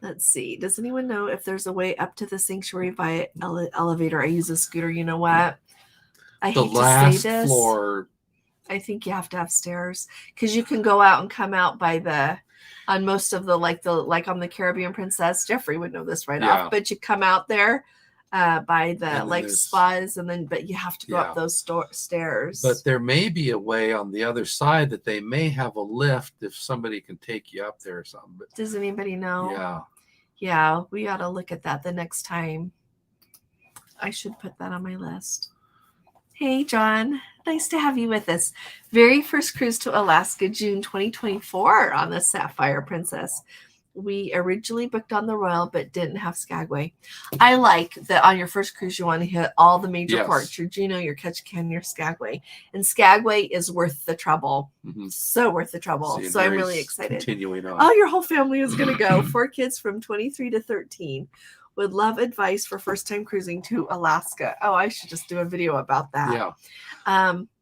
Let's see. Does anyone know if there's a way up to the sanctuary via elevator? I use a scooter. You know what? I hate to say this. Floor. I think you have to have stairs because you can go out and come out on most of like on the Caribbean Princess. Jeffrey would know this right off, but you come out there by the spas but you have to go up those stairs. But there may be a way on the other side that they may have a lift if somebody can take you up there or something. But does anybody know? Yeah, we ought to look at that the next time. I should put that on my list. Hey, John. Nice to have you with us. Very first cruise to Alaska, June 2024 on the Sapphire Princess. We originally booked on the Royal, but didn't have Skagway. I like that on your first cruise, you want to hit all the major ports, your Juneau, your Ketchikan, your Skagway. And Skagway is worth the trouble. Mm-hmm. So worth the trouble. So I'm really excited. Continuing on. Oh, your whole family is going to go. 4 kids from 23 to 13. Would love advice for first-time cruising to Alaska. Oh, I should just do a video about that. Yeah.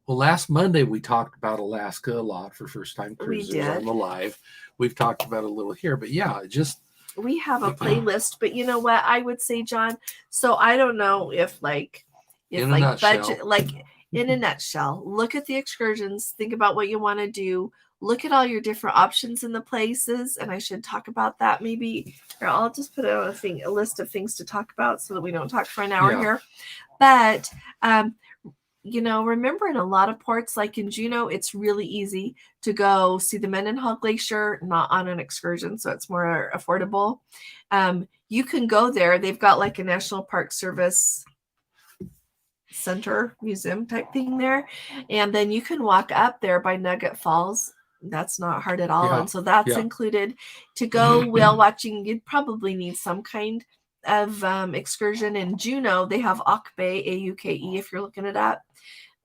Well, last Monday we talked about Alaska a lot for first-time cruisers on the live. We've talked about it a little here, but we have a playlist. But you know what I would say, John? So I don't know if budget, in a nutshell, look at the excursions, think about what you want to do. Look at all your different options in the places, and I should talk about that maybe. Here, I'll just put out a list of things to talk about so that we don't talk for an hour here. But remember in a lot of ports, like in Juneau, it's really easy to go see the Mendenhall Glacier, not on an excursion, so it's more affordable. You can go there. They've got like a National Park Service Center museum type thing there, and then you can walk up there by Nugget Falls. That's not hard at all. And so that's included. To go whale watching, you'd probably need some kind of excursion. In Juneau, they have Auk Bay, AUKE, if you're looking it up.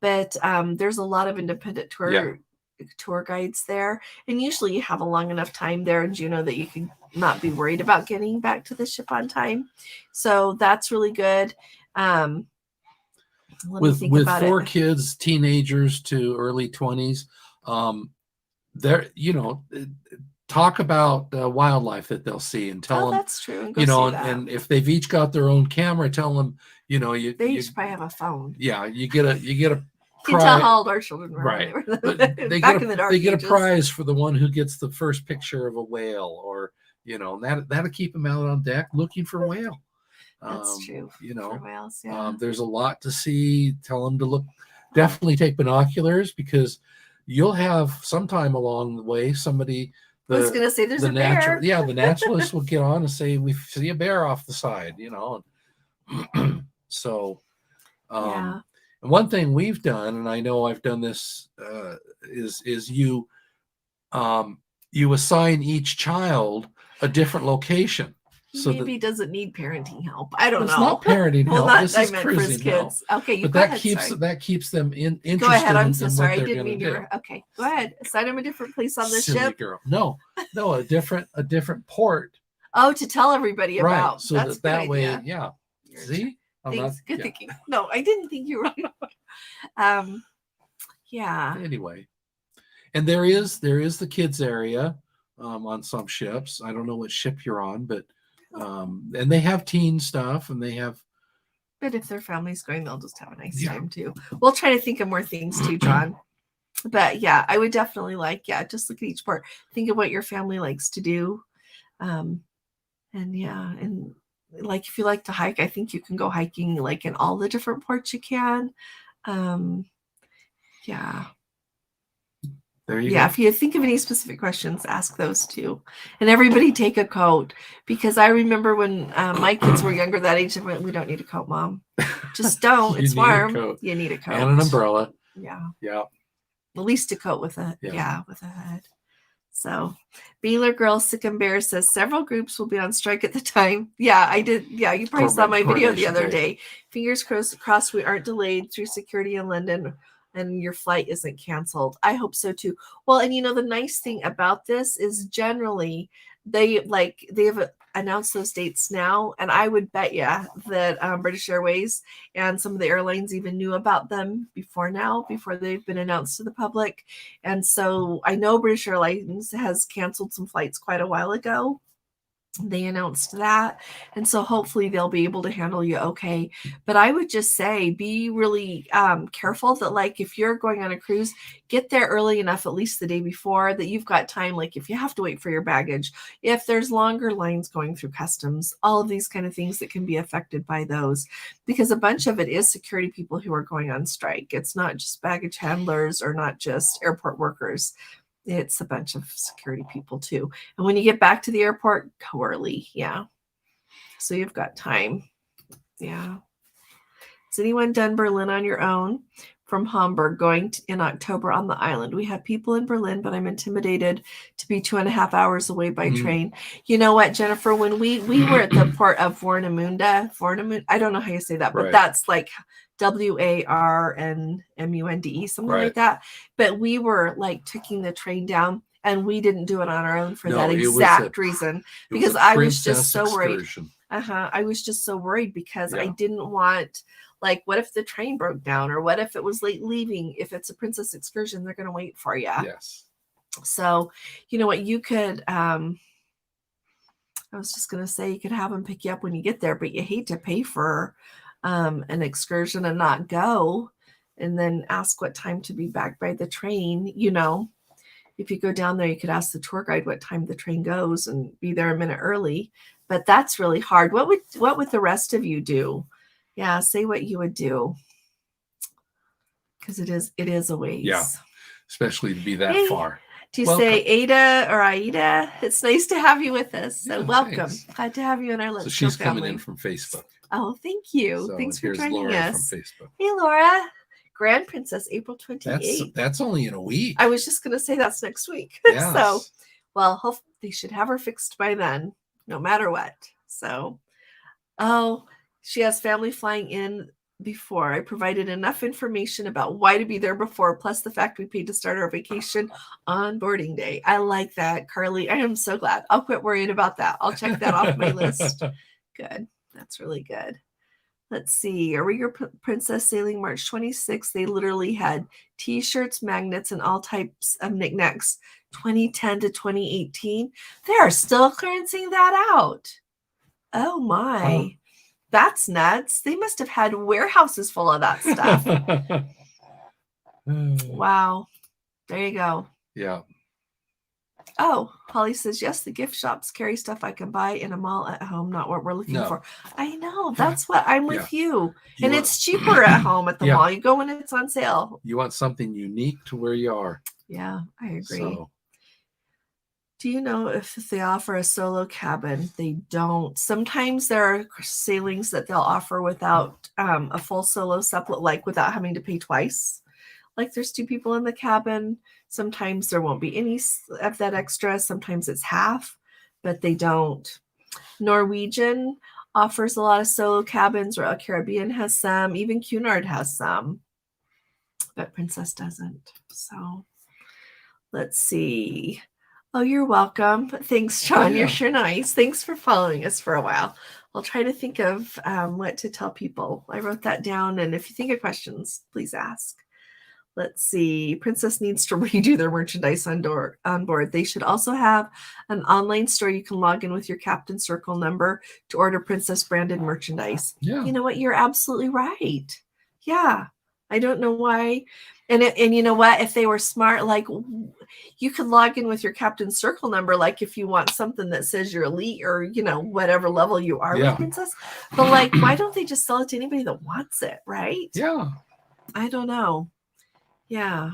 But there's a lot of independent tour guides there. And usually you have a long enough time there in Juneau that you can not be worried about getting back to the ship on time. So that's really good. With 4 kids, teenagers to early 20s, talk about wildlife that they'll see and tell them that's true. And if they've each got their own camera, tell them they each probably have a phone. Yeah, you get a you can tell how old our children were. Right. They get a prize for the one who gets the first picture of a whale, or that'll keep them out on deck looking for whale. That's true. For whales, there's a lot to see. Tell them to look. Definitely take binoculars, because you'll have sometime along the way somebody. I was going to say there's a bear. Yeah, the naturalist will get on and say, we see a bear off the side, So, and one thing we've done, and I know I've done this, is you assign each child a different location. So maybe doesn't need parenting help. I don't know. It's not parenting help. This is cruising help. Okay, but that keeps them interested. Go ahead. I'm so sorry. I didn't mean to. Okay, go ahead. Assign them a different place on the ship. Girl. No, a different port. Oh, to tell everybody about. Right. So that's that way, yeah. See, good thinking. No, I didn't think you were. Yeah. Anyway, and there is the kids area on some ships. I don't know what ship you're on, but. And they have teen stuff, and they have. But if their family's going, they'll just have a nice time too. We'll try to think of more things too, John. But I would definitely just look at each port. Think of what your family likes to do, and like if you like to hike, I think you can go hiking like in all the different ports you can. There you go. If you think of any specific questions, ask those too. And everybody take a coat, because I remember when my kids were younger, that age, we don't need a coat, Mom. Just don't. It's warm. You need a coat. And an umbrella. Yeah. Yeah. At least a coat with a with a hood. So Beeler Girl Sick and Bear says several groups will be on strike at the time. Yeah, I did. Yeah, you probably saw my video the other day. Fingers crossed we aren't delayed through security in London and your flight isn't canceled. I hope so too. Well, and the nice thing about this is generally they have announced those dates now, and I would bet you that British Airways and some of the airlines even knew about them before they've been announced to the public. And so I know British Airlines has canceled some flights quite a while ago. They announced that, and so hopefully they'll be able to handle you okay. But I would just say be really careful that, like, if you're going on a cruise, get there early enough, at least the day before, that you've got time. Like if you have to wait for your baggage, if there's longer lines going through customs, all of these kind of things that can be affected by those, because a bunch of it is security people who are going on strike. It's not just baggage handlers or not just airport workers. It's a bunch of security people too. And when you get back to the airport, go early. Yeah. So you've got time. Yeah. Has anyone done Berlin on your own? From Hamburg, going in October on the island. We have people in Berlin, but I'm intimidated to be 2.5 hours away by train. You know what, Jennifer? When we were at the port of Warnemünde, I don't know how you say that, but that's like Warnmunde, something like that. But we were like taking the train down, and we didn't do it on our own for that exact reason, because I was just so worried. I was just so worried because I didn't want, like, what if the train broke down, or what if it was late leaving? If it's a princess excursion, they're going to wait for you. Yes. So, you know what, you could, I was just going to say, you could have them pick you up when you get there, but you hate to pay for an excursion and not go, and then ask what time to be back by the train. If you go down there, you could ask the tour guide what time the train goes and be there a minute early. But that's really hard. What would the rest of you do? Yeah, say what you would do, because it is a ways. Yeah, especially to be that far. Do you say Ada or Aida? It's nice to have you with us. So welcome. Thanks. Glad to have you in our Let's Go family. So she's coming in from Facebook. Oh, thank you. So thanks for joining Laura us. From Facebook. Hey, Laura. Grand Princess, April 28th. That's only in a week. I was just going to say that's next week. Yes. So, well, hopefully they should have her fixed by then, no matter what. So, she has family flying in before. I provided enough information about why to be there before, plus the fact we paid to start our vacation on boarding day. I like that, Carly. I am so glad. I'll quit worrying about that. I'll check that off my list. Good. That's really good. Let's see. Ariga Princess sailing March 26th. They literally had T-shirts, magnets, and all types of knickknacks. 2010 to 2018. They are still clearancing that out. Oh my. That's nuts. They must have had warehouses full of that stuff. Wow. There you go. Yeah. Oh, Polly says, yes, the gift shops carry stuff I can buy in a mall at home, not what we're looking for. I know. That's what I'm with you. And it's cheaper at home at the mall. You go when it's on sale. You want something unique to where you are. Yeah, I agree. So. Do you know if they offer a solo cabin? They don't. Sometimes there are sailings that they'll offer without a full solo supplement, like without having to pay twice. Like there's 2 people in the cabin. Sometimes there won't be any of that extra. Sometimes it's half, but they don't. Norwegian offers a lot of solo cabins. Royal Caribbean has some. Even Cunard has some, but Princess doesn't. So let's see. Oh, you're welcome. Thanks, John. You're sure nice. Thanks for following us for a while. I'll try to think of what to tell people. I wrote that down, and if you think of questions, please ask. Let's see. Princess needs to redo their merchandise on board. They should also have an online store you can log in with your Captain Circle number to order Princess branded merchandise. Yeah. You know what? You're absolutely right. Yeah. I don't know why. And you know what? If they were smart, like you could log in with your Captain Circle number, like if you want something that says you're elite or, whatever level you are with Princess. But like, why don't they just sell it to anybody that wants it, right? Yeah. I don't know. Yeah.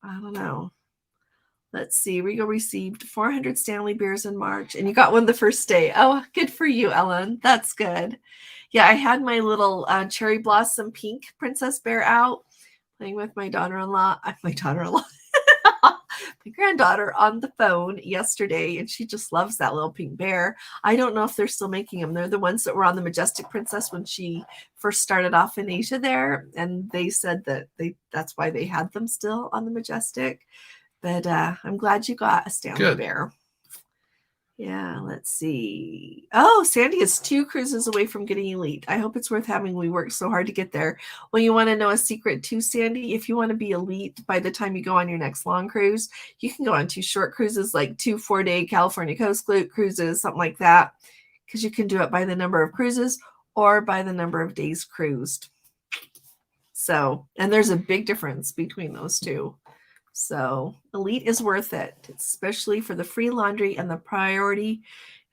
I don't know. Let's see. Rigo received 400 Stanley beers in March, and you got one the first day. Oh, good for you, Ellen. That's good. Yeah, I had my little cherry blossom pink princess bear out, playing with my daughter-in-law. My my granddaughter on the phone yesterday, and she just loves that little pink bear. I don't know if they're still making them. They're the ones that were on the Majestic Princess when she first started off in Asia there, and they said that that's why they had them still on the Majestic. But I'm glad you got a Stanley bear. Yeah, let's see. Oh, Sandy is 2 cruises away from getting elite. I hope it's worth having. We worked so hard to get there. Well, you want to know a secret too, Sandy? If you want to be elite by the time you go on your next long cruise, you can go on 2 short cruises, like 2 4-day California coast cruises, something like that, because you can do it by the number of cruises or by the number of days cruised. So, and there's a big difference between those two. So elite is worth it, especially for the free laundry and the priority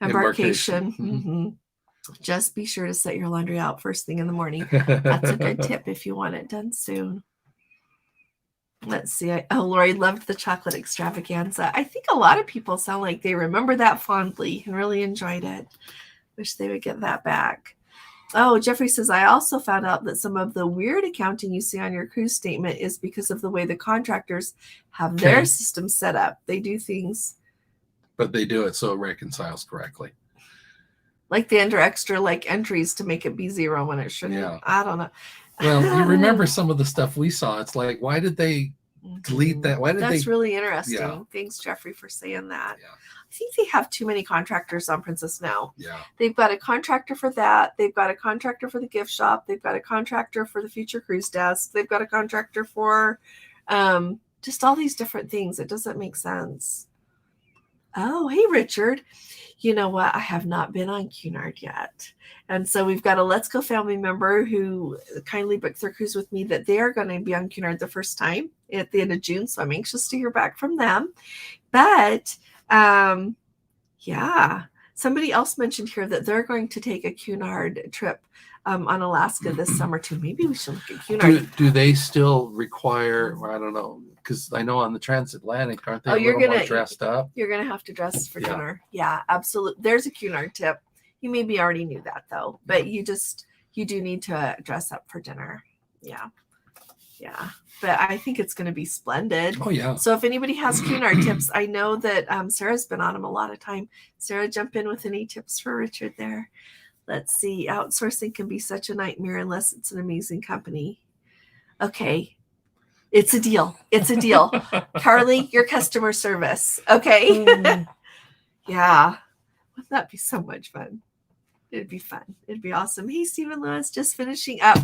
embarkation. Mm-hmm. Just be sure to set your laundry out first thing in the morning. That's a good tip if you want it done soon. Let's see. Lori loved the chocolate extravaganza. I think a lot of people sound like they remember that fondly and really enjoyed it. Wish they would get that back. Oh, Jeffrey says, I also found out that some of the weird accounting you see on your cruise statement is because of the way the contractors have their system set up. They do things. But they do it so it reconciles correctly. Like they enter extra entries to make it be 0 when it shouldn't. Yeah. I don't know. Well, you remember some of the stuff we saw. It's like, why did they delete that? Why did That's really interesting. Yeah. Thanks, Jeffrey, for saying that. Yeah. I think they have too many contractors on Princess now. Yeah. They've got a contractor for that. They've got a contractor for the gift shop. They've got a contractor for the future cruise desk. They've got a contractor for just all these different things. It doesn't make sense. Oh, hey, Richard. You know what? I have not been on Cunard yet. And so we've got a Let's Go family member who kindly booked their cruise with me that they are going to be on Cunard the first time at the end of June. So I'm anxious to hear back from them. But yeah, somebody else mentioned here that they're going to take a Cunard trip on Alaska this summer too. Maybe we should look at Cunard. Do they still require, I don't know, because I know on the transatlantic, aren't they a little more dressed up? You're going to have to dress for dinner. Yeah, absolutely. There's a Cunard tip. You maybe already knew that though, but you do need to dress up for dinner. Yeah. Yeah. But I think it's going to be splendid. Oh, yeah. So if anybody has Cunard tips, I know that Sarah's been on them a lot of time. Sarah, jump in with any tips for Richard there. Let's see. Outsourcing can be such a nightmare unless it's an amazing company. Okay. It's a deal. It's a deal. Carly, your customer service. Okay. Yeah. Wouldn't that be so much fun? It'd be fun. It'd be awesome. Hey, Stephen Lewis, just finishing up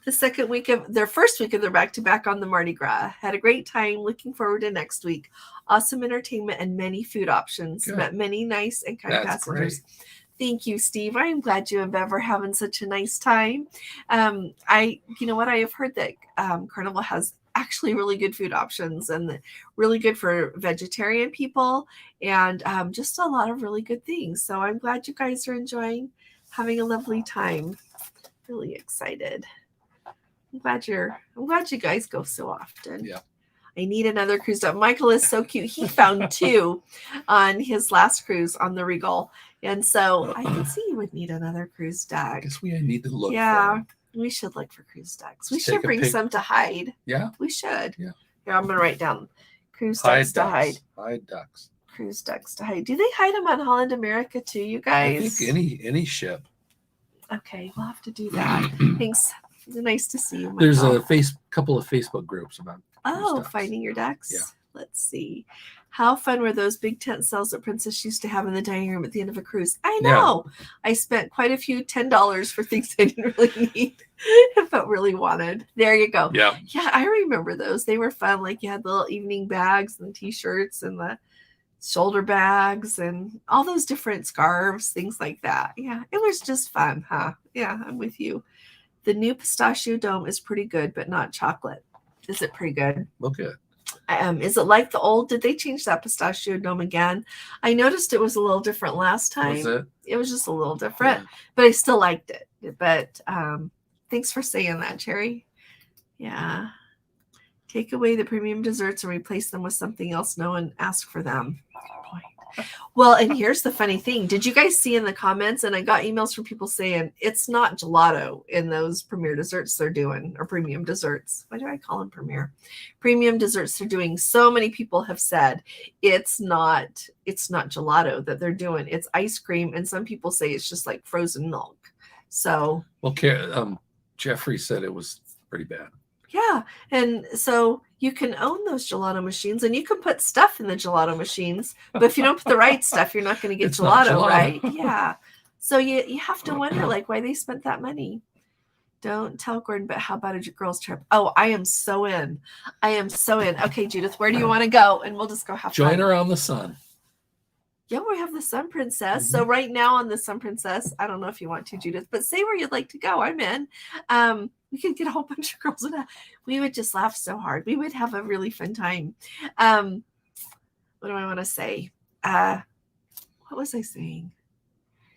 the first week of their back-to-back on the Mardi Gras. Had a great time. Looking forward to next week. Awesome entertainment and many food options. Good. Met many nice and kind passengers. Great. Thank you, Steve. I am glad you and Bev are having such a nice time. You know what? I have heard that Carnival has actually really good food options and really good for vegetarian people and just a lot of really good things. So I'm glad you guys are enjoying having a lovely time. Really excited. I'm glad you guys go so often. Yeah. I need another cruise. Michael is so cute. He found 2 on his last cruise on the Regal. And so I can see you would need another cruise deck. I guess we need to look for them. We should look for cruise decks. We should bring some to hide. Yeah. We should. Yeah. Here, I'm going to write down cruise decks to hide. Hide ducks. Cruise decks to hide. Do they hide them on Holland America too, you guys? I think any ship. Okay, we'll have to do that. Thanks. It's nice to see you, Michael. There's a couple of Facebook groups about finding your decks. Yeah. Let's see. How fun were those big tent sales that Princess used to have in the dining room at the end of a cruise? I know. Yeah. I spent quite a few $10 for things I didn't really need but really wanted. There you go. Yeah. Yeah, I remember those. They were fun. Like you had the little evening bags and T-shirts and the shoulder bags and all those different scarves, things like that. Yeah, it was just fun, huh? Yeah, I'm with you. The new pistachio dome is pretty good, but not chocolate. Is it pretty good? Well, good. Is it like the old? Did they change that pistachio dome again? I noticed it was a little different last time. Was it? It was just a little different, but I still liked it. But thanks for saying that, Cherry. Yeah. Take away the premium desserts and replace them with something else. No one asked for them. Good point. Well, and here's the funny thing. Did you guys see in the comments? And I got emails from people saying it's not gelato in those premier desserts they're doing, or premium desserts. Why do I call them premier? Premium desserts they're doing. So many people have said it's not gelato that they're doing. It's ice cream, and some people say it's just like frozen milk. So well, Jeffrey said it was pretty bad. yeah, and so you can own those gelato machines, and you can put stuff in the gelato machines, but if you don't put the right stuff, you're not going to get gelato, right? Yeah. So you have to wonder like why they spent that money. Don't tell Gordon, but how about a girls trip? Oh, I am so in. Okay, Judith, where do you want to go? And we'll just go have Join fun. her on the Sun. Yeah, we have the Sun Princess. So right now on the Sun Princess, I don't know if you want to, Judith, but say where you'd like to go. I'm in. We could get a whole bunch of girls in. We would just laugh so hard. We would have a really fun time. What do I want to say? What was I saying?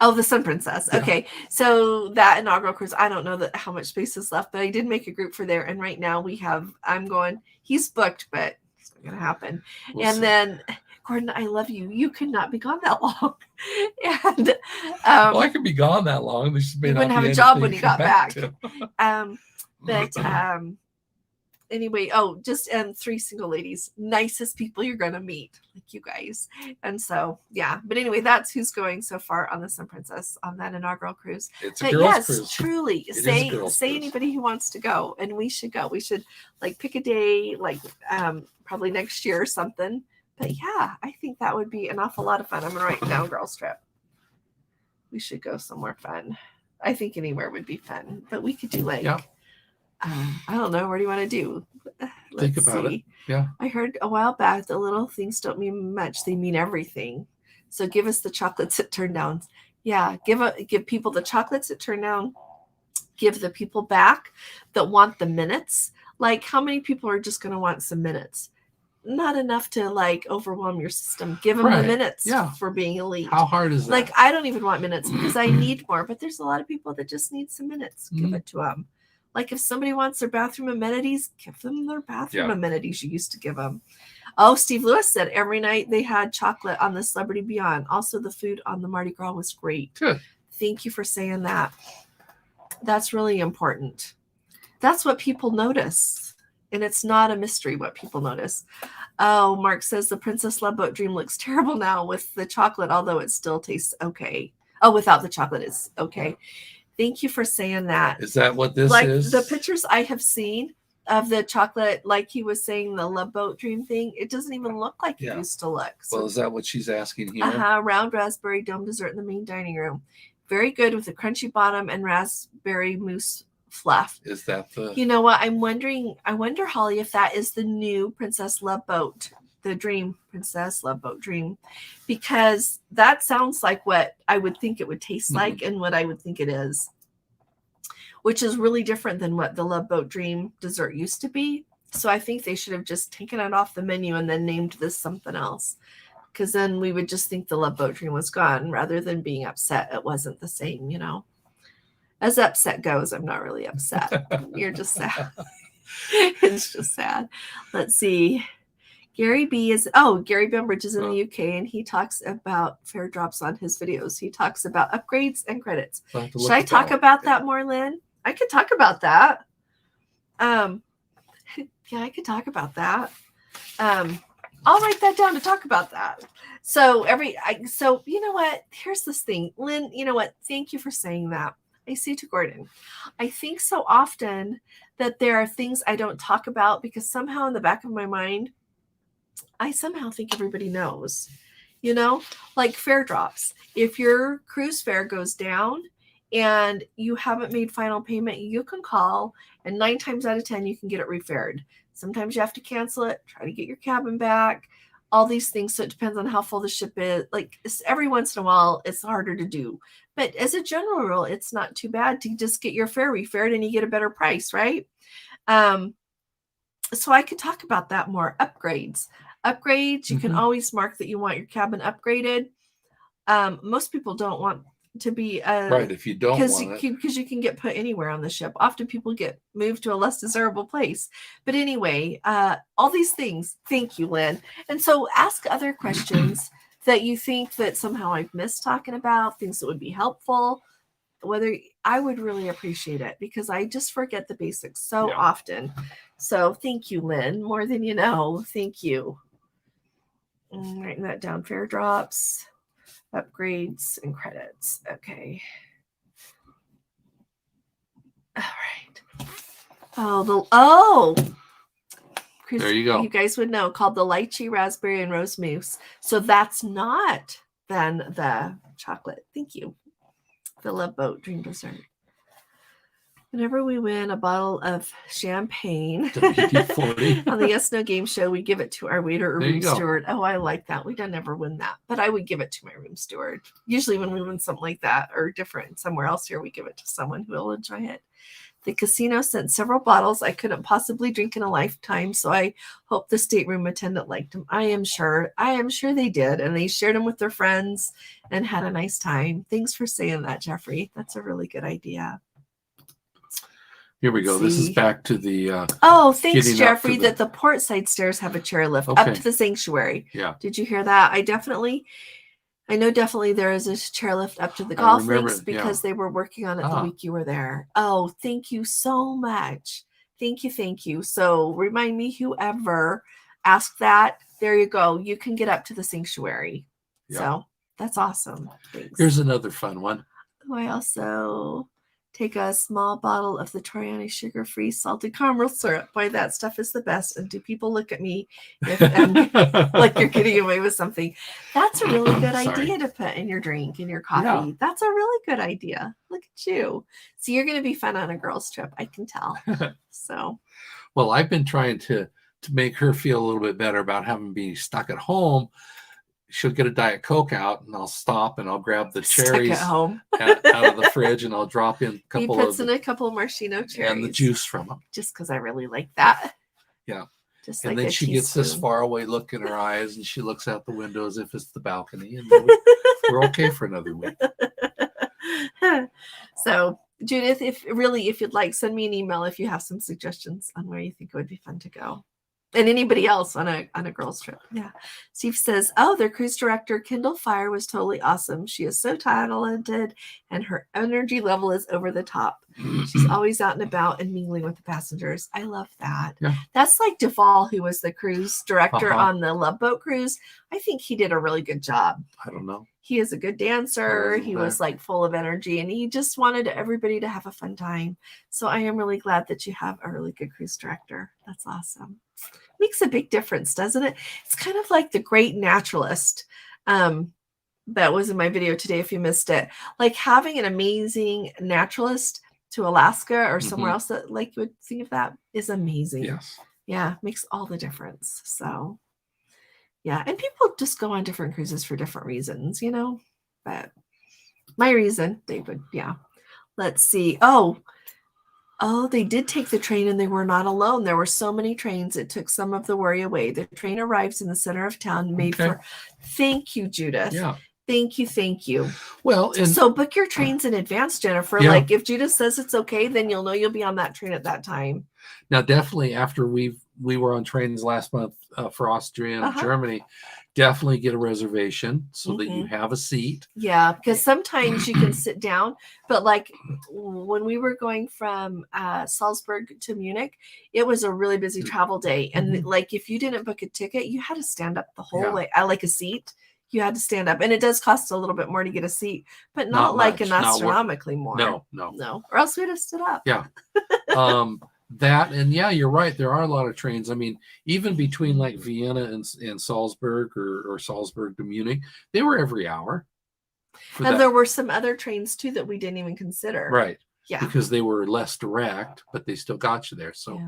Oh, the Sun Princess. Yeah. Okay, so that inaugural cruise. I don't know how much space is left, but I did make a group for there, and right now I'm going. He's booked, but it's not going to happen. We'll see. Then. Gordon, I love you. You could not be gone that long. And well, I could be gone that long. You wouldn't have a job when you got back. Anyway, just 3 single ladies, nicest people you're gonna meet, like you guys. And so yeah, but anyway, that's who's going so far on the Sun Princess on that inaugural cruise. It's a girls' cruise. Truly, say anybody who wants to go, and we should go. We should like pick a day, like probably next year or something. But yeah, I think that would be an awful lot of fun. I'm going to write down girls trip. We should go somewhere fun. I think anywhere would be fun. But we could do like, I don't know. What do you want to do? Think about it. Yeah. I heard a while back the little things don't mean much. They mean everything. So give us the chocolates at turn down. Yeah. Give people the chocolates at turn down. Give the people back that want the minutes. Like how many people are just going to want some minutes? Not enough to like overwhelm your system. Give them the minutes for being elite. How hard is that? Like I don't even want minutes because I need more, but there's a lot of people that just need some minutes. Give it to them. Like if somebody wants their bathroom amenities, give them their bathroom amenities you used to give them. Oh, Steve Lewis said every night they had chocolate on the Celebrity Beyond. Also the food on the Mardi Gras was great. Good. Thank you for saying that. That's really important. That's what people notice. And it's not a mystery what people notice. Oh, Mark says the Princess Love Boat Dream looks terrible now with the chocolate, although it still tastes okay. Oh, without the chocolate is okay. Thank you for saying that. Is that what this is? Like the pictures I have seen of the chocolate, like he was saying, the Love Boat Dream thing, it doesn't even look like it used to look. So, well, is that what she's asking here? Round raspberry dome dessert in the main dining room. Very good with a crunchy bottom and raspberry mousse fluff. Is that the? You know what? I wonder, Holly, if that is the new Princess Love Boat, the Dream Princess Love Boat Dream, because that sounds like what I would think it would taste like and what I would think it is, which is really different than what the Love Boat Dream dessert used to be. So I think they should have just taken it off the menu and then named this something else, because then we would just think the Love Boat Dream was gone rather than being upset it wasn't the same, you know. As upset goes, I'm not really upset. You're just sad. It's just sad. Let's see. Gary Bembridge is in the UK, and he talks about fare drops on his videos. He talks about upgrades and credits. Should I talk about that more, Lynn? I could talk about that. Yeah, I could talk about that. I'll write that down to talk about that. So you know what? Here's this thing, Lynn. You know what? Thank you for saying that. I say to Gordon, I think so often that there are things I don't talk about because somehow in the back of my mind, I somehow think everybody knows, you know, like fare drops. If your cruise fare goes down and you haven't made final payment, you can call, and 9 times out of 10, you can get it refared. Sometimes you have to cancel it, try to get your cabin back, all these things. So it depends on how full the ship is. Like every once in a while, it's harder to do. But as a general rule, it's not too bad to just get your fare refared and you get a better price, right? So I could talk about that more. Upgrades, you can always mark that you want your cabin upgraded. Most people don't want to be right if you don't want it, because you can get put anywhere on the ship. Often people get moved to a less desirable place. But anyway, all these things. Thank you, Lynn. And so ask other questions that you think that somehow I've missed talking about, things that would be helpful, whether I would really appreciate it because I just forget the basics so often. So thank you, Lynn, more than you know. Thank you. Writing that down. Fare drops, upgrades, and credits. Okay. All right. There you go. You guys would know, called the lychee, raspberry, and rose mousse. So that's not then the chocolate. Thank you. The Love Boat Dream Dessert. Whenever we win a bottle of champagne WD-40 on the Yes No Game Show, we give it to our waiter or There you room go. steward. Oh, I like that. We don't never win that, but I would give it to my room steward. Usually when we win something like that or different somewhere else here, we give it to someone who will enjoy it. The casino sent several bottles I couldn't possibly drink in a lifetime, so I hope the stateroom attendant liked them. I am sure they did, and they shared them with their friends and had a nice time. Thanks for saying that, Jeffrey. That's a really good idea. Here we go. This is back to the thanks, Jeffrey, that the port side stairs have a chairlift up to the sanctuary. Yeah. Did you hear that? I know definitely there is a chairlift up to the golf links because they were working on it the week you were there. Oh, thank you so much. Thank you. So remind me, whoever asked that, there you go. You can get up to the sanctuary. Yeah. So that's awesome. Thanks. Here's another fun one. I also take a small bottle of the Toriani sugar-free salted caramel syrup. Boy, that stuff is the best. And do people look at me like you're getting away with something? That's a really good idea to put in your drink, in your coffee. Yeah. That's a really good idea. Look at you. So you're going to be fun on a girls' trip. I can tell. So, well, I've been trying to make her feel a little bit better about having been stuck at home. She'll get a Diet Coke out, and I'll stop and I'll grab the cherries at home. out of the fridge, and I'll drop in a couple a couple of maraschino cherries and the juice from them. Just because I really like that. Yeah. Just and like then she gets this far away look in her eyes, and she looks out the window as if it's the balcony, and we're okay for another week. So, Judith, if you'd like, send me an email if you have some suggestions on where you think it would be fun to go. And anybody else on a girls' trip. Yeah. Steve says, their cruise director, Kendall Fire, was totally awesome. She is so talented and her energy level is over the top. She's always out and about and mingling with the passengers. I love that. Yeah. That's like Duvall, who was the cruise director on the Love Boat cruise. I think he did a really good job. I don't know. He is a good dancer. He was like full of energy, and he just wanted everybody to have a fun time. So I am really glad that you have a really good cruise director. That's awesome. Makes a big difference, doesn't it? It's kind of like the Great Naturalist. That was in my video today, if you missed it. Like having an amazing naturalist to Alaska or somewhere else that like you would think of that is amazing. Yes. Yeah, makes all the difference. So yeah, and people just go on different cruises for different reasons, but my reason, David, yeah. Let's see. Oh, they did take the train and they were not alone. There were so many trains. It took some of the worry away. The train arrives in the center of town thank you, Judith. Yeah. Thank you. Well, so book your trains in advance, Jennifer. Yeah. Like if Judith says it's okay, then you'll know you'll be on that train at that time. Now, definitely after we were on trains last month for Austria and Germany, definitely get a reservation so that you have a seat. Yeah, because sometimes you can sit down, but like when we were going from Salzburg to Munich, it was a really busy travel day. And like if you didn't book a ticket, you had to stand up the whole way. I like a seat. You had to stand up, and it does cost a little bit more to get a seat, but not like an astronomically more. No, or else we'd have stood up. Yeah. That, and yeah, you're right. There are a lot of trains. I mean, even between like Vienna and Salzburg or Salzburg to Munich, they were every hour. And there were some other trains too that we didn't even consider. Right. Yeah. Because they were less direct, but they still got you there. So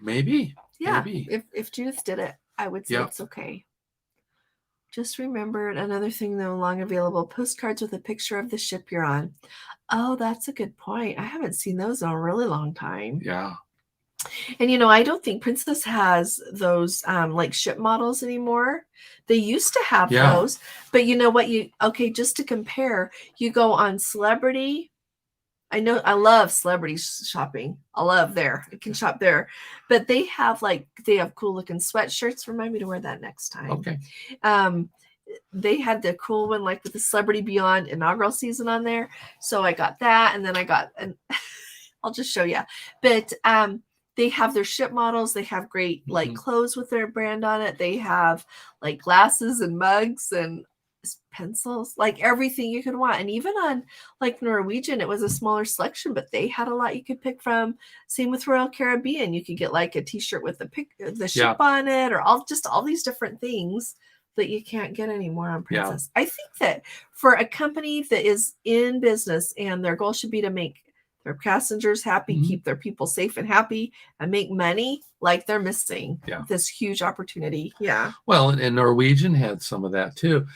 maybe. Yeah. Maybe. If Judith did it, I would say it's okay. Just remembered another thing, though, long available postcards with a picture of the ship you're on. Oh, that's a good point. I haven't seen those in a really long time. Yeah. And, I don't think Princess has those like ship models anymore. They used to have those, but you know what? Just to compare, you go on Celebrity I know I love celebrity shopping. I love there. I can shop there. But they have cool looking sweatshirts. Remind me to wear that next time. Okay. They had the cool one like with the Celebrity Beyond inaugural season on there. So I got that, and then I got I'll just show you. But they have their ship models. They have great like clothes with their brand on it. They have like glasses and mugs and pencils, like everything you could want. And even on like Norwegian, it was a smaller selection, but they had a lot you could pick from. Same with Royal Caribbean. You could get like a t-shirt with the ship on it, or all these different things that you can't get anymore on Princess. I think that for a company that is in business and their goal should be to make their passengers happy, keep their people safe and happy, and make money, like they're missing this huge opportunity. Yeah. Well, and Norwegian had some of that too.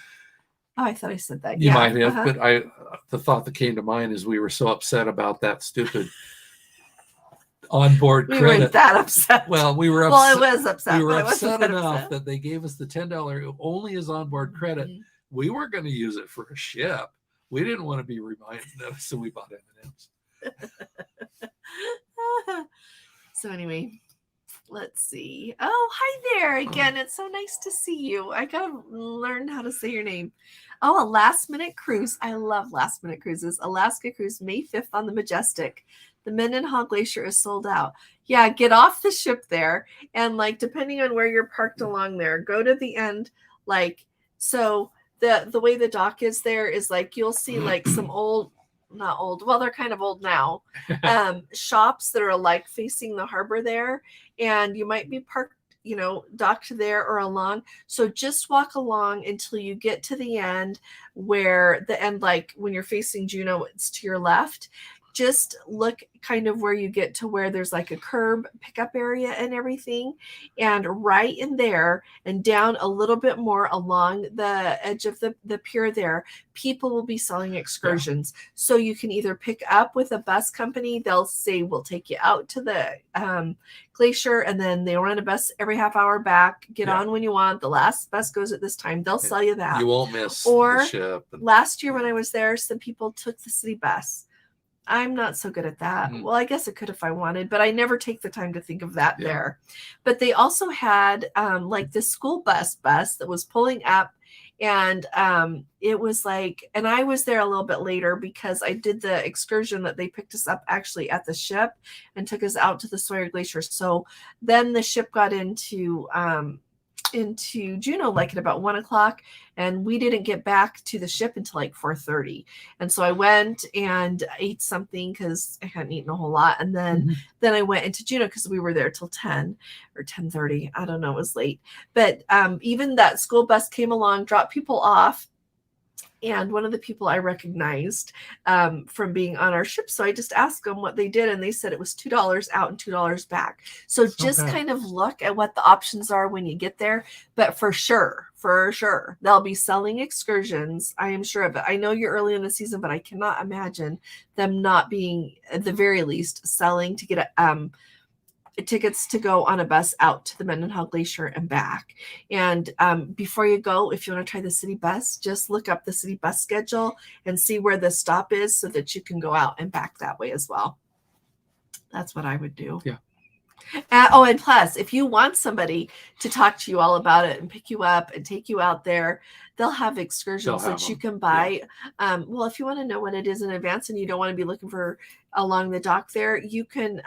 Oh, I thought I said that. You might have, but the thought that came to mind is we were so upset about that stupid onboard credit. We weren't that upset. Well, we were upset. Well, I was upset. We were upset enough that they gave us the $10 only as onboard credit. We weren't going to use it for a ship. We didn't want to be reminded of it, so we bought M&Ms. So anyway, let's see. Oh, hi there again. It's so nice to see you. I gotta learn how to say your name. Oh, a last minute cruise. I love last minute cruises. Alaska cruise May 5th on the Majestic. The Mendenhall Glacier is sold out. Yeah, get off the ship there, and like depending on where you're parked along there, go to the end. Like, so the way the dock is there is like you'll see like some not old, well, they're kind of old now, shops that are like facing the harbor there, and you might be parked, docked there or along. So just walk along until you get to the end, where the end, like when you're facing Juneau, it's to your left. Just look kind of where you get to where there's like a curb pickup area and everything. And right in there and down a little bit more along the edge of the pier there, people will be selling excursions. So you can either pick up with a bus company. They'll say, we'll take you out to the glacier, and then they run a bus every half hour back. Get on when you want. The last bus goes at this time. They'll sell you that. You won't miss the ship. Last year when I was there, some people took the city bus. I'm not so good at that. Well, I guess I could if I wanted, but I never take the time to think of that there. But they also had like this school bus that was pulling up, and it was like, and I was there a little bit later because I did the excursion that they picked us up actually at the ship and took us out to the Sawyer Glacier. So then the ship got into Juneau like at about 1:00, and we didn't get back to the ship until like 4:30. And so I went and ate something because I hadn't eaten a whole lot, and then I went into Juneau because we were there till 10 or 10:30. I don't know, it was late. But even that school bus came along, dropped people off. And one of the people I recognized from being on our ship. So I just asked them what they did, and they said it was $2 out and $2 back. So just kind of look at what the options are when you get there. But for sure, they'll be selling excursions. I am sure of it. I know you're early in the season, but I cannot imagine them not being, at the very least, selling to get tickets to go on a bus out to the Mendenhall Glacier and back. And before you go, if you want to try the city bus, just look up the city bus schedule and see where the stop is so that you can go out and back that way as well. That's what I would do. Yeah. And plus, if you want somebody to talk to you all about it and pick you up and take you out there, they'll have excursions that you can buy. Well, if you want to know when it is in advance and you don't want to be looking for along the dock there, you can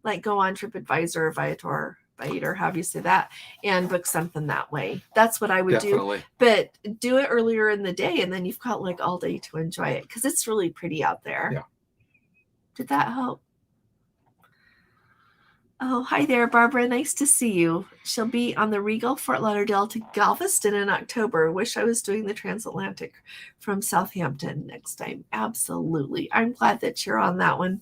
like go on TripAdvisor or Viator, however you say that, and book something that way. That's what I would do. But do it earlier in the day, and then you've got like all day to enjoy it because it's really pretty out there. Yeah. Did that help? Oh, hi there, Barbara. Nice to see you. She'll be on the Regal Fort Lauderdale to Galveston in October. Wish I was doing the transatlantic from Southampton next time. Absolutely. I'm glad that you're on that one,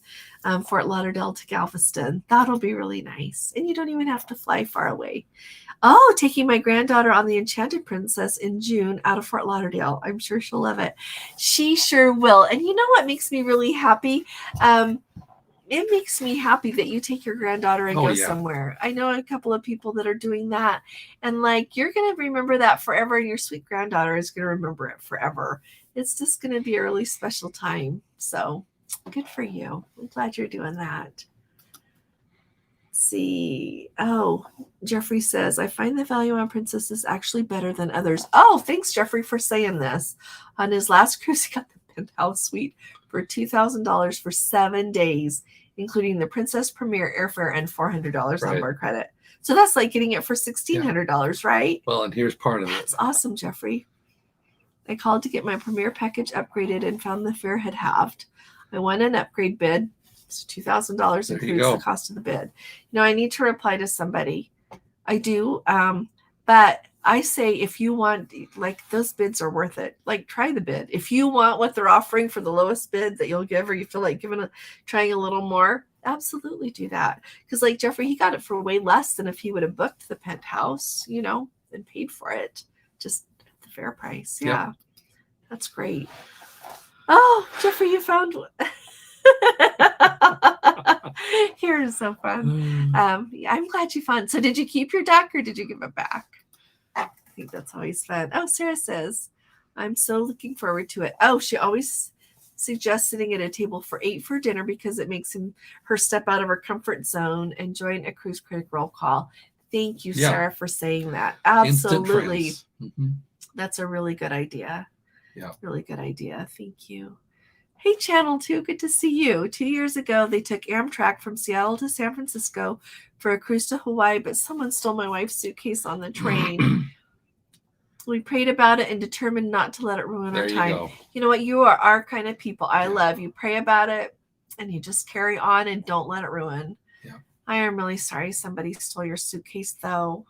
Fort Lauderdale to Galveston. That'll be really nice. And you don't even have to fly far away. Oh, taking my granddaughter on the Enchanted Princess in June out of Fort Lauderdale. I'm sure she'll love it. She sure will. And you know what makes me really happy? It makes me happy that you take your granddaughter and go somewhere. I know a couple of people that are doing that, and like, you're going to remember that forever, and your sweet granddaughter is going to remember it forever. It's just going to be a really special time. So Good for you. I'm glad you're doing that. See. Oh, Jeffrey says, I find the value on Princess is actually better than others. Oh, thanks, Jeffrey, for saying this. On his last cruise, he got the penthouse suite for $2,000 for 7 days, including the Princess Premier airfare and $400 Right. onboard credit. So that's like getting it for $1,600, right? Well, and here's part of it. That's awesome, Jeffrey. I called to get my Premier package upgraded and found the fare had halved. I won an upgrade bid. So $2,000 There you includes go. the cost of the bid. I need to reply to somebody. I do. But I say, if you want, like, those bids are worth it. Like, try the bid. If you want what they're offering for the lowest bid that you'll give, or you feel like trying a little more, absolutely do that. Because, like, Jeffrey, he got it for way less than if he would have booked the penthouse, and paid for it. Just the fair price. Yeah. Yep. That's great. Oh, Jeffrey, you found here is so fun. I'm glad you found. So did you keep your duck or did you give it back? I think that's always fun. Oh, Sarah says, I'm so looking forward to it. Oh, she always suggests sitting at a table for 8 for dinner because it makes her step out of her comfort zone and join a cruise critic roll call. Thank you, Sarah, for saying that. Absolutely. That's a really good idea. Yeah. Really good idea. Thank you. Hey, Channel 2, good to see you. 2 years ago, they took Amtrak from Seattle to San Francisco for a cruise to Hawaii, but someone stole my wife's suitcase on the train. We prayed about it and determined not to let it ruin our time. You know what? You are our kind of people. I love you. Pray about it, and you just carry on and don't let it ruin. Yeah. I am really sorry somebody stole your suitcase, though.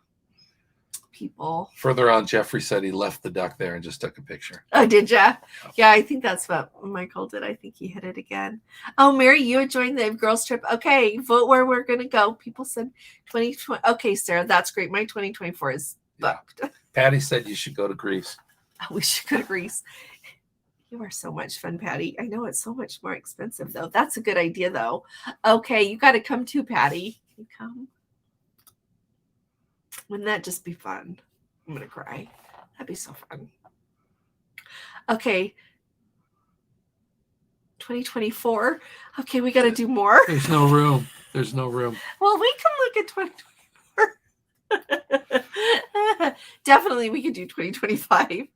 People. Further on, Jeffrey said he left the duck there and just took a picture. Oh, did ya? Yeah, I think that's what Michael did. I think he hit it again. Oh, Mary, you had joined the girls trip. Okay, vote where we're going to go. People said 2020. Okay, Sarah, that's great. My 2024 is booked. Patty said you should go to Greece. We should go to Greece. You are so much fun, Patty. I know it's so much more expensive, though. That's a good idea, though. Okay, you got to come too, Patty. Can you come? Wouldn't that just be fun? I'm going to cry. That'd be so fun. Okay. 2024. Okay, we got to do more. There's no room. There's no room. Well, we can look at 2024. Definitely, we could do 2025.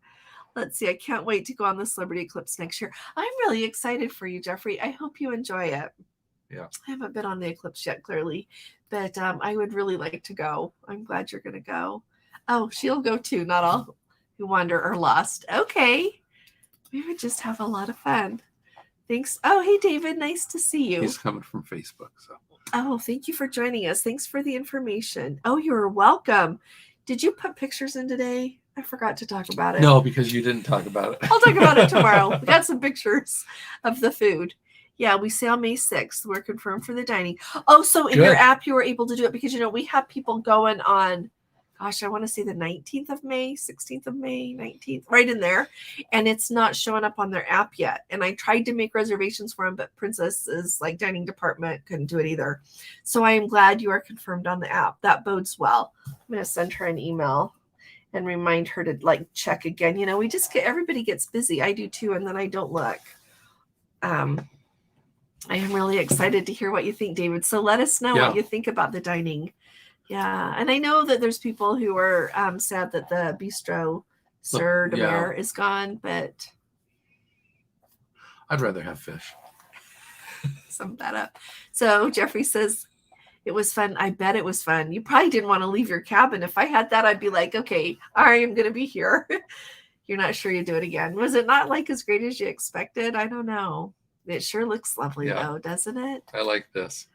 Let's see. I can't wait to go on the Celebrity Eclipse next year. I'm really excited for you, Jeffrey. I hope you enjoy it. Yeah. I haven't been on the eclipse yet, clearly, but I would really like to go. I'm glad you're going to go. Oh, she'll go too. Not all who wander are lost. Okay. We would just have a lot of fun. Thanks. Oh, hey, David. Nice to see you. He's coming from Facebook. So. Oh, thank you for joining us. Thanks for the information. Oh, you're welcome. Did you put pictures in today? I forgot to talk about it. No, because you didn't talk about it. I'll talk about it tomorrow. We got some pictures of the food. Yeah, we sail May 6th. We're confirmed for the dining. Oh, so in your app, you were able to do it because, we have people going on, gosh, I want to say the 19th of May, 16th of May, 19th, right in there. And it's not showing up on their app yet. And I tried to make reservations for them, but Princess's dining department couldn't do it either. So I am glad you are confirmed on the app. That bodes well. I'm going to send her an email and remind her to check again. We just everybody gets busy. I do too. And then I don't look. I am really excited to hear what you think, David. So let us know what you think about the dining. Yeah. And I know that there's people who are sad that the Bistro Sur de Mer is gone, but I'd rather have fish. Sum that up. So Jeffrey says, it was fun. I bet it was fun. You probably didn't want to leave your cabin. If I had that, I'd be like, okay, I am going to be here. You're not sure you do it again. Was it not as great as you expected? I don't know. It sure looks lovely, though, doesn't it? I like this.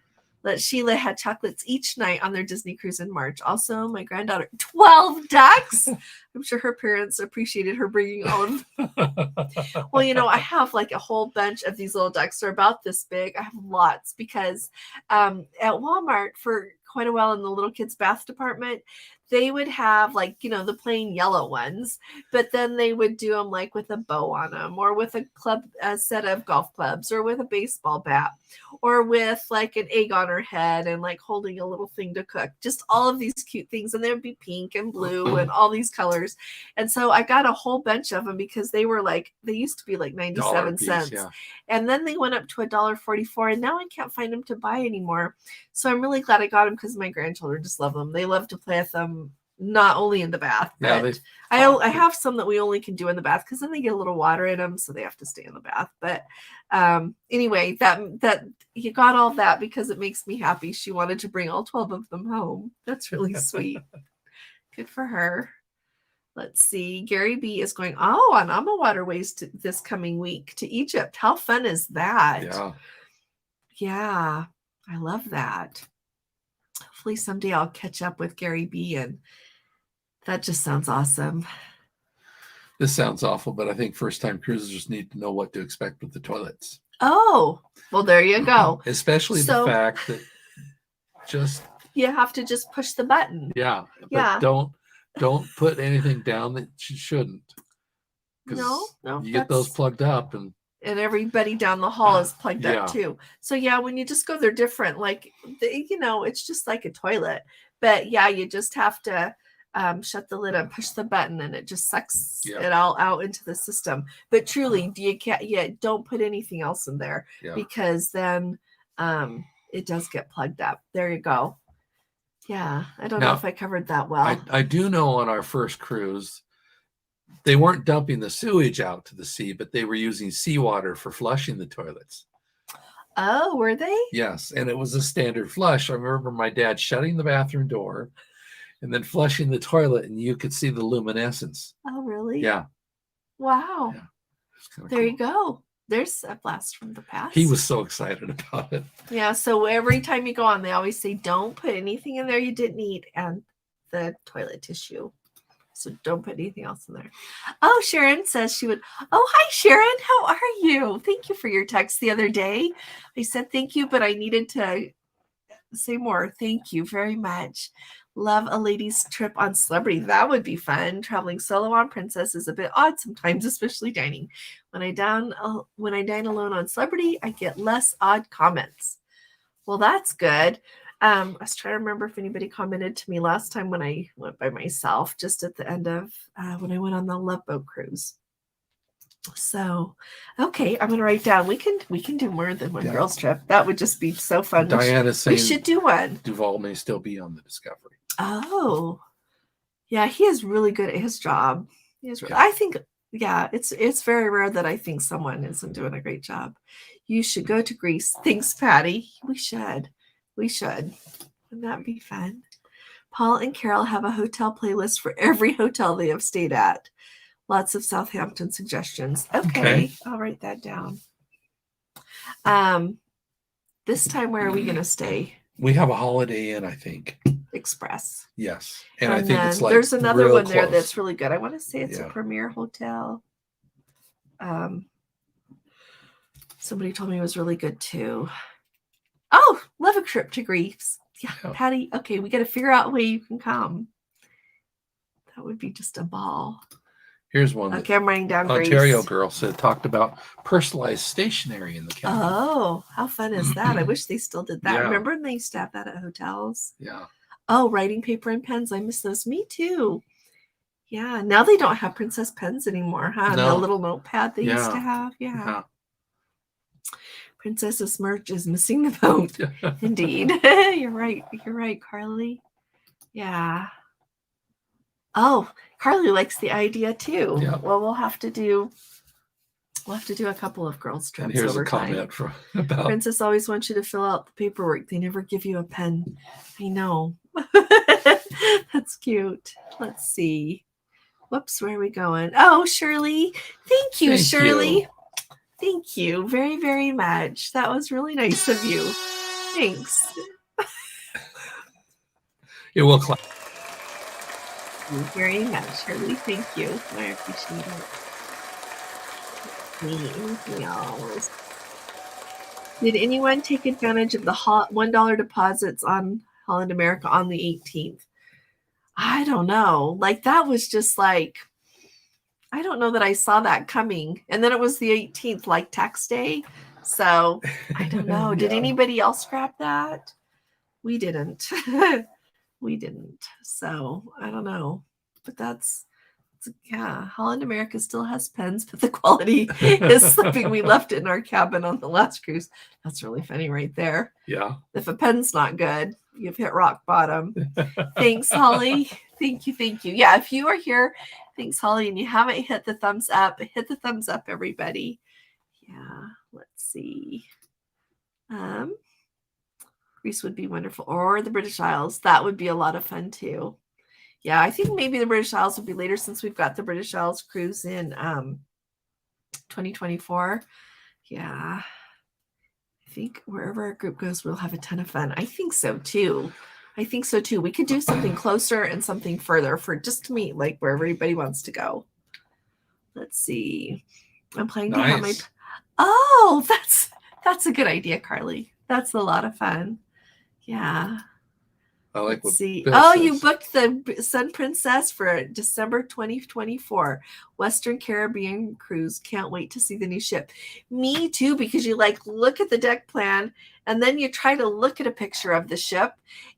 Sheila had chocolates each night on their Disney cruise in March. Also, my granddaughter, 12 ducks. I'm sure her parents appreciated her bringing all of them. Well, I have a whole bunch of these little ducks. They're about this big. I have lots because at Walmart for quite a while in the little kids' bath department, they would have the plain yellow ones, but then they would do them with a bow on them, or with a set of golf clubs, or with a baseball bat, or with an egg on her head and holding a little thing to cook. Just all of these cute things. And they would be pink and blue and all these colors. $2. And so I got a whole bunch of them because they used to be like 97 piece, cents. yeah. And then they went up to $1.44, and now I can't find them to buy anymore. So I'm really glad I got them because my grandchildren just love them. They love to play with them, not only in the bath, but I have some that we only can do in the bath because then they get a little water in them, so they have to stay in the bath. But anyway, that you got all that because it makes me happy. She wanted to bring all 12 of them home. That's really sweet. Good for her. Let's see. Gary B is going on Amma Waterways this coming week to Egypt. How fun is that? Yeah, I love that. Hopefully someday I'll catch up with Gary B, and that just sounds awesome. This sounds awful, but I think first-time cruisers need to know what to expect with the toilets. Oh, well, there you go. Especially the fact that you have to just push the button. Yeah, but don't put anything down that you shouldn't. No, you get those plugged up, and everybody down the hall is plugged up too. So when you just go, they're different. Like it's just like a toilet, but you just have to shut the lid and push the button, and it just sucks it all out into the system. But truly, don't put anything else in there because then it does get plugged up. There you go. Yeah, I don't know if I covered that well. I do know on our first cruise, they weren't dumping the sewage out to the sea, but they were using seawater for flushing the toilets. Oh, were they? Yes, and it was a standard flush. I remember my dad shutting the bathroom door and then flushing the toilet, and you could see the luminescence. Oh, really? Yeah. Wow. Yeah. There you go. There's a blast from the past. He was so excited about it. Yeah, so every time you go on, they always say, don't put anything in there you didn't need, and the toilet tissue. So don't put anything else in there. Oh, Sharon says she would. Oh, hi, Sharon. How are you? Thank you for your text the other day. I said thank you, but I needed to say more. Thank you very much. Love a ladies' trip on Celebrity. That would be fun. Traveling solo on Princess is a bit odd sometimes, especially dining. When I dine alone on Celebrity, I get less odd comments. Well, that's good. I was trying to remember if anybody commented to me last time when I went by myself, just at the end of when I went on the Love Boat cruise. So, okay, I'm gonna write down. We can do more than one girls trip. That would just be so fun. Diana's saying we should do one. Duval may still be on the Discovery. Oh, yeah, he is really good at his job. I think, it's very rare that I think someone isn't doing a great job. You should go to Greece. Thanks, Patty. We should. Wouldn't that be fun? Paul and Carol have a hotel playlist for every hotel they have stayed at. Lots of Southampton suggestions. Okay. I'll write that down. This time, where are we going to stay? We have a Holiday Inn, I think. Express. Yes. And I think it's like there's another one close. there that's really good. I want to say it's a Premier Hotel. Somebody told me it was really good too. Oh, love a trip to Greece. Yeah, Patty. Okay, we got to figure out a way you can come. That would be just a ball. Here's one. Okay, I'm writing down Ontario Greece. girl talked about personalized stationery in the cabin. Oh, how fun is that? I wish they still did that. Yeah. Remember when they used to have that at hotels? Yeah. Oh, writing paper and pens. I miss those. Me too. Yeah. Now they don't have princess pens anymore, huh? No. The little notepad they used to have. Yeah. Princess's merch is missing the boat. Indeed. You're right. You're right, Carly. Yeah. Oh, Carly likes the idea too. Yeah. Well, we'll have to do a couple of girls trips. And here's over a comment time. about Princess always wants you to fill out the paperwork. They never give you a pen. I know. That's cute. Let's see. Whoops, where are we going? Oh, Shirley. Thank you, Shirley. Thank you very, very much. That was really nice of you. Thanks. It will clap. Thank you very much, Shirley. Thank you. I appreciate it. Anything else? Did anyone take advantage of the $1 deposits on Holland America on the 18th? I don't know. Like, that was just like, I don't know that I saw that coming. And then it was the 18th, like tax day. So I don't know. Did anybody else grab that? We didn't. We didn't. So I don't know. But that's Yeah, Holland America still has pens, but the quality is slipping. We left it in our cabin on the last cruise. That's really funny right there. Yeah. If a pen's not good, you've hit rock bottom. Thanks, Holly. Thank you. Thank you. Yeah, if you are here, thanks, Holly, and you haven't hit the thumbs up, hit the thumbs up, everybody. Yeah, let's see. Greece would be wonderful. Or the British Isles. That would be a lot of fun too. Yeah, I think maybe the British Isles would be later since we've got the British Isles cruise in 2024. Yeah. I think wherever our group goes, we'll have a ton of fun. I think so too. We could do something closer and something further for just to meet like where everybody wants to go. Let's see. I'm planning to have my. Oh, that's a good idea, Carly. That's a lot of fun. Yeah. I like Let's see. Bill Oh, says. you booked the Sun Princess for December 2024 Western Caribbean cruise. Can't wait to see the new ship. Me too, because you like look at the deck plan and then you try to look at a picture of the ship.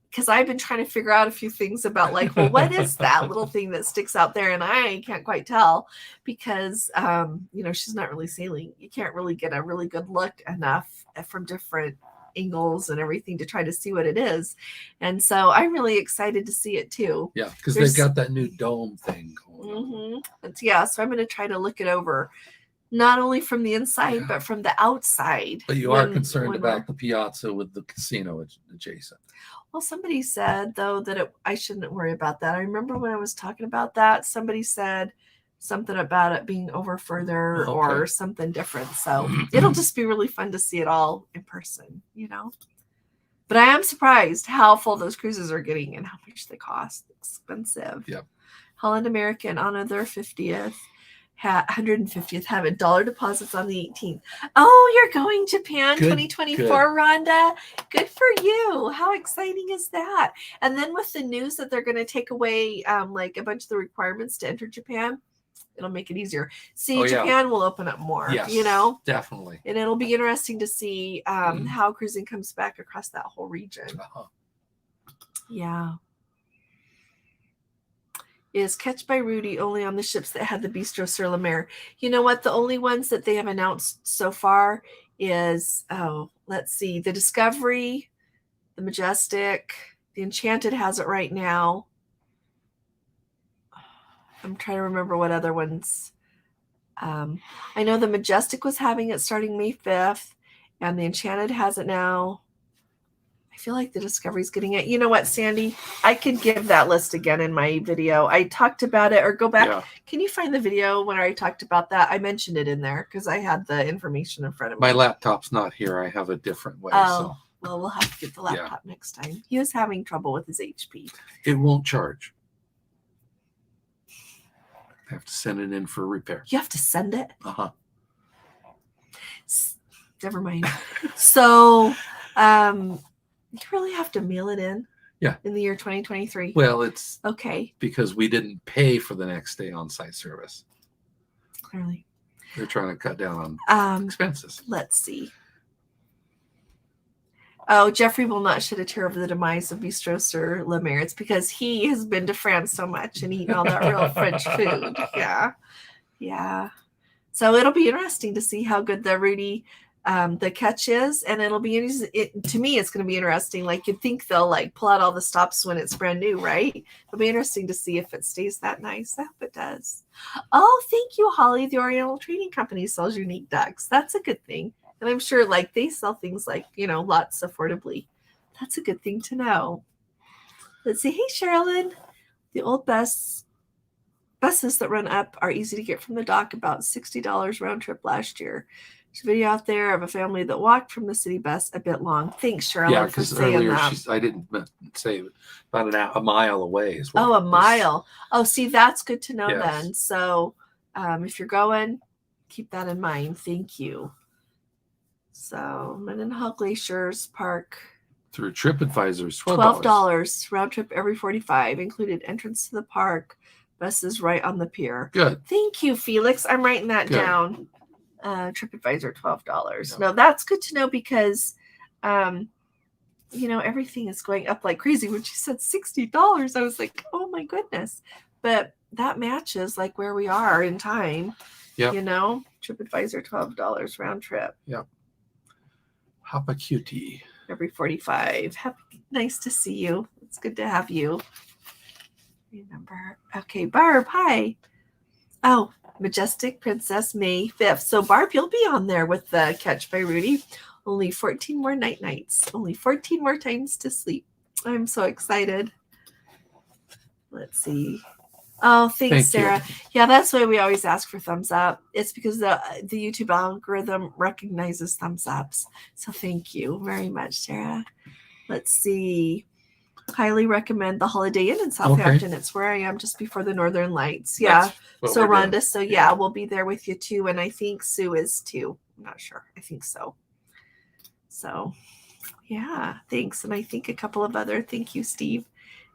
Because I've been trying to figure out a few things about like, well, what is that little thing that sticks out there? And I can't quite tell because, she's not really sailing. You can't really get a really good look enough from different angles and everything to try to see what it is. And so I'm really excited to see it too. Yeah, because they've got that new dome thing going on. So I'm going to try to look it over. Not only from the inside, but from the outside. But you are concerned about the piazza with the casino adjacent. Well, somebody said, though, that I shouldn't worry about that. I remember when I was talking about that, somebody said something about it being over further or something different. So it'll just be really fun to see it all in person, But I am surprised how full those cruises are getting and how much they cost. Expensive. Yep. Holland American on their 150th, have $1 deposits on the 18th. Oh, you're going Japan 2024, Rhonda. Good for you. How exciting is that? And then with the news that they're going to take away like a bunch of the requirements to enter Japan, it'll make it easier. See, Japan will open up more, definitely. And it'll be interesting to see how cruising comes back across that whole region. Yeah. Is Catch by Rudy only on the ships that had the Bistro sur la Mer? You know what? The only ones that they have announced so far is, let's see, the Discovery, the Majestic, the Enchanted has it right now. I'm trying to remember what other ones. I know the Majestic was having it starting May 5th, and the Enchanted has it now. I feel like the Discovery's getting it. You know what, Sandy? I could give that list again in my video. I talked about it, or go back. Yeah. Can you find the video when I talked about that? I mentioned it in there because I had the information in front of me. My laptop's not here. I have a different way. Oh, well, we'll have to get the laptop next time. He was having trouble with his HP. It won't charge. I have to send it in for repair. You have to send it? Uh-huh. Never mind. So, you really have to mail it in? Yeah. In the year 2023? Well, it's okay because we didn't pay for the next day on-site service. Clearly. They're trying to cut down on expenses. Let's see. Oh, Jeffrey will not shed a tear over the demise of Bistro sur la Mer. It's because he has been to France so much and eaten all that real French food. Yeah. Yeah. So it'll be interesting to see how good the Rudy the catch is, and it'll be to me it's going to be interesting. Like, you'd think they'll like pull out all the stops when it's brand new, right? It'll be interesting to see if it stays that nice. I hope it does. Oh, thank you, Holly. The Oriental Trading Company sells unique ducks. That's a good thing. And I'm sure like they sell things like, lots affordably. That's a good thing to know. Let's see. Hey, Sherilyn. The old buses that run up are easy to get from the dock, about $60 round trip last year. There's a video out there of a family that walked from the city bus a bit long. Thanks, Sherilyn, for saying that. I didn't say about a mile away. A mile. Oh, see, that's good to know then. So if you're going, keep that in mind. Thank you. So Mendenhall Glaciers Park. Through TripAdvisor's $12 round trip every 45, included entrance to the park, buses right on the pier. Good. Thank you, Felix. I'm writing that down. TripAdvisor $12. Yep. No, that's good to know because everything is going up like crazy. When she said $60, I was like, oh my goodness. but that matches like where we are in time. Yep. You know, TripAdvisor, $12 round trip. Yep. Hapa Cutie. Every 45. Nice to see you. It's good to have you. Remember. Okay, Barb, hi. Oh, Majestic Princess, May 5th. So, Barb, you'll be on there with the Catch by Rudy. Only 14 more nights. Only 14 more times to sleep. I'm so excited. Let's see. Oh, thanks, Sarah. Yeah, that's why we always ask for thumbs up. It's because the YouTube algorithm recognizes thumbs ups. So thank you very much, Sarah. Let's see. Highly recommend the Holiday Inn in Southampton. It's where I am just before the Northern Lights. Yeah. So Rhonda, so yeah, we'll be there with you too. And I think Sue is too. I'm not sure. I think so. So yeah, thanks. And I think a couple of other, thank you, Steve.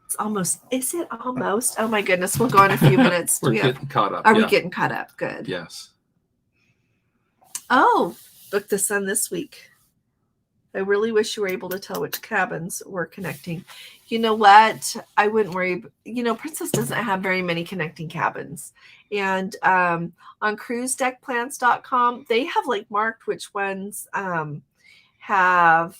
It's almost, is it almost? Oh my goodness, we'll go in a few minutes. We're getting caught up. Are we getting caught up? Good. Yes. Oh, booked the sun this week. I really wish you were able to tell which cabins we're connecting. You know what? I wouldn't worry. You know, Princess doesn't have very many connecting cabins. And on cruisedeckplans.com, they have like marked which ones have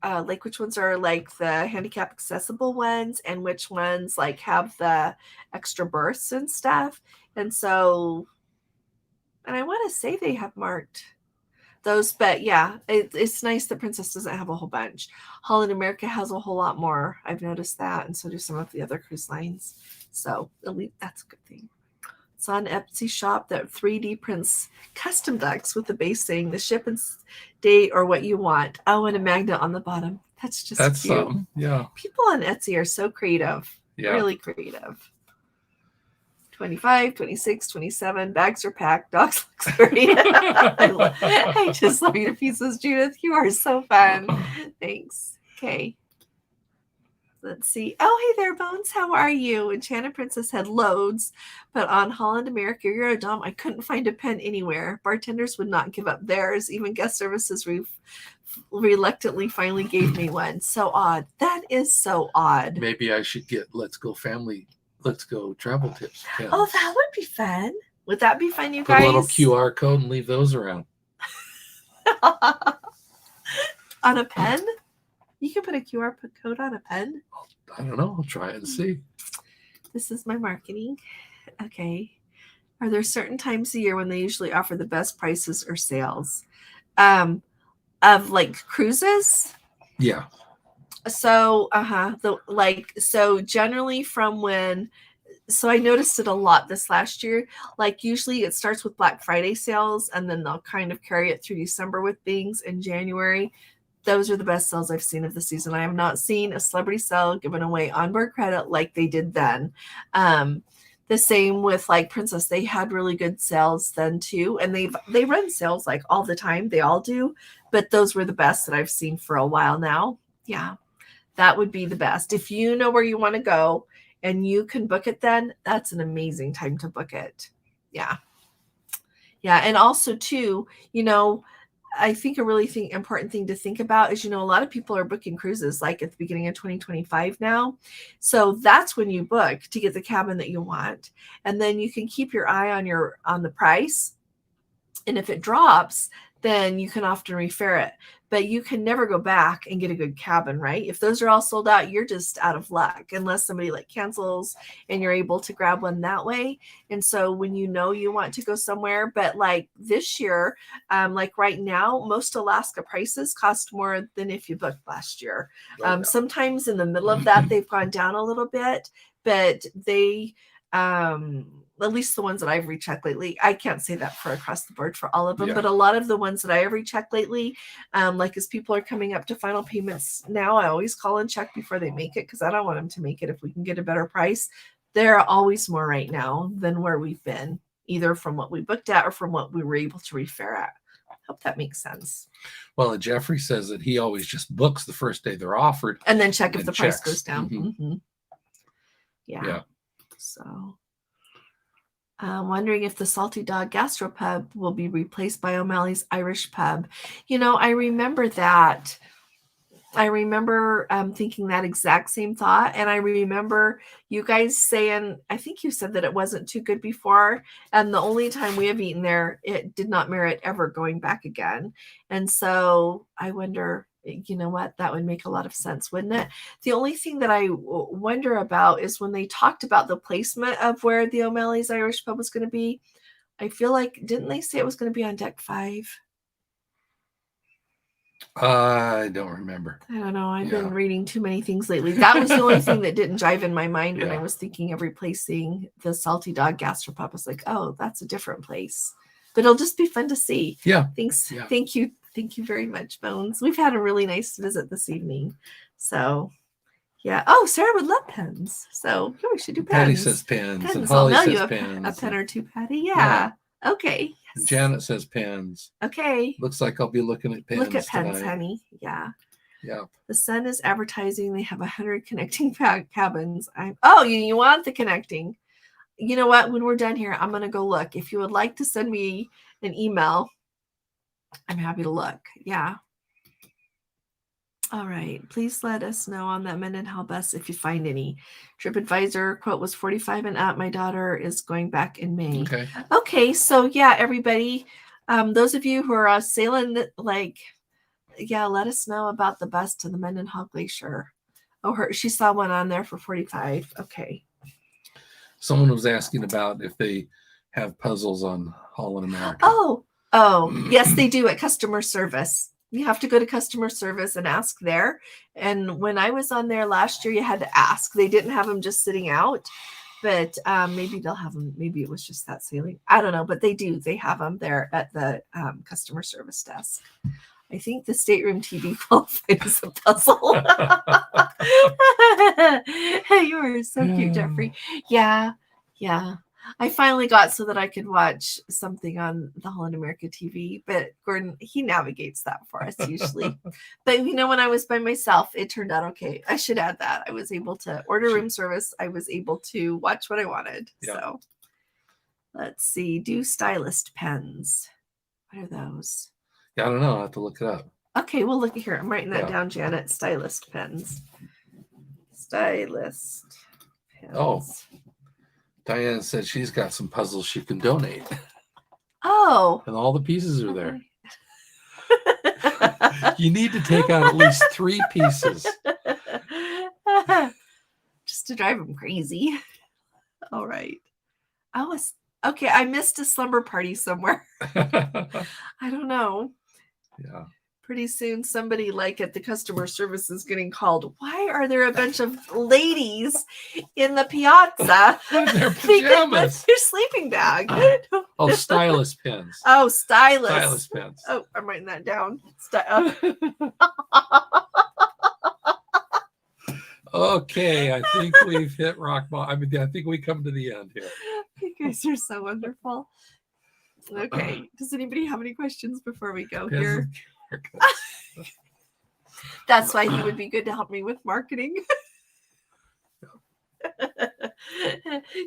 like which ones are like the handicap accessible ones and which ones like have the extra berths and stuff. And so, and I want to say they have marked those, but yeah, it's nice that Princess doesn't have a whole bunch. Holland America has a whole lot more. I've noticed that. And so do some of the other cruise lines. So that's a good thing. It's on Etsy shop that 3D prints custom decks with the base saying the ship and date or what you want. Oh, and a magnet on the bottom. That's cute. Something. Yeah. People on Etsy are so creative. Yeah. Really creative. 25, 26, 27. Bags are packed. Dogs look dirty. I just love you to pieces, Judith. You are so fun. Thanks. Okay. Let's see. Oh, hey there, Bones. How are you? Enchanted Princess had loads, but on Holland America, you're a dumb. I couldn't find a pen anywhere. Bartenders would not give up theirs. Even guest services reluctantly finally gave me one. So odd. That is so odd. Maybe I should get Let's Go travel tips pens. Oh, that would be fun. Would that be fun, you guys? Put a little QR code and leave those around. On a pen? You can put a QR code on a pen? I don't know. I'll try it and see. This is my marketing. Okay. Are there certain times a year when they usually offer the best prices or sales? Of like cruises? Yeah. So, so generally from when, so I noticed it a lot this last year. Like usually it starts with Black Friday sales and then they'll kind of carry it through December with things in January. Those are the best sales I've seen of the season. I have not seen a celebrity sale giving away onboard credit like they did then. The same with like Princess. They had really good sales then too. And they run sales like all the time. They all do. But those were the best that I've seen for a while now. Yeah, that would be the best. If you know where you want to go and you can book it then, that's an amazing time to book it. Yeah. Yeah. And also too, you know, I think a really important thing to think about is, you know, a lot of people are booking cruises like at the beginning of 2025 now. So that's when you book to get the cabin that you want. And then you can keep your eye on the price. And if it drops, then you can often refare it. But you can never go back and get a good cabin, right? If those are all sold out, you're just out of luck unless somebody like cancels and you're able to grab one that way. And so when you know you want to go somewhere, but like this year, like right now, most Alaska prices cost more than if you booked last year. Sometimes in the middle of that, they've gone down a little bit, but they, at least the ones that I've rechecked lately, I can't say that for across the board for all of them, but a lot of the ones that I have rechecked lately, like as people are coming up to final payments now, I always call and check before they make it because I don't want them to make it if we can get a better price. There are always more right now than where we've been, either from what we booked at or from what we were able to refer at. Hope that makes sense. Well, and Jeffrey says that he always just books the first day they're offered. And then check if the price goes down. Mm-hmm. Yeah. So wondering if the Salty Dog Gastropub will be replaced by O'Malley's Irish Pub. You know, I remember that I remember thinking that exact same thought. And I remember you guys saying, I think you said that it wasn't too good before. And the only time we have eaten there, it did not merit ever going back again. And so I wonder, you know what, that would make a lot of sense, wouldn't it? The only thing that I wonder about is when they talked about the placement of where the O'Malley's Irish Pub was going to be. I feel like, didn't they say it was going to be on deck 5? I don't remember. I don't know. I've been reading too many things lately. That was the only thing that didn't jive in my mind when I was thinking of replacing the Salty Dog Gastropub. I was like, oh, that's a different place. But it'll just be fun to see. Yeah. Thanks. Yeah. Thank you. Thank you very much, Bones. We've had a really nice visit this evening. So, yeah. Oh, Sarah would love pens. So, we should do pens. Patty says pens. And Holly says pens. A pen or two, Patty. Yeah. Okay. Yes. Janet says pens. Okay. Looks like I'll be looking at pens. Look at pens, tonight. honey. Yeah. Yeah. The Sun is advertising. They have 100 connecting cabins. You want the connecting. You know what? When we're done here, I'm going to go look. If you would like to send me an email, I'm happy to look. Yeah. All right. Please let us know on that Mendenhall bus if you find any. TripAdvisor quote was 45 and up. My daughter is going back in May. Okay. Okay. So yeah, everybody, those of you who are sailing, let us know about the bus to the Mendenhall Glacier. Oh, she saw one on there for 45. Okay. Someone was asking about if they have puzzles on Holland America. Oh, yes, they do at customer service. You have to go to customer service and ask there. And when I was on there last year, you had to ask. They didn't have them just sitting out, but maybe they'll have them. Maybe it was just that sailing. I don't know, but they do. They have them there at the customer service desk. I think the stateroom TV qualified as a puzzle. You were so cute, Jeffrey. Yeah. I finally got so that I could watch something on the Holland America TV, but Gordon, he navigates that for us usually. But when I was by myself, it turned out okay. I should add that. I was able to order room service. I was able to watch what I wanted. Yeah. So let's see. Do stylist pens. What are those? Yeah, I don't know. I have to look it up. Okay, well, look here. I'm writing that down, Janet. Stylist pens. Stylist pens. Oh. Diane said she's got some puzzles she can donate. Oh. And all the pieces are there. You need to take out at least 3 pieces. Just to drive them crazy. All right. I missed a slumber party somewhere. I don't know. Yeah. Pretty soon somebody at the customer service is getting called. Why are there a bunch of ladies in the piazza? Their pajamas. Their sleeping bag. Stylist pens. Oh, stylist. Stylist pens. Oh, I'm writing that down. Okay, I think we've hit rock bottom. I think we come to the end here. You guys are so wonderful. Okay. Does anybody have any questions before we go here? That's why he would be good to help me with marketing.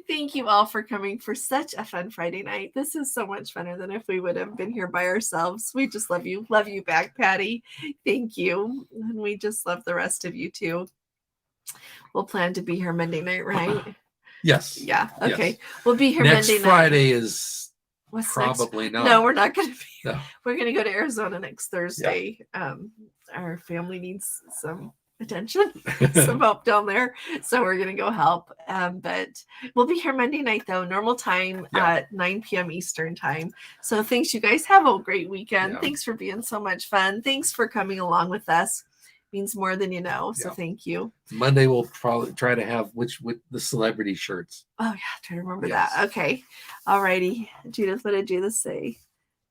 Thank you all for coming for such a fun Friday night. This is so much funner than if we would have been here by ourselves. We just love you. Love you back, Patty. Thank you. And we just love the rest of you too. We'll plan to be here Monday night, right? Yes. Yeah. Okay. Yes. We'll be here next Monday night. Friday is What's probably next? not. No, we're not going to be. No. We're going to go to Arizona next Thursday. Yeah. Our family needs some attention, some help down there. So we're going to go help. But we'll be here Monday night, though, normal time at 9 p.m. Eastern time. So thanks, you guys. Have a great weekend. Yeah. Thanks for being so much fun. Thanks for coming along with us. Means more than you know. So thank you. Monday we'll probably try to have with the celebrity shirts. Oh yeah, try to remember that. Okay. All righty. Judith, what did Judith say?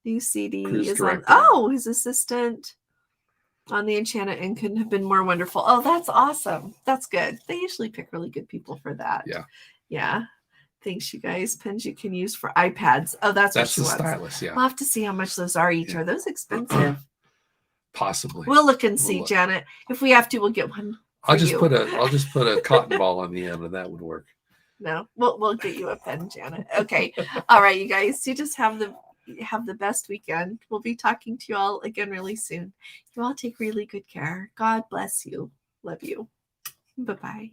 New CD Cruise is director. on. Oh, his assistant on the Enchanted and couldn't have been more wonderful. Oh, that's awesome. That's good. They usually pick really good people for that. Yeah. Yeah. Thanks, you guys. Pens you can use for iPads. Oh, that's what she the wants. Stylus. Yeah. We'll have to see how much those are each. Yeah. Are those expensive? Possibly. We'll look and see, Janet. If we have to, we'll get one. I'll just put a cotton ball on the end, and that would work. No, we'll get you a pen, Janet. Okay. All right, you guys. You just have the have the best weekend. We'll be talking to you all again really soon. You all take really good care. God bless you. Love you. Bye-bye.